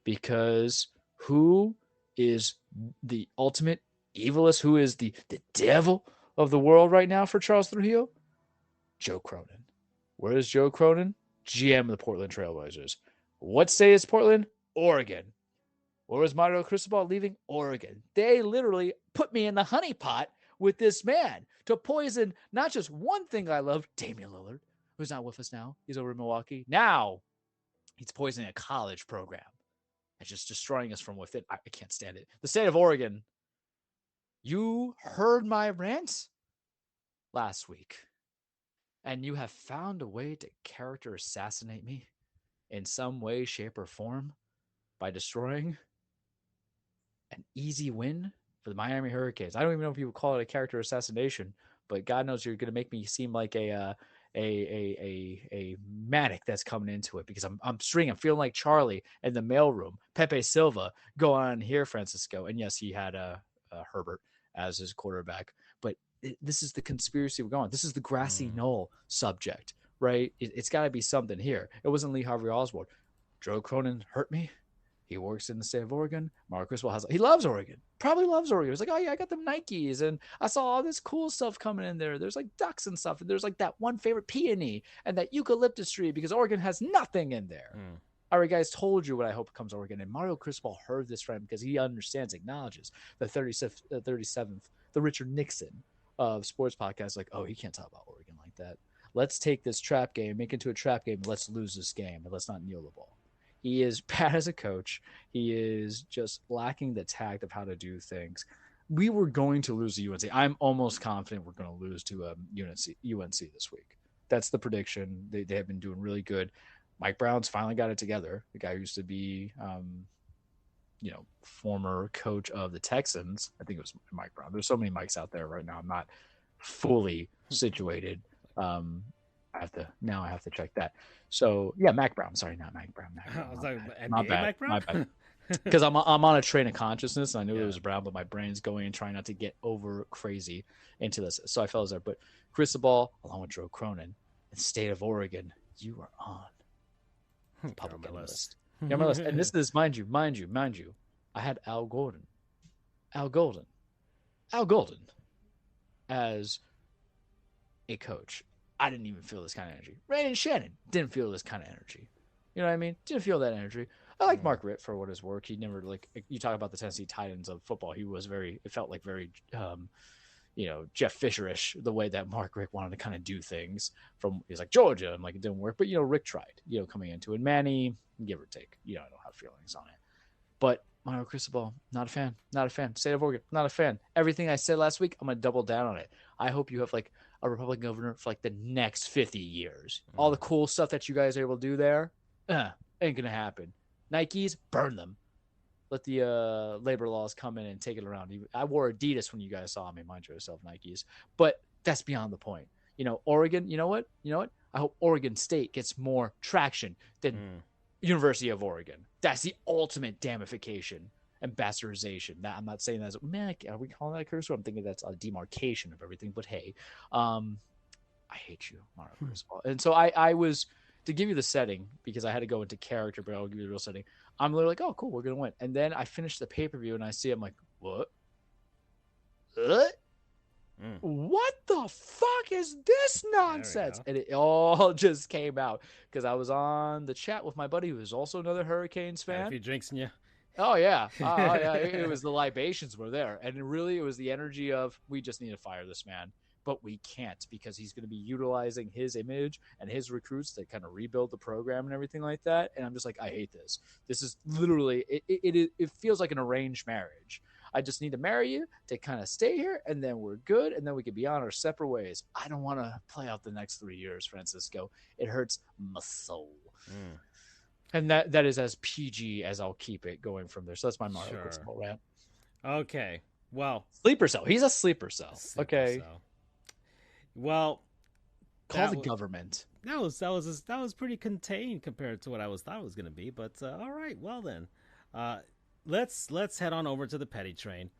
Because who is the ultimate evilest? Who is the devil of the world right now for Charles Trujillo? Joe Cronin. Where is Joe Cronin? GM of the Portland Trailblazers. What state is Portland? Oregon. Where was Mario Cristobal leaving? Oregon. They literally put me in the honeypot with this man to poison not just one thing I love, Damian Lillard, who's not with us now. He's over in Milwaukee. Now he's poisoning a college program and just destroying us from within. I can't stand it. The state of Oregon. You heard my rant last week, and you have found a way to character assassinate me in some way, shape, or form by destroying an easy win for the Miami Hurricanes. I don't even know if you would call it a character assassination, but God knows you're going to make me seem like a manic that's coming into it because I'm feeling like Charlie in the mailroom. Pepe Silva, go on here, Francisco. And yes, he had Herbert as his quarterback, but this is the conspiracy we're going. This is the grassy knoll subject, right? It's got to be something here. It wasn't Lee Harvey Oswald. Joe Cronin hurt me. He works in the state of Oregon. Mario Cristobal he loves Oregon. Probably loves Oregon. He's like, oh yeah, I got them Nikes, and I saw all this cool stuff coming in there. There's like ducks and stuff, and there's like that one favorite peony and that eucalyptus tree because Oregon has nothing in there. All right, guys, told you what I hope comes Oregon. And Mario Cristobal heard this from him because he understands, acknowledges the 37th, the Richard Nixon of sports podcasts. Like, oh, he can't talk about Oregon like that. Let's take this trap game, make it into a trap game. Let's lose this game, and let's not kneel the ball. He is bad as a coach. He is just lacking the tact of how to do things. We were going to lose to UNC. I'm almost confident we're going to lose to UNC this week. That's the prediction. They have been doing really good. Mike Brown's finally got it together. The guy who used to be, former coach of the Texans. I think it was Mike Brown. There's so many Mikes out there right now. I'm not fully situated. I have to check that. So yeah, Mac Brown. Sorry, not Mike Brown. My bad. Because I'm on a train of consciousness, and I knew it was Brown, but my brain's going and trying not to get over crazy into this. So I fell there. But Cristobal, along with Joe Cronin, in state of Oregon, you are on the public list. You're on my list. And this is, mind you, I had Al Golden as a coach. I didn't even feel this kind of energy. Brandon Shannon didn't feel this kind of energy. You know what I mean? Didn't feel that energy. I like Mark Ritt for what his work. He never, like, you talk about the Tennessee Titans of football. He was it felt like very, Jeff Fisher-ish, the way that Mark Rick wanted to kind of do things he's like Georgia. And like, it didn't work. But, Rick tried, coming into it. Manny, give or take, I don't have feelings on it. But Mario Cristobal, not a fan. State of Oregon, not a fan. Everything I said last week, I'm going to double down on it. I hope you have like a Republican governor for like the next 50 years. All the cool stuff that you guys are able to do there, ain't going to happen. Nikes, burn them. Let the labor laws come in and take it around. I wore Adidas when you guys saw me, mind yourself, Nikes. But that's beyond the point. Oregon, you know what? I hope Oregon State gets more traction than University of Oregon. That's the ultimate damification and bastardization. Now, I'm not saying that man, are we calling that a curse word? I'm thinking that's a demarcation of everything. But hey, I hate you, Mario Cristobal. And so I was, to give you the setting, because I had to go into character, but I'll give you the real setting. I'm literally like, oh, cool, we're going to win. And then I finished the pay-per-view and I see, I'm like, what? What the fuck is this nonsense? And it all just came out because I was on the chat with my buddy who is also another Hurricanes fan. A few drinks in you. Oh yeah. It was the libations were there, and it was the energy of, we just need to fire this man, but we can't because he's going to be utilizing his image and his recruits to kind of rebuild the program and everything like that. And I'm just like, I hate this. This is literally it feels like an arranged marriage. I just need to marry you to kind of stay here, and then we're good, and then we can be on our separate ways. I don't want to play out the next 3 years, Francisco. It hurts my soul. And that is as PG as I'll keep it going from there. So that's my Mario Cristobal rant. Okay. Well, sleeper cell. He's a sleeper cell. Well, call the government. That was pretty contained compared to what I thought it was going to be. But all right. Well then, let's head on over to the petty train.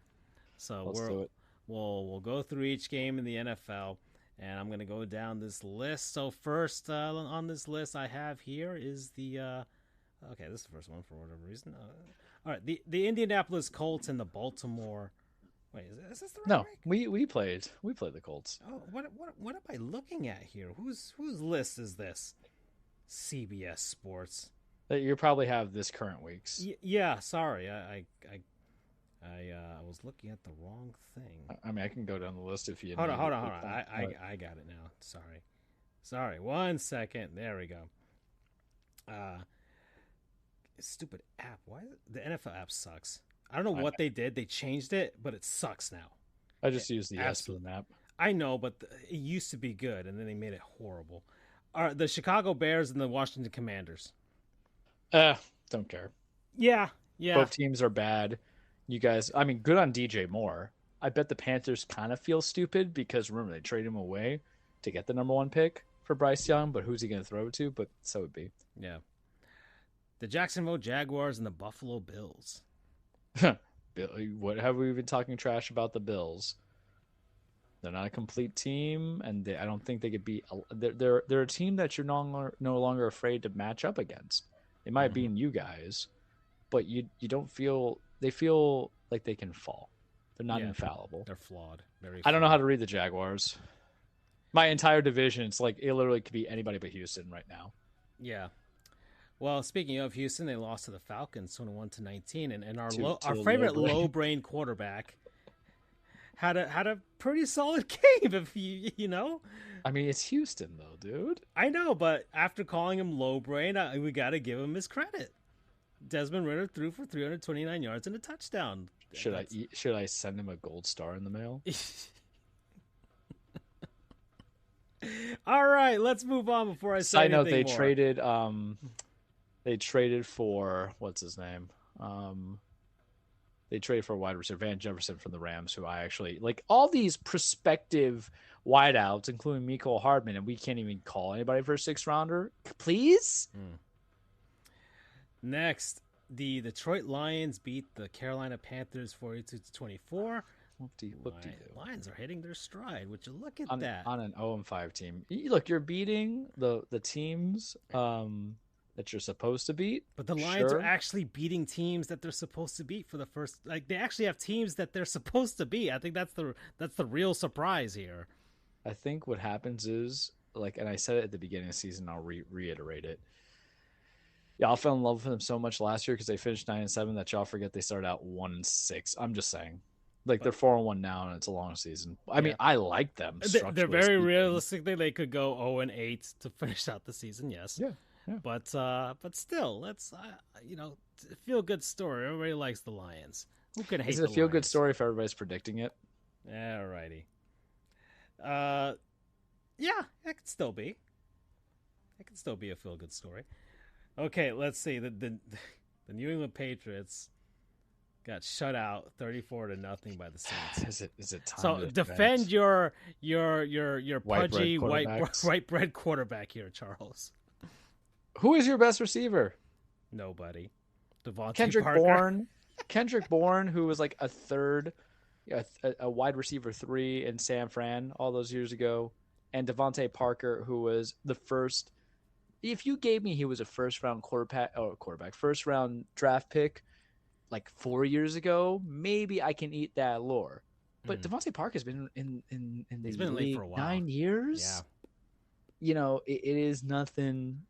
So we'll go through each game in the NFL. And I'm going to go down this list. So first on this list I have here is the okay, this is the first one for whatever reason. All right, the Indianapolis Colts and the Baltimore. Wait, is this the right week? we played the Colts. Oh, what am I looking at here? Whose list is this? CBS Sports. You probably have this current week's. Yeah, sorry. I was looking at the wrong thing. I mean, I can go down the list if you. Hold on. I got it now. Sorry. 1 second. There we go. Stupid app. Why the NFL app sucks? I don't know what they did. They changed it, but it sucks now. I just use the Aspen app. I know, but it used to be good, and then they made it horrible. The Chicago Bears and the Washington Commanders. Don't care. Yeah. Both teams are bad. You guys, I mean, good on DJ Moore. I bet the Panthers kind of feel stupid because, remember, they traded him away to get the number 1 pick for Bryce Young, but who's he going to throw it to? But so would be. Yeah. The Jacksonville Jaguars and the Buffalo Bills. What have we been talking trash about the Bills? They're not a complete team, and I don't think they could be. They're a team that you're no longer afraid to match up against. They might be in you guys, but you don't feel they feel like they can fall. They're not infallible. They're flawed. I don't know how to read the Jaguars. My entire division, it's like it literally could be anybody but Houston right now. Yeah. Well, speaking of Houston, they lost to the Falcons 21-19, and our favorite low brain quarterback had a pretty solid game. If you know, I mean, it's Houston though, dude. I know, but after calling him low brain, we got to give him his credit. Desmond Ridder threw for 329 yards and a touchdown. Should I send him a gold star in the mail? All right, let's move on before I say anything more. Side note, they traded for what's his name? They traded for a wide receiver, Van Jefferson from the Rams, who I actually like. All these prospective wideouts, including Mecole Hardman, and we can't even call anybody for a 6th rounder. Please. Next, the Detroit Lions beat the Carolina Panthers 42-24. Lions are hitting their stride. Would you look at that on an 0-5 team? Look, you're beating the teams that you're supposed to beat. But the Lions are actually beating teams that they're supposed to beat for the first. Like they actually have teams that they're supposed to beat. I think that's the real surprise here. I think what happens is like, and I said it at the beginning of the season. I'll reiterate it. Y'all fell in love with them so much last year because they finished 9-7 that y'all forget they started out 1-6. I'm just saying. Like they're 4-1 now, and it's a long season. I mean, I like them. They're very realistically they could go 0-8 to finish out the season. Yes. Yeah. But still, let's feel good story. Everybody likes the Lions. Who can hate? Is it a feel good story if everybody's predicting it? Alrighty. Yeah, it could still be. It could still be a feel good story. Okay, let's see. The New England Patriots got shut out 34-0 by the Saints. Is it time? So defend your pudgy white bread quarterback here, Charles. Who is your best receiver? Nobody. Devontae Kendrick Parker. Bourne. Kendrick Bourne, who was like a wide receiver 3 in San Fran all those years ago, and Devontae Parker, who was the first. If you gave me he was a first round first round draft pick like 4 years ago, maybe I can eat that lore. But Devontae Parker's been in the league for a while. 9 years. Yeah. It is nothing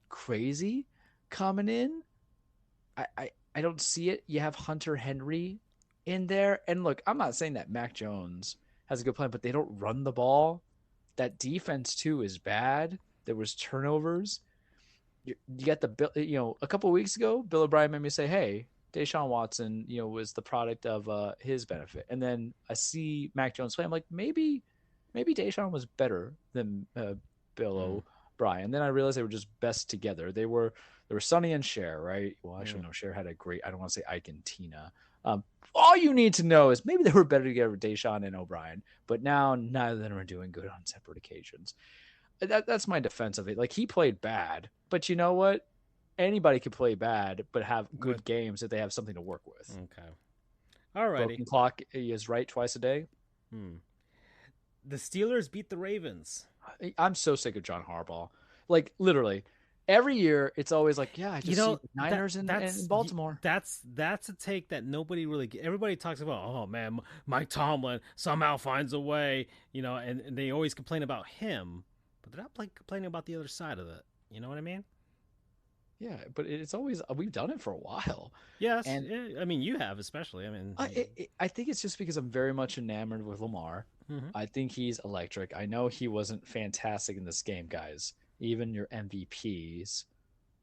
crazy coming in. I don't see it. You have Hunter Henry in there. And look, I'm not saying that Mac Jones has a good plan, but they don't run the ball. That defense too is bad. There was turnovers. You got a couple of weeks ago, Bill O'Brien made me say, hey, Deshaun Watson, was the product of his benefit. And then I see Mac Jones play. I'm like, maybe Deshaun was better than Bill O'Brien. Then I realized they were just best together. They were Sonny and Cher, right? Well, actually, no, Cher had a great, I don't want to say Ike and Tina. All you need to know is maybe they were better together with Deshaun and O'Brien, but now neither of them are doing good on separate occasions. That's my defense of it. Like, he played bad, but you know what? Anybody can play bad, but have good games if they have something to work with. Okay. All righty. Broken clock is right twice a day. The Steelers beat the Ravens. I'm so sick of John Harbaugh. Like, literally, every year it's always like, I just see the Niners in Baltimore. That's a take that nobody really. Everybody talks about. Oh man, Mike Tomlin somehow finds a way. And they always complain about him, but they're not complaining about the other side of it. You know what I mean? Yeah, but it's always we've done it for a while. Yes, and I mean you have especially. I mean, I think it's just because I'm very much enamored with Lamar. I think he's electric. I know he wasn't fantastic in this game, guys. Even your MVPs,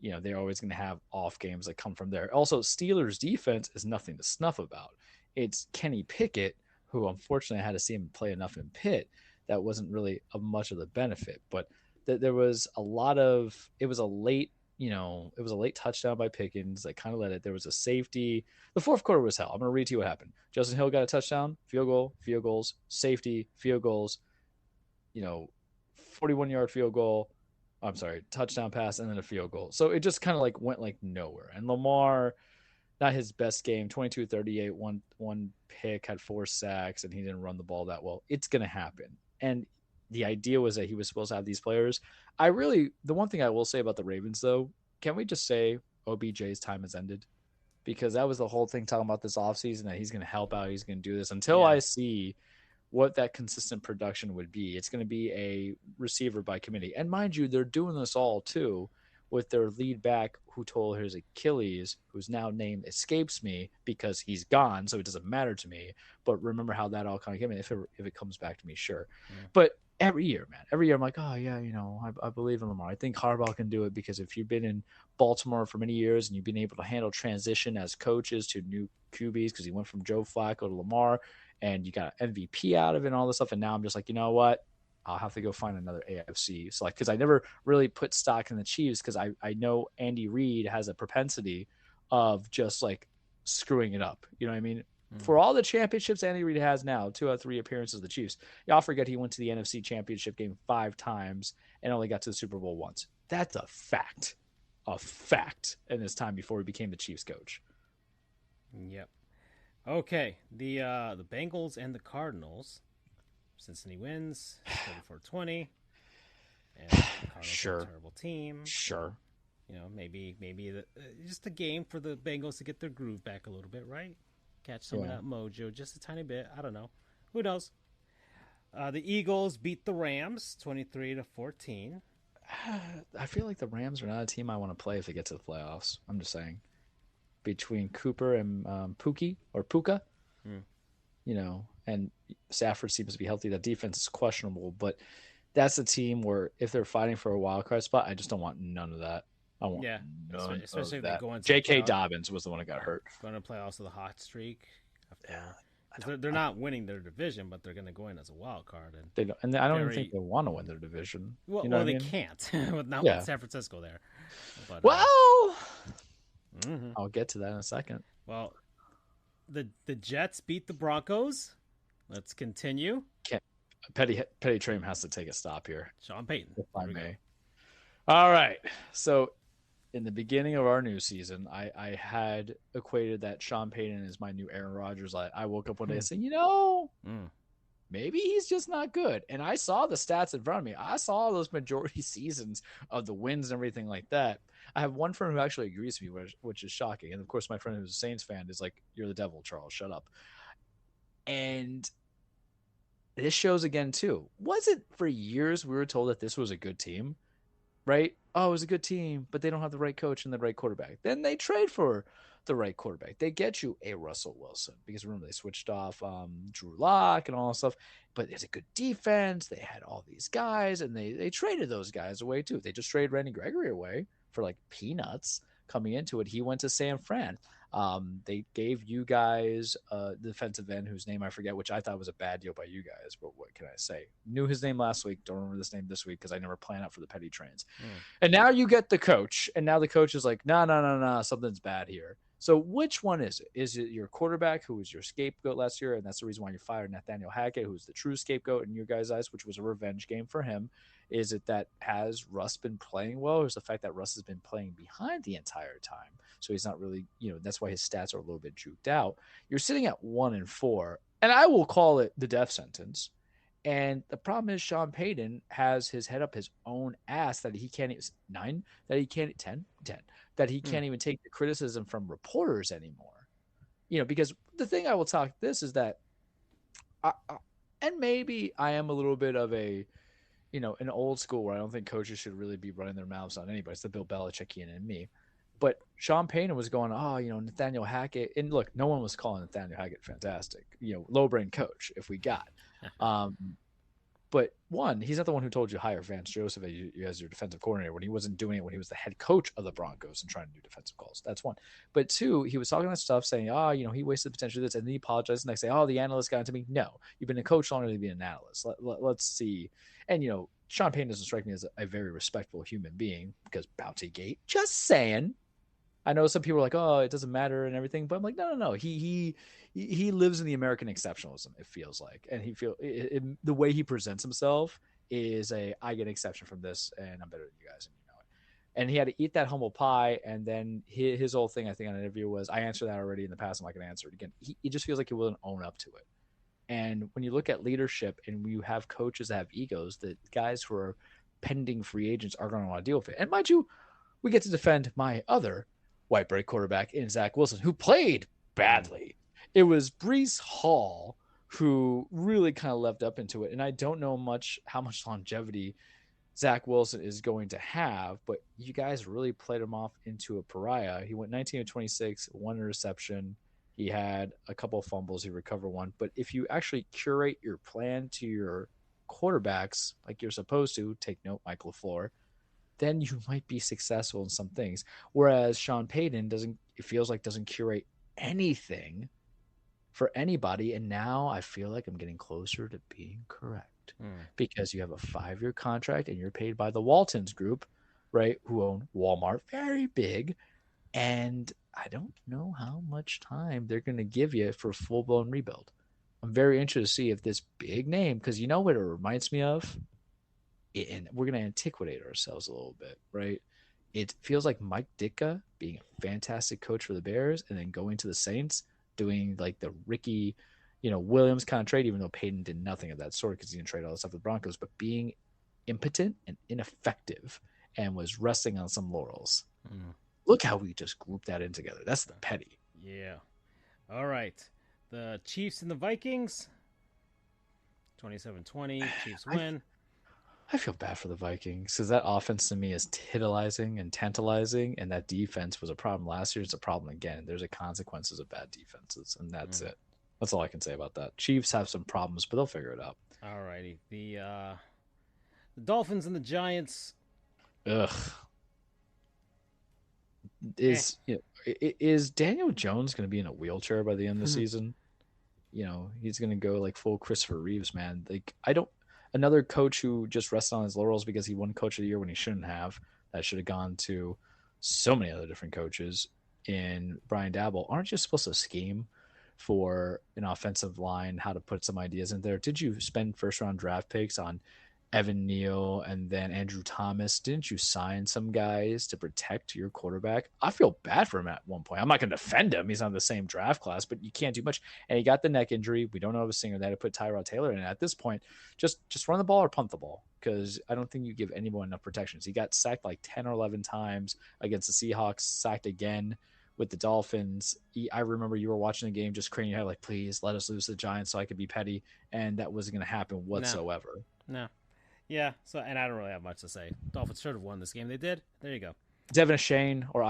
they're always going to have off games that come from there. Also, Steelers defense is nothing to snuff about. It's Kenny Pickett, who unfortunately I had to see him play enough in Pitt. That wasn't really much of the benefit, but there was a lot of. It was a late touchdown by Pickens that kind of led it. There was a safety. The fourth quarter was hell. I'm going to read to you what happened. Justin Hill got a touchdown, field goals, safety, field goals, 41-yard field goal. I'm sorry, touchdown pass, and then a field goal. So it just kind of went nowhere. And Lamar, not his best game, 22-38, one pick, had 4 sacks, and he didn't run the ball that well. It's going to happen. And the idea was that he was supposed to have these players. The one thing I will say about the Ravens, though, can we just say OBJ's time has ended? because that was the whole thing talking about this offseason, that he's going to help out, he's going to do this. Until Yeah. I see what that consistent production would be, it's going to be a receiver by committee. And mind you, they're doing this all too with their lead back who tore his Achilles, whose now name escapes me because he's gone, so it doesn't matter to me. But remember how that all kind of came in. If it comes back to me, sure. Yeah. But every year, I'm like, oh yeah, I believe in Lamar. I think Harbaugh can do it, because if you've been in Baltimore for many years and you've been able to handle transition as coaches to new QBs, because he went from Joe Flacco to Lamar, and you got an MVP out of it and all this stuff. And now I'm just like, you know what? I'll have to go find another AFC select, because I never really put stock in the Chiefs, because I know Andy Reid has a propensity of just like screwing it up. You know what I mean? For all the championships Andy Reid has now, 2 out of 3 appearances of the Chiefs, y'all forget he went to the NFC Championship game 5 times and only got to the Super Bowl once. That's a fact in his time before he became the Chiefs coach. Yep. Okay, the Bengals and the Cardinals. Cincinnati wins 34-20. And the Cardinals Sure. are a terrible team. Sure. Maybe just a game for the Bengals to get their groove back a little bit, right? Catch some of that mojo just a tiny bit. I don't know. Who knows? The Eagles beat the Rams 23-14. I feel like the Rams are not a team I want to play if they get to the playoffs. I'm just saying. Between Cooper and Puka, and Stafford seems to be healthy. That defense is questionable, but that's a team where if they're fighting for a wild card spot, I just don't want none of that. I want none especially of if that. they go into J.K. Dobbins was the one that got hurt. Going to playoffs with a hot streak. They're not winning their division, but they're going to go in as a wild card. And they don't, and I don't even think they want to win their division. Well, they can't. Not with San Francisco there. But, I'll get to that in a second. Well, the Jets beat the Broncos. Let's continue. Petty Trim has to take a stop here. Sean Payton. If I may. All right. So in the beginning of our new season, I had equated that Sean Payton is my new Aaron Rodgers. I woke up one day and said, maybe he's just not good. And I saw the stats in front of me. I saw those majority seasons of the wins and everything like that. I have one friend who actually agrees with me, which is shocking. And of course, my friend who's a Saints fan is like, "You're the devil, Charles. Shut up." And this shows again too. Was it for years we were told that this was a good team, right? Oh, it was a good team, but they don't have the right coach and the right quarterback. Then they trade for the right quarterback. They get you a Russell Wilson, because remember they switched off Drew Lock and all that stuff. But it's a good defense. They had all these guys, and they traded those guys away too. They just traded Randy Gregory away for like peanuts coming into it. He went to San Fran. They gave you guys the defensive end whose name I forget, which I thought was a bad deal by you guys, but what can I say? Knew his name last week, don't remember this name this week because I never plan out for the petty trains. And now you get the coach, and now the coach is like, no, something's bad here. So which one is it? Is it your quarterback, who was your scapegoat last year, and that's the reason why you fired Nathaniel Hackett, who's the true scapegoat in your guys' eyes, which was a revenge game for him? Is it that has Russ been playing well, or is the fact that Russ has been playing behind the entire time? So he's not really, that's why his stats are a little bit juked out. You're sitting at 1-4, and I will call it the death sentence. And the problem is Sean Payton has his head up his own ass that he can't even 9, that he can't 10, that he can't even take the criticism from reporters anymore. Because the thing I will talk this is that, and maybe I am a little bit of a, an old school where I don't think coaches should really be running their mouths on anybody. It's the Bill Belichickian in me. But Sean Payton was going, Nathaniel Hackett. And look, no one was calling Nathaniel Hackett fantastic. Low brain coach, if we got. But one, he's not the one who told you hire Vance Joseph as your defensive coordinator when he wasn't doing it when he was the head coach of the Broncos and trying to do defensive calls. That's one. But two, he was talking that stuff saying, he wasted the potential of this. And then he apologized. And I say, the analyst got into me. No, you've been a coach longer than you've been an analyst. Let's see. And, Sean Payton doesn't strike me as a very respectable human being because Bounty Gate. Just saying. I know some people are like, it doesn't matter and everything, but I'm like, no. He lives in the American exceptionalism. It feels like, and the way he presents himself is I get an exception from this, and I'm better than you guys, and you know it. And he had to eat that humble pie, and then his whole thing, I think, on an interview was, I answered that already in the past. I'm not going to answer it again. He just feels like he wouldn't own up to it. And when you look at leadership, and you have coaches that have egos, that guys who are pending free agents are going to want to deal with it. And mind you, we get to defend my other white break quarterback in Zach Wilson, who played badly. It was Breece Hall who really kind of left up into it. And I don't know how much longevity Zach Wilson is going to have, but you guys really played him off into a pariah. He went 19 of 26, 1 interception. He had a couple of fumbles. He recovered one. But if you actually curate your plan to your quarterbacks like you're supposed to, take note, Mike LaFleur, then you might be successful in some things. Whereas Sean Payton doesn't curate anything for anybody. And now I feel like I'm getting closer to being correct because you have a 5-year contract and you're paid by the Waltons Group, right? Who own Walmart, very big. And I don't know how much time they're going to give you for a full-blown rebuild. I'm very interested to see if this big name, because you know what it reminds me of? And we're going to antiquate ourselves a little bit, right? It feels like Mike Ditka being a fantastic coach for the Bears and then going to the Saints, doing like the Ricky, Williams kind of trade, even though Payton did nothing of that sort because he didn't trade all the stuff with the Broncos, but being impotent and ineffective and was resting on some laurels. Look how we just grouped that in together. That's the petty. Yeah. All right. The Chiefs and the Vikings. 27-20. Chiefs win. I feel bad for the Vikings because that offense to me is titillizing and tantalizing, and that defense was a problem last year. It's a problem again. There's a consequences of bad defenses, and that's it. That's all I can say about that. Chiefs have some problems, but they'll figure it out. All righty. The Dolphins and the Giants. Ugh. Is Daniel Jones going to be in a wheelchair by the end of the season? He's going to go like full Christopher Reeves, man. Like another coach who just rested on his laurels because he won Coach of the Year when he shouldn't have. That should have gone to so many other different coaches. In Brian Dabble, aren't you supposed to scheme for an offensive line, how to put some ideas in there? Did you spend first-round draft picks on Evan Neal and then Andrew Thomas? Didn't you sign some guys to protect your quarterback? I feel bad for him at one point. I'm not going to defend him. He's on the same draft class, but you can't do much. And he got the neck injury. We don't know of a singer. They had to put Tyrod Taylor in. At this point, just run the ball or punt the ball because I don't think you give anyone enough protections. He got sacked like 10 or 11 times against the Seahawks, sacked again with the Dolphins. I remember you were watching the game just craning your head like, please let us lose the Giants so I could be petty. And that wasn't going to happen whatsoever. No. Yeah, and I don't really have much to say. Dolphins should have won this game. They did. There you go. Devin Achane or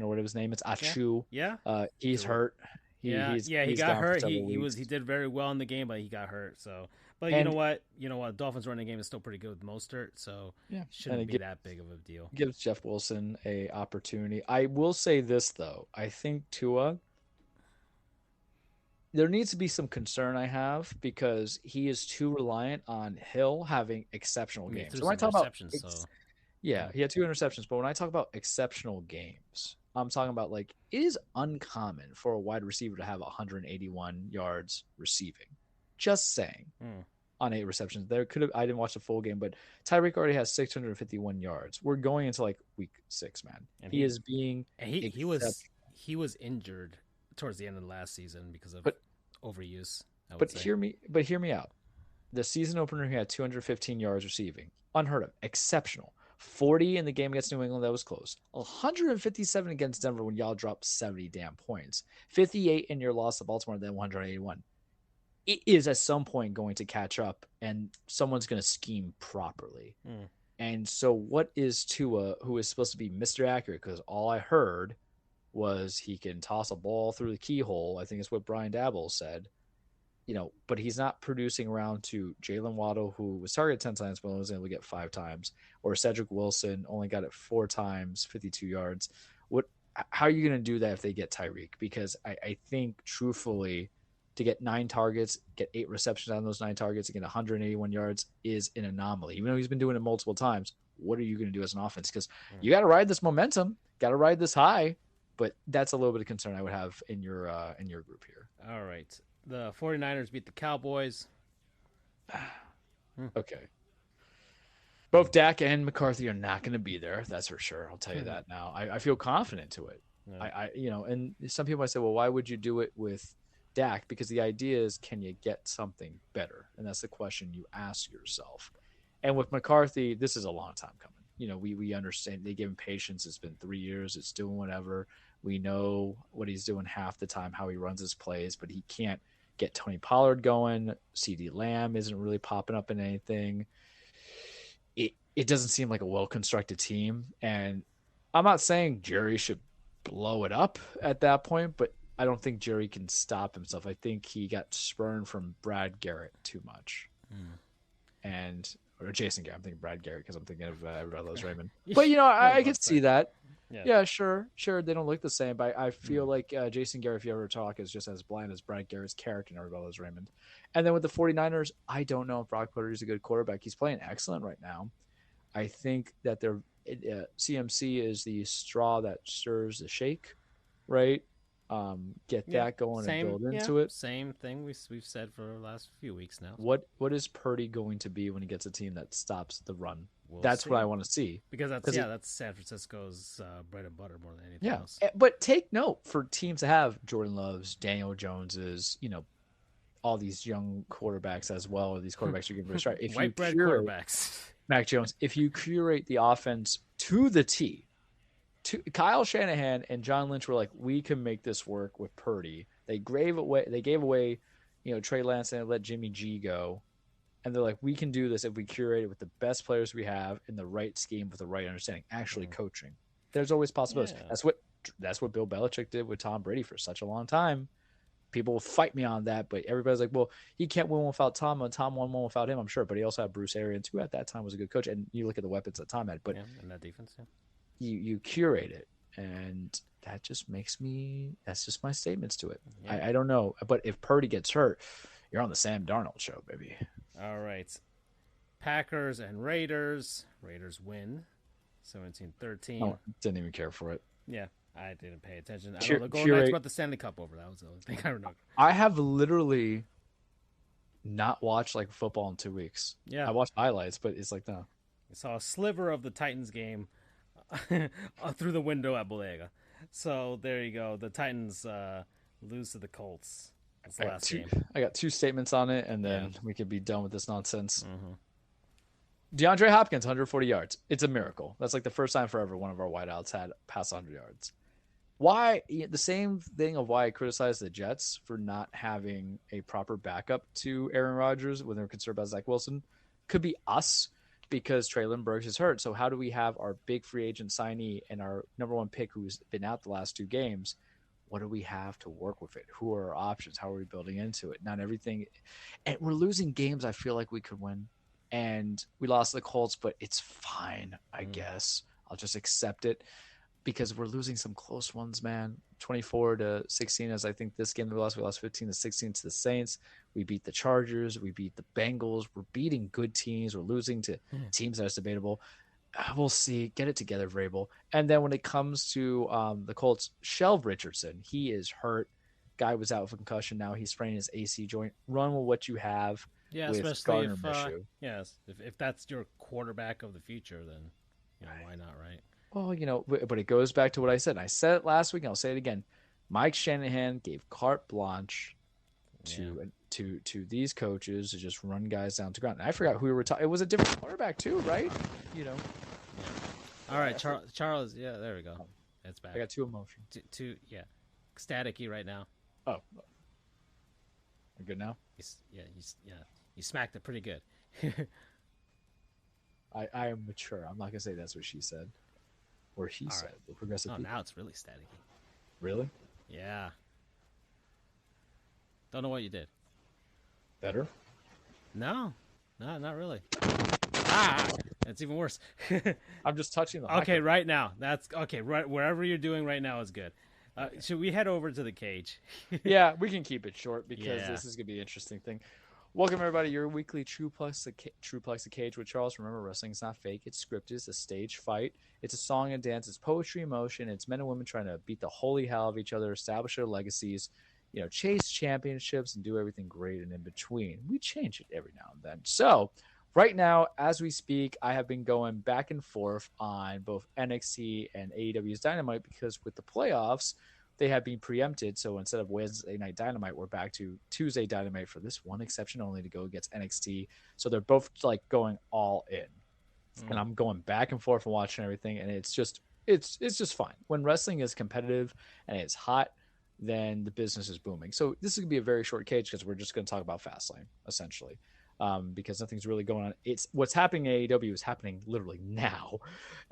whatever his name is, Achu. Yeah. He's hurt. He got hurt. He did very well in the game, but he got hurt. So, but you know what? Dolphins running game is still pretty good with Mostert, so shouldn't be that big of a deal. Gives Jeff Wilson a opportunity. I will say this though. I think Tua. There needs to be some concern I have because he is too reliant on Hill having exceptional games. So when I talk about he had 2 interceptions, but when I talk about exceptional games, I'm talking about like it is uncommon for a wide receiver to have 181 yards receiving. Just saying. On 8 receptions. I didn't watch the full game, but Tyreek already has 651 yards. We're going into like week 6, man. And he is being he was injured towards the end of the last season because of overuse. Hear me out. The season opener, he had 215 yards receiving. Unheard of. Exceptional. 40 in the game against New England, that was close. 157 against Denver when y'all dropped 70 damn points. 58 in your loss to Baltimore, then 181. It is at some point going to catch up, and someone's going to scheme properly. And so what is Tua, who is supposed to be Mr. Accurate, because all I heard was he can toss a ball through the keyhole. I think it's what Brian Dabble said, but he's not producing around to Jalen Waddle, who was targeted 10 times, but only was able to get 5 times, or Cedric Wilson only got it 4 times, 52 yards. How are you going to do that if they get Tyreek? Because I think truthfully to get 9 targets, get 8 receptions on those 9 targets, and get 181 yards is an anomaly. Even though he's been doing it multiple times, what are you going to do as an offense? Because you got to ride this momentum, got to ride this high. But that's a little bit of concern I would have in your group here. All right. The 49ers beat the Cowboys. Okay. Both Dak and McCarthy are not going to be there. That's for sure. I'll tell you that now. I feel confident to it. Yeah. And some people might say, well, why would you do it with Dak? Because the idea is, can you get something better? And that's the question you ask yourself. And with McCarthy, this is a long time coming. We understand they give him patience. It's been 3 years. It's doing whatever. We know what he's doing half the time, how he runs his plays, but he can't get Tony Pollard going. CD Lamb isn't really popping up in anything. It doesn't seem like a well-constructed team. And I'm not saying Jerry should blow it up at that point, but I don't think Jerry can stop himself. I think he got spurned from Brad Garrett too much. Or Jason Garrett. I'm thinking Brad Garrett because I'm thinking of Everybody Loves Raymond. But, I can see that. Yeah, sure. They don't look the same, but I feel like Jason Garrett, if you ever talk, is just as blind as Brad Garrett's character in Everybody Loves Raymond. And then with the 49ers, I don't know if Brock Purdy is a good quarterback. He's playing excellent right now. I think that their CMC is the straw that stirs the shake, right? Get that going and build into it. Same thing we've said for the last few weeks now. What is Purdy going to be when he gets a team that stops the run? That's what I want to see. Because that's San Francisco's bread and butter more than anything else. But take note for teams to have Jordan Loves, Daniel Joneses, all these young quarterbacks as well. Or these quarterbacks you're giving a start. If white bread quarterbacks. Mac Jones, if you curate the offense to the T, Kyle Shanahan and John Lynch were like, we can make this work with Purdy. They gave away, Trey Lance and let Jimmy G go. And they're like, we can do this if we curate it with the best players we have in the right scheme with the right understanding, actually coaching. There's always possibilities. Yeah. That's what Bill Belichick did with Tom Brady for such a long time. People will fight me on that, but everybody's like, well, he can't win without Tom, and Tom won one without him, I'm sure. But he also had Bruce Arians, who at that time was a good coach. And you look at the weapons that Tom had. But and that defense, you curate it. And that just that's just my statements to it. Yeah. I don't know. But if Purdy gets hurt, you're on the Sam Darnold show, baby. All right. Packers and Raiders. Raiders win 17-13. Oh, didn't even care for it. Yeah, I didn't pay attention. I know the Golden Knights brought the Stanley Cup over. That was the only thing I remember. I have literally not watched football in 2 weeks. Yeah. I watched highlights, but it's like, no. I saw a sliver of the Titans game through the window at Bodega. So there you go. The Titans lose to the Colts. That's the last game. I got 2 statements on it, and then we could be done with this nonsense. Mm-hmm. DeAndre Hopkins, 140 yards. It's a miracle. That's the first time forever one of our wideouts had past 100 yards. Why? The same thing of why I criticized the Jets for not having a proper backup to Aaron Rodgers when they were concerned about Zach Wilson could be us because Traylon Burks is hurt. So how do we have our big free agent signee and our number 1 pick who's been out the last 2 games? What do we have to work with it? Who are our options? How are we building into it? Not everything. And we're losing games I feel like we could win. And we lost the Colts, but it's fine, I guess. I'll just accept it because we're losing some close ones, man. 24-16, as I think this game we lost 15-16 to the Saints. We beat the Chargers. We beat the Bengals. We're beating good teams. We're losing to teams that are debatable. We'll see. Get it together, Vrabel. And then when it comes to the Colts, Shelv Richardson, he is hurt. Guy was out with concussion. Now he's spraining his AC joint. Run with what you have. Yeah, with especially if that's your quarterback of the future, then why not, right? Well, but it goes back to what I said. I said it last week, and I'll say it again. Mike Shanahan gave carte blanche to these coaches to just run guys down to ground. And I forgot who we were talking. It was a different quarterback too, right? Yeah. All right, Charles. Yeah, there we go. It's back. I got 2 emotions. Two, ecstatic-y right now. Oh, we're good now. You smacked it pretty good. I am mature. I'm not gonna say that's what she said, or he said. Right. The progressive. Oh, people. Now it's really staticky. Really? Yeah. Don't know what you did. Better? No, not really. It's even worse. I'm just touching the. Okay, right now. That's okay. Right, wherever you're doing right now is good. Should we head over to the cage? Yeah, we can keep it short because this is gonna be an interesting thing. Welcome everybody. Your weekly Trueplex the Cage with Charles. Remember, wrestling is not fake. It's scripted. It's a stage fight. It's a song and dance. It's poetry, emotion. It's men and women trying to beat the holy hell of each other, establish their legacies, chase championships, and do everything great and in between. We change it every now and then. So right now, as we speak, I have been going back and forth on both NXT and AEW's Dynamite because with the playoffs, they have been preempted. So instead of Wednesday Night Dynamite, we're back to Tuesday Dynamite for this one exception only to go against NXT. So they're both going all in. And I'm going back and forth and watching everything. And it's just It's just fine. When wrestling is competitive and it's hot, then the business is booming. So this is gonna be a very short cage because we're just gonna talk about Fastlane essentially, because nothing's really going on. It's what's happening in AEW is happening literally now,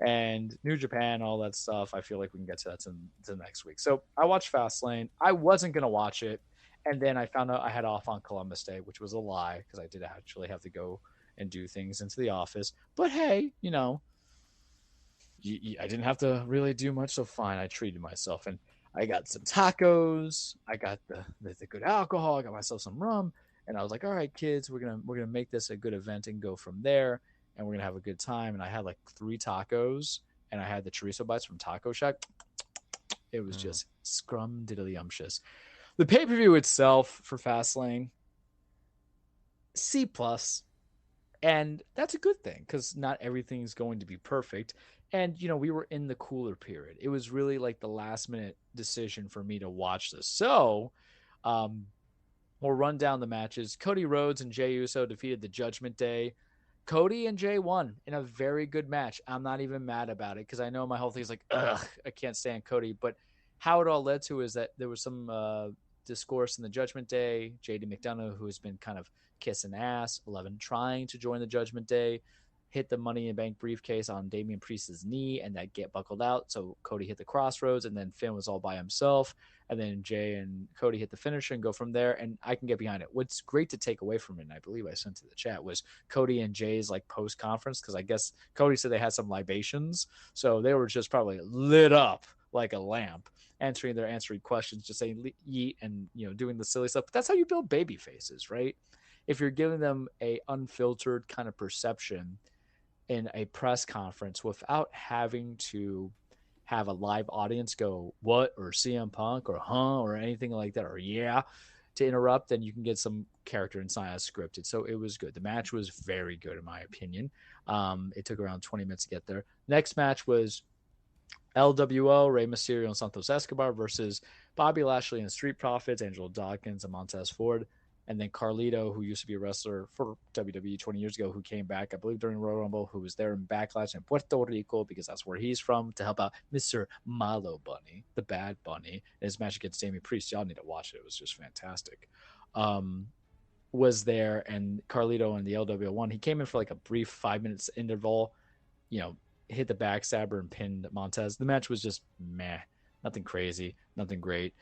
and New Japan, all that stuff. I feel like we can get to that to next week. So I watched Fastlane. I wasn't gonna watch it, and then I found out I had off on Columbus Day, which was a lie because I did actually have to go and do things into the office. But hey, I didn't have to really do much, so fine. I treated myself, and I got some tacos. I got the good alcohol. I got myself some rum, and I was like, "All right, kids, we're gonna make this a good event and go from there, and we're gonna have a good time." And I had like 3 tacos, and I had the chorizo bites from Taco Shack. It was just scrum diddly-umptious. The pay-per-view itself for Fastlane, C plus. And that's a good thing because not everything is going to be perfect. And, we were in the cooler period. It was really like the last minute decision for me to watch this. So, um, we'll run down the matches. Cody Rhodes and Jey Uso defeated the Judgment Day. Cody and Jey won in a very good match. I'm not even mad about it because I know my whole thing is like, ugh, I can't stand Cody. But how it all led to is that there was some discourse in the Judgment Day. JD McDonough, who has been kind of kissing ass, 11 trying to join the Judgment Day, hit the Money in the Bank briefcase on Damian Priest's knee, and that get buckled out. So Cody hit the crossroads, and then Finn was all by himself. And then Jay and Cody hit the finisher and go from there. And I can get behind it. What's great to take away from it, and I believe I sent to the chat, was Cody and Jay's like post conference, because I guess Cody said they had some libations, so they were just probably lit up like a lamp, answering questions, just saying yeet and doing the silly stuff. But that's how you build baby faces, right? If you're giving them a unfiltered kind of perception in a press conference without having to have a live audience go what or CM Punk or huh or anything like that or yeah to interrupt, then you can get some character inside as scripted. So it was good. The match was very good in my opinion. It took around 20 minutes to get there. Next match was LWO, Rey Mysterio and Santos Escobar versus Bobby Lashley and the Street Profits, Angelo Dawkins and Montez Ford. And then Carlito, who used to be a wrestler for WWE 20 years ago, who came back, I believe, during Royal Rumble, who was there in Backlash in Puerto Rico, because that's where he's from, to help out Mr. Malo Bunny, the Bad Bunny, in his match against Damian Priest. Y'all need to watch it. It was just fantastic. Was there, and Carlito and the LWO won. He came in for like a brief 5 minutes interval, hit the backstabber and pinned Montez. The match was just meh. Nothing crazy. Nothing great.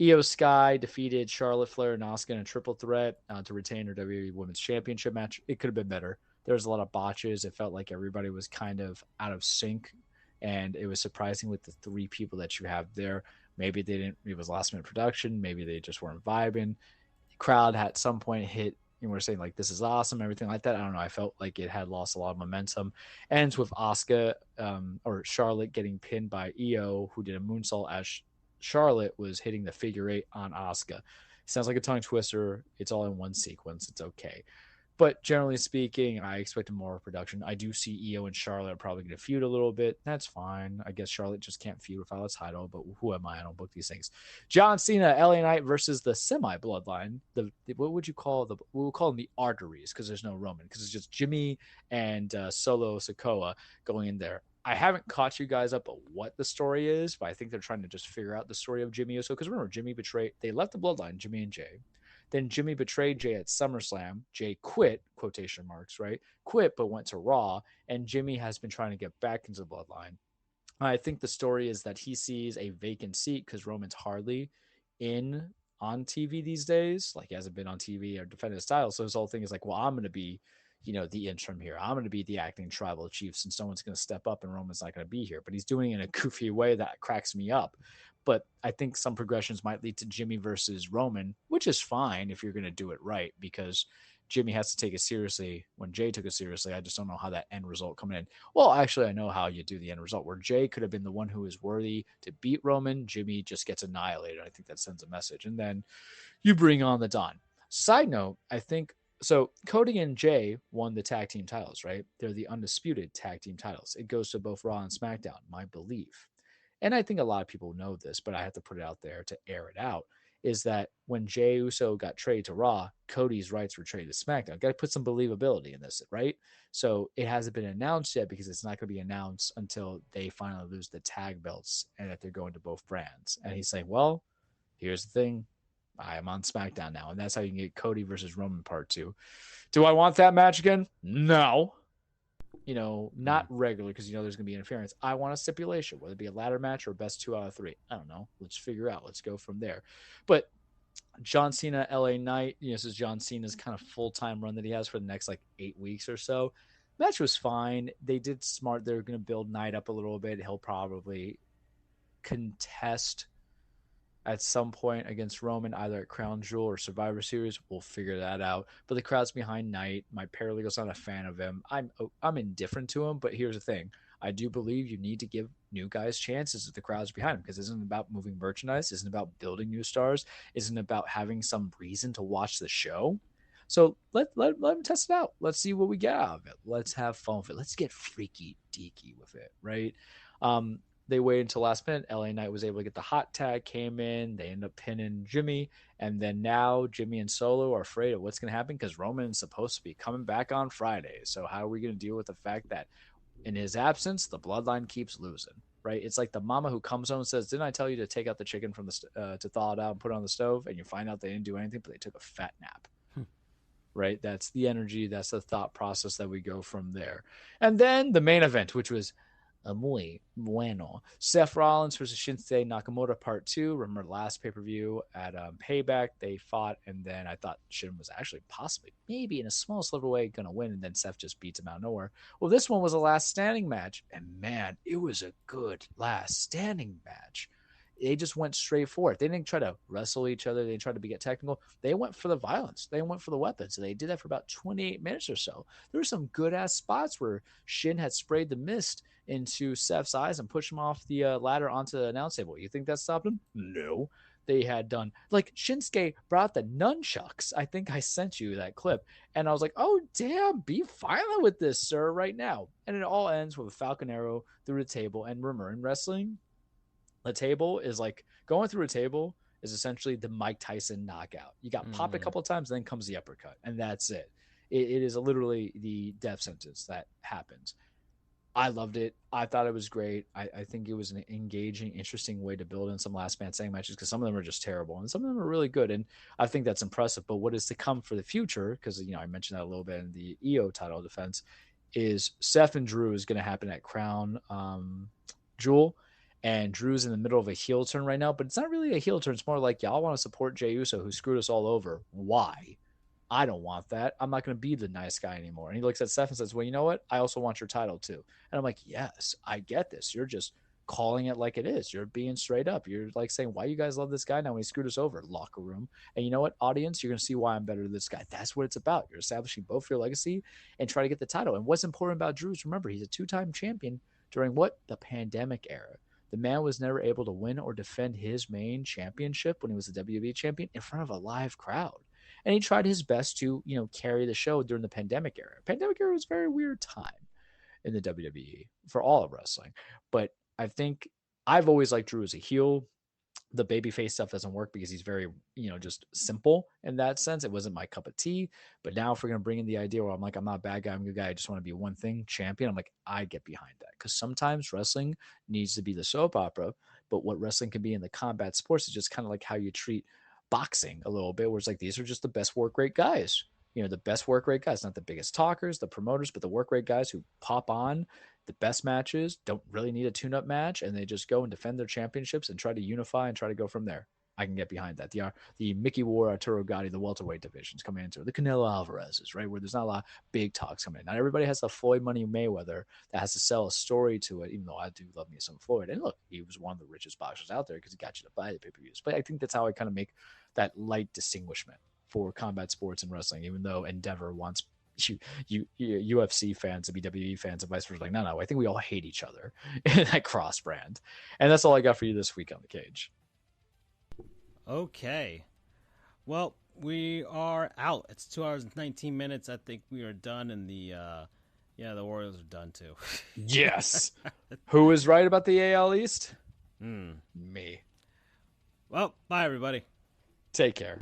Io Sky defeated Charlotte Flair and Asuka in a triple threat to retain her WWE Women's Championship match. It could have been better. There was a lot of botches. It felt like everybody was kind of out of sync, and it was surprising with the 3 people that you have there. Maybe they didn't. It was last minute production. Maybe they just weren't vibing. The crowd at some point hit. We're saying like this is awesome, everything like that. I don't know. I felt like it had lost a lot of momentum. Ends with Asuka or Charlotte getting pinned by Io, who did a moonsault as Charlotte was hitting the figure 8 on Asuka. Sounds like a tongue twister. It's all in one sequence. It's okay. But generally speaking, I expected more production. I do see Io and Charlotte are probably going to feud a little bit. That's fine. I guess Charlotte just can't feud without a title, but who am I? I don't book these things. John Cena, LA Knight versus the semi-bloodline. What would you call the? We'll call them the arteries, because there's no Roman, because it's just Jimmy and Solo Sikoa going in there. I haven't caught you guys up on what the story is, but I think they're trying to just figure out the story of Jimmy Uso. Because remember, Jimmy betrayed. They left the bloodline, Jimmy and Jay. Then Jimmy betrayed Jay at SummerSlam. Jay quit, quotation marks, right? Quit, but went to Raw. And Jimmy has been trying to get back into the bloodline. I think the story is that he sees a vacant seat because Roman's hardly on TV these days. Like, he hasn't been on TV or defended his title. So his whole thing is like, well, I'm going to be the interim here. I'm going to be the acting tribal chief since no one's going to step up and Roman's not going to be here. But he's doing it in a goofy way that cracks me up. But I think some progressions might lead to Jimmy versus Roman, which is fine if you're going to do it right, because Jimmy has to take it seriously when Jay took it seriously. I just don't know how that end result coming in. Well, actually, I know how you do the end result, where Jay could have been the one who is worthy to beat Roman. Jimmy just gets annihilated. I think that sends a message. And then you bring on the Don. Side note, I think so. Cody and Jay won the tag team titles, right? They're the undisputed tag team titles. It goes to both Raw and SmackDown, my belief. And I think a lot of people know this, but I have to put it out there to air it out. is that when Jey Uso got traded to Raw, Cody's rights were traded to SmackDown. Got to put some believability in this, right? So it hasn't been announced yet because it's not going to be announced until they finally lose the tag belts and that they're going to both brands. And he's saying, well, here's the thing. I am on SmackDown now. And that's how you can get Cody versus Roman part 2. Do I want that match again? No. Not regular because there's going to be interference. I want a stipulation, whether it be a ladder match or a best 2 out of 3. I don't know. Let's figure out. Let's go from there. But John Cena, LA Knight, this is John Cena's kind of full-time run that he has for the next 8 weeks or so. Match was fine. They did smart. They're going to build Knight up a little bit. He'll probably contest at some point against Roman, either at Crown Jewel or Survivor Series. We'll figure that out. But the crowd's behind Knight. My paralegal's not a fan of him. I'm indifferent to him, but here's the thing. I do believe you need to give new guys chances if the crowd's behind them, because it isn't about moving merchandise, it isn't about building new stars, it isn't about having some reason to watch the show. So let them test it out. Let's see what we get out of it. Let's have fun with it. Let's get freaky deaky with it, right? They waited until last minute. LA Knight was able to get the hot tag, came in. They end up pinning Jimmy. And then now Jimmy and Solo are afraid of what's going to happen because Roman is supposed to be coming back on Friday. So how are we going to deal with the fact that in his absence, the bloodline keeps losing, right? It's like the mama who comes home and says, didn't I tell you to take out the chicken from to thaw it out and put it on the stove? And you find out they didn't do anything, but they took a fat nap. Right? That's the energy. That's the thought process that we go from there. And then the main event, which was muy bueno. Seth Rollins versus Shinsuke Nakamura part 2. Remember last pay-per-view at Payback, they fought, and then I thought Shin was actually possibly, maybe in a small sliver way, going to win, and then Seth just beats him out of nowhere. Well, this one was a last standing match, and man, it was a good last standing match. They just went straight for it. They didn't try to wrestle each other. They didn't try to get technical. They went for the violence. They went for the weapons. And they did that for about 28 minutes or so. There were some good-ass spots where Shin had sprayed the mist into Seth's eyes and pushed him off the ladder onto the announce table. You think that stopped him? No. They had done, Shinsuke brought the nunchucks. I think I sent you that clip. And I was like, oh, damn, be violent with this, sir, right now. And it all ends with a Falcon Arrow through the table. And remember, in wrestling, a table is going through a table is essentially the Mike Tyson knockout. You got popped a couple of times, then comes the uppercut, and that's it. It is literally the death sentence that happens. I loved it. I thought it was great. I think it was an engaging, interesting way to build in some last man standing matches because some of them are just terrible and some of them are really good. And I think that's impressive. But what is to come for the future, because I mentioned that a little bit in the EO title defense, is Seth and Drew is going to happen at Crown Jewel. And Drew's in the middle of a heel turn right now, but it's not really a heel turn. It's more like, y'all want to support Jey Uso, who screwed us all over. Why? I don't want that. I'm not going to be the nice guy anymore. And he looks at Seth and says, well, you know what? I also want your title too. And I'm like, yes, I get this. You're just calling it like it is. You're being straight up. You're saying, why you guys love this guy now when he screwed us over? Locker room. And you know what, audience? You're going to see why I'm better than this guy. That's what it's about. You're establishing both your legacy and try to get the title. And what's important about Drew is, remember, he's a 2-time champion during what? The pandemic era. The man was never able to win or defend his main championship when he was the WWE champion in front of a live crowd. And he tried his best to, carry the show during the pandemic era. Pandemic era was a very weird time in the WWE for all of wrestling. But I think I've always liked Drew as a heel. The babyface stuff doesn't work because he's very, just simple in that sense. It wasn't my cup of tea. But now if we're going to bring in the idea where I'm like, I'm not a bad guy, I'm a good guy, I just want to be one thing, champion, I'm like, I get behind that. Because sometimes wrestling needs to be the soap opera. But what wrestling can be in the combat sports is just kind of like how you treat boxing a little bit, where it's like, these are just the best work rate guys. The best work rate guys, not the biggest talkers, the promoters, but the work rate guys who pop on the best matches, don't really need a tune-up match, and they just go and defend their championships and try to unify and try to go from there. I can get behind that. The Mickey War, Arturo Gatti, the welterweight divisions coming into it. The Canelo Alvarez's, right, where there's not a lot of big talks coming in. Not everybody has the Floyd Money Mayweather that has to sell a story to it, even though I do love me some Floyd. And look, he was one of the richest boxers out there because he got you to buy the pay-per-views. But I think that's how I kind of make that light distinguishment for combat sports and wrestling, even though Endeavor wants UFC fans to be WWE fans and vice versa. No, I think we all hate each other in that cross brand. And that's all I got for you this week on The Cage. Okay. Well, we are out. It's 2 hours and 19 minutes. I think we are done, and the Orioles are done too. Yes. Who is right about the AL East? Me. Me. Well, bye everybody. Take care.